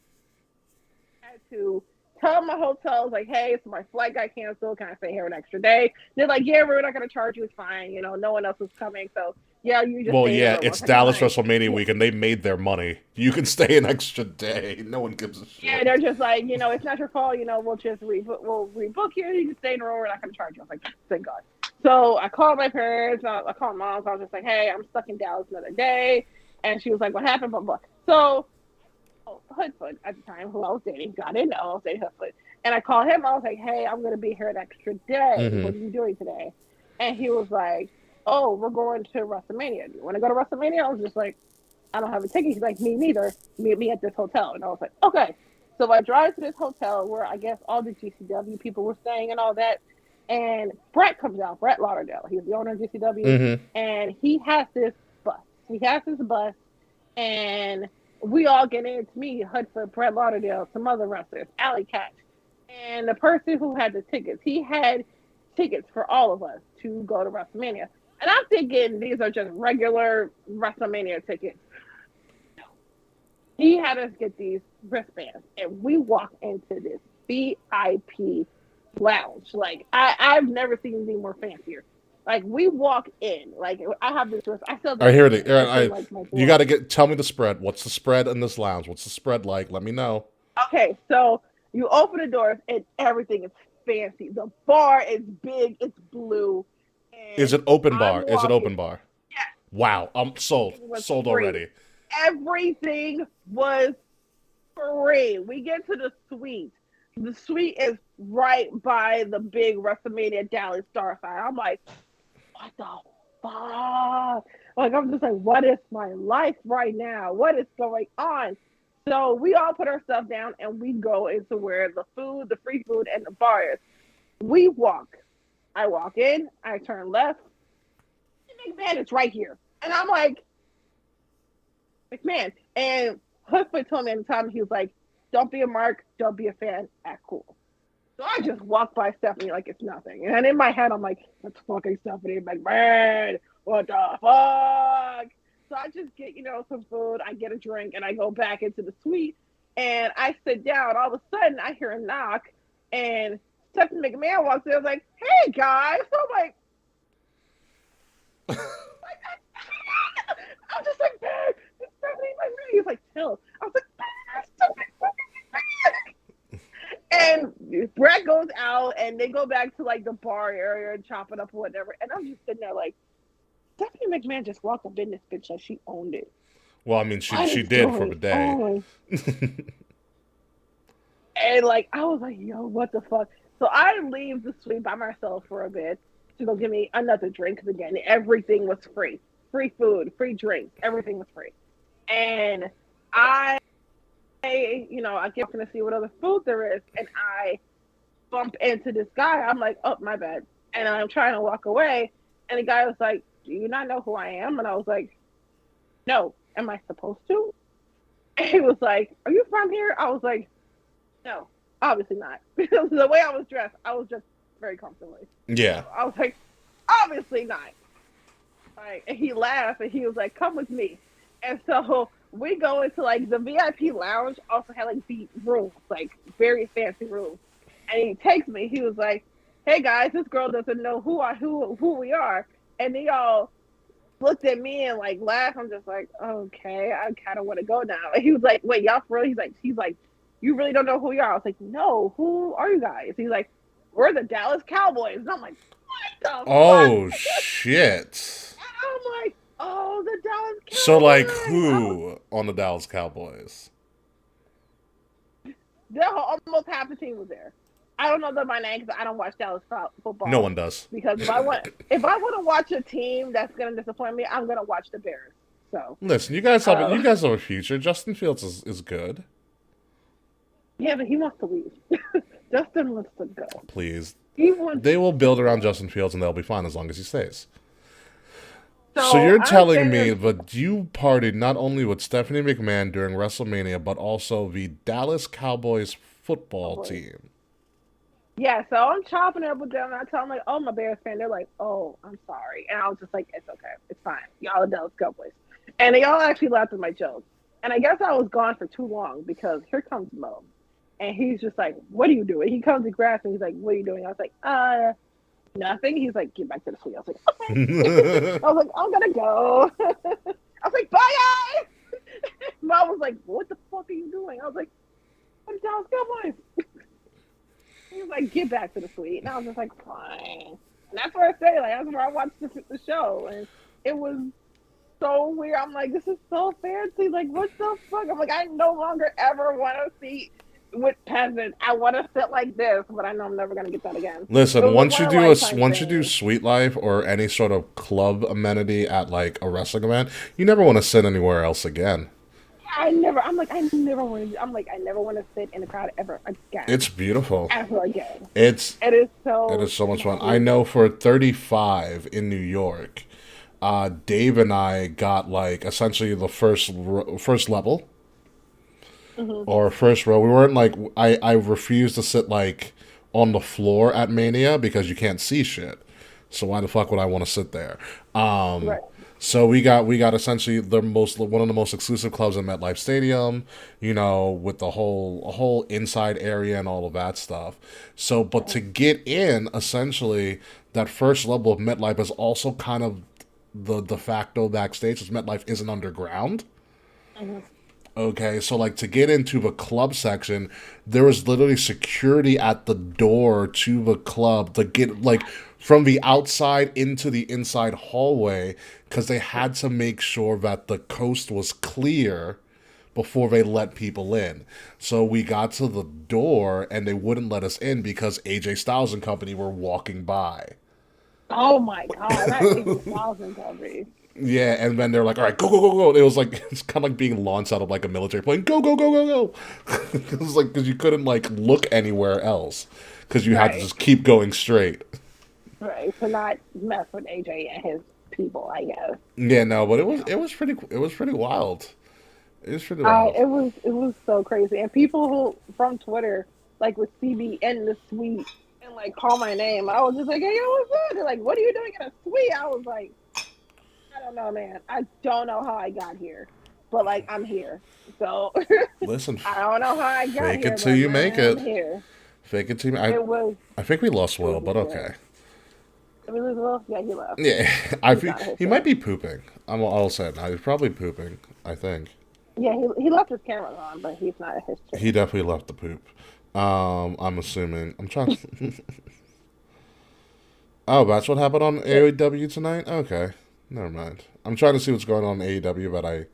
I had to tell my hotels, like, hey, so my flight got canceled. Can I stay here an extra day? They're like, yeah, we're not going to charge you. It's fine. No one else is coming. So, yeah, you just well, stay yeah, here. it's Dallas WrestleMania week, and they made their money. You can stay an extra day. No one gives a shit. Yeah, they're just like, it's not your fault. We'll just we'll rebook you. You can stay in a row. We're not going to charge you. I was like, thank God. So I called my parents. I called mom. So I was just like, hey, I'm stuck in Dallas another day. And she was like, what happened? Blah, blah. So Hoodfoot at the time, who I was dating, I didn't know I was dating Hoodfoot. And I called him. I was like, hey, I'm going to be here an extra day. Mm-hmm. What are you doing today? And he was like, oh, we're going to WrestleMania. Do you want to go to WrestleMania? I was just like, I don't have a ticket. He's like, me neither. Meet me at this hotel. And I was like, okay. So I drive to this hotel where I guess all the GCW people were staying and all that. And Brett comes out, Brett Lauderdale. He's the owner of GCW. Mm-hmm. And he has this bus. And we all get in to meet Hudford, Brett Lauderdale, some other wrestlers, Alley Cat. And the person who had the tickets, he had tickets for all of us to go to WrestleMania. And I'm thinking these are just regular WrestleMania tickets. He had us get these wristbands, and we walked into this VIP lounge. Like I've never seen anything more fancier. Like we walk in, like I have this wrist. I still. All right, here it is. All right, like you got to tell me the spread. What's the spread in this lounge? What's the spread like? Let me know. Okay, so you open the doors and everything is fancy. The bar is big. It's blue. Is it open bar? Is it open bar? Yeah. Wow, I'm sold. Sold already. Everything was free. We get to the suite. The suite is right by the big WrestleMania Dallas Star sign. I'm like, what the fuck? Like, I'm just like, what is my life right now? What is going on? So we all put our stuff down and we go into where the food, the free food, and the bar is. We walk. I walk in. I turn left. McMahon is right here. And I'm like, McMahon. And Husband told me at the time, he was like, don't be a mark, don't be a fan, act cool. So I just walk by Stephanie like it's nothing. And in my head, I'm like, that's fucking Stephanie McMahon. What the fuck? So I just get, some food, I get a drink, and I go back into the suite. And I sit down. All of a sudden, I hear a knock. And Stephanie McMahon walks in. I was like, hey, guys. So I'm like, I'm just like, man, it's Stephanie McMahon. He's like, chill. I was like, and Brett goes out and they go back to like the bar area and chop it up or whatever. And I'm just sitting there like, Stephanie McMahon just walked up in this bitch like she owned it. Well, I mean, she did for the day. And like, I was like, yo, what the fuck? So I leave the suite by myself for a bit to go get me another drink. Because again, everything was free. Free food, free drinks, everything was free. And I get to see what other food there is, and I bump into this guy. I'm like, oh, my bad. And I'm trying to walk away, and the guy was like, do you not know who I am? And I was like, no. Am I supposed to? And he was like, are you from here? I was like, no, obviously not. Because the way I was dressed, I was just very comfortably. Yeah. So I was like, obviously not. Right. And he laughed, and he was like, come with me. And so we go into like the VIP lounge. Also had like the rooms, like very fancy rooms. And he takes me. He was like, "Hey guys, this girl doesn't know who we are." And they all looked at me and like laughed. I'm just like, okay, I kind of want to go now. And he was like, "Wait, y'all for real?" He's like, "You really don't know who you are?" I was like, "No, who are you guys?" He's like, "We're the Dallas Cowboys." And I'm like, "What the Oh fuck?" shit! And I'm like, oh, the Dallas Cowboys. So, like, who on the Dallas Cowboys? Almost half the team was there. I don't know them by name because I don't watch Dallas football. No one does. Because if I want to watch a team that's going to disappoint me, I'm going to watch the Bears. So listen, you guys have a future. Justin Fields is good. Yeah, but he wants to leave. Justin wants to go. Please. They will build around Justin Fields and they'll be fine as long as he stays. So you're telling me that you partied not only with Stephanie McMahon during WrestleMania, but also the Dallas Cowboys football team. Yeah, so I'm chopping it up with them, and I tell them, like, oh, I'm a Bears fan. They're like, oh, I'm sorry. And I was just like, it's okay. It's fine. Y'all are Dallas Cowboys. And they all actually laughed at my jokes. And I guess I was gone for too long because here comes Mo. And he's just like, what are you doing? He comes and grabs me. He's like, what are you doing? I was like, nothing. He's like, get back to the suite. I was like, okay. I was like, I'm gonna go. I was like, bye, guys. Mom was like, what the fuck are you doing? I was like, I'm Dallas Cowboys. He was like, get back to the suite. And I was just like, fine. And that's where I say, like, that's where I watched the show. And it was so weird. I'm like, this is so fancy. Like, what the fuck? I'm like, I no longer ever want to see with peasants. I want to sit like this, but I know I'm never going to get that again. Listen, once you do Sweet Life or any sort of club amenity at like a wrestling event, you never want to sit anywhere else again. I never want to sit in a crowd ever again. It's beautiful. Ever again. It is so much fun. Cool. I know for 35 in New York, Dave and I got like essentially the first level. Mm-hmm. Or first row. We weren't like I refused to sit like on the floor at Mania because you can't see shit. So why the fuck would I want to sit there? Right. So we got essentially one of the most exclusive clubs in MetLife Stadium, with the whole inside area and all of that stuff. So, but to get in, essentially, that first level of MetLife is also kind of the de facto backstage, because MetLife isn't underground. Mm-hmm. Okay, so like to get into the club section, there was literally security at the door to the club to get like from the outside into the inside hallway, because they had to make sure that the coast was clear before they let people in. So we got to the door and they wouldn't let us in because AJ Styles and company were walking by. Oh my God, that AJ Styles and company. Yeah, and then they're like, all right, go, go, go, go. It was like, it's kind of like being launched out of like a military plane. Go, go, go, go, go. It was like, because you couldn't like look anywhere else because you had to just keep going straight. Right, to not mess with AJ and his people, I guess. Yeah, no, but it was pretty wild. It was pretty wild. It was so crazy. And people who from Twitter like would see me in the suite and like call my name. I was just like, hey, yo, what's up? They're like, what are you doing in a suite? I was like, I don't know, man. I don't know how I got here, but like I'm here. So listen, I don't know how I got here. Fake it till you make it. Here. Fake it till you. I think we lost Will, but okay. Did we lose Will? Yeah, he left. Yeah, he might be pooping. I'll say it now. He's probably pooping, I think. Yeah, he left his cameras on, but he's not his chair. He definitely left the poop. I'm assuming. I'm trying to... Oh, that's what happened on AEW tonight? Okay. Never mind. I'm trying to see what's going on in AEW, but I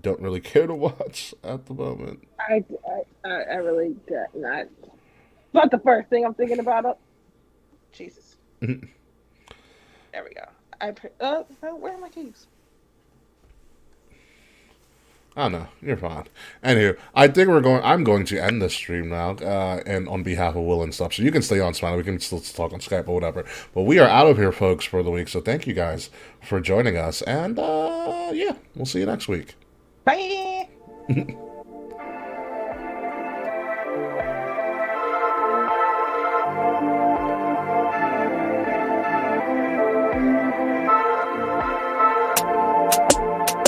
don't really care to watch at the moment. I really do not. It's not the first thing I'm thinking about. Jesus. There we go. Where are my keys? I don't know. You're fine. Anywho, I'm going to end this stream now, and on behalf of Will and stuff. So you can stay on Smilee. We can still talk on Skype or whatever. But we are out of here, folks, for the week. So thank you guys for joining us. And, yeah, we'll see you next week. Bye.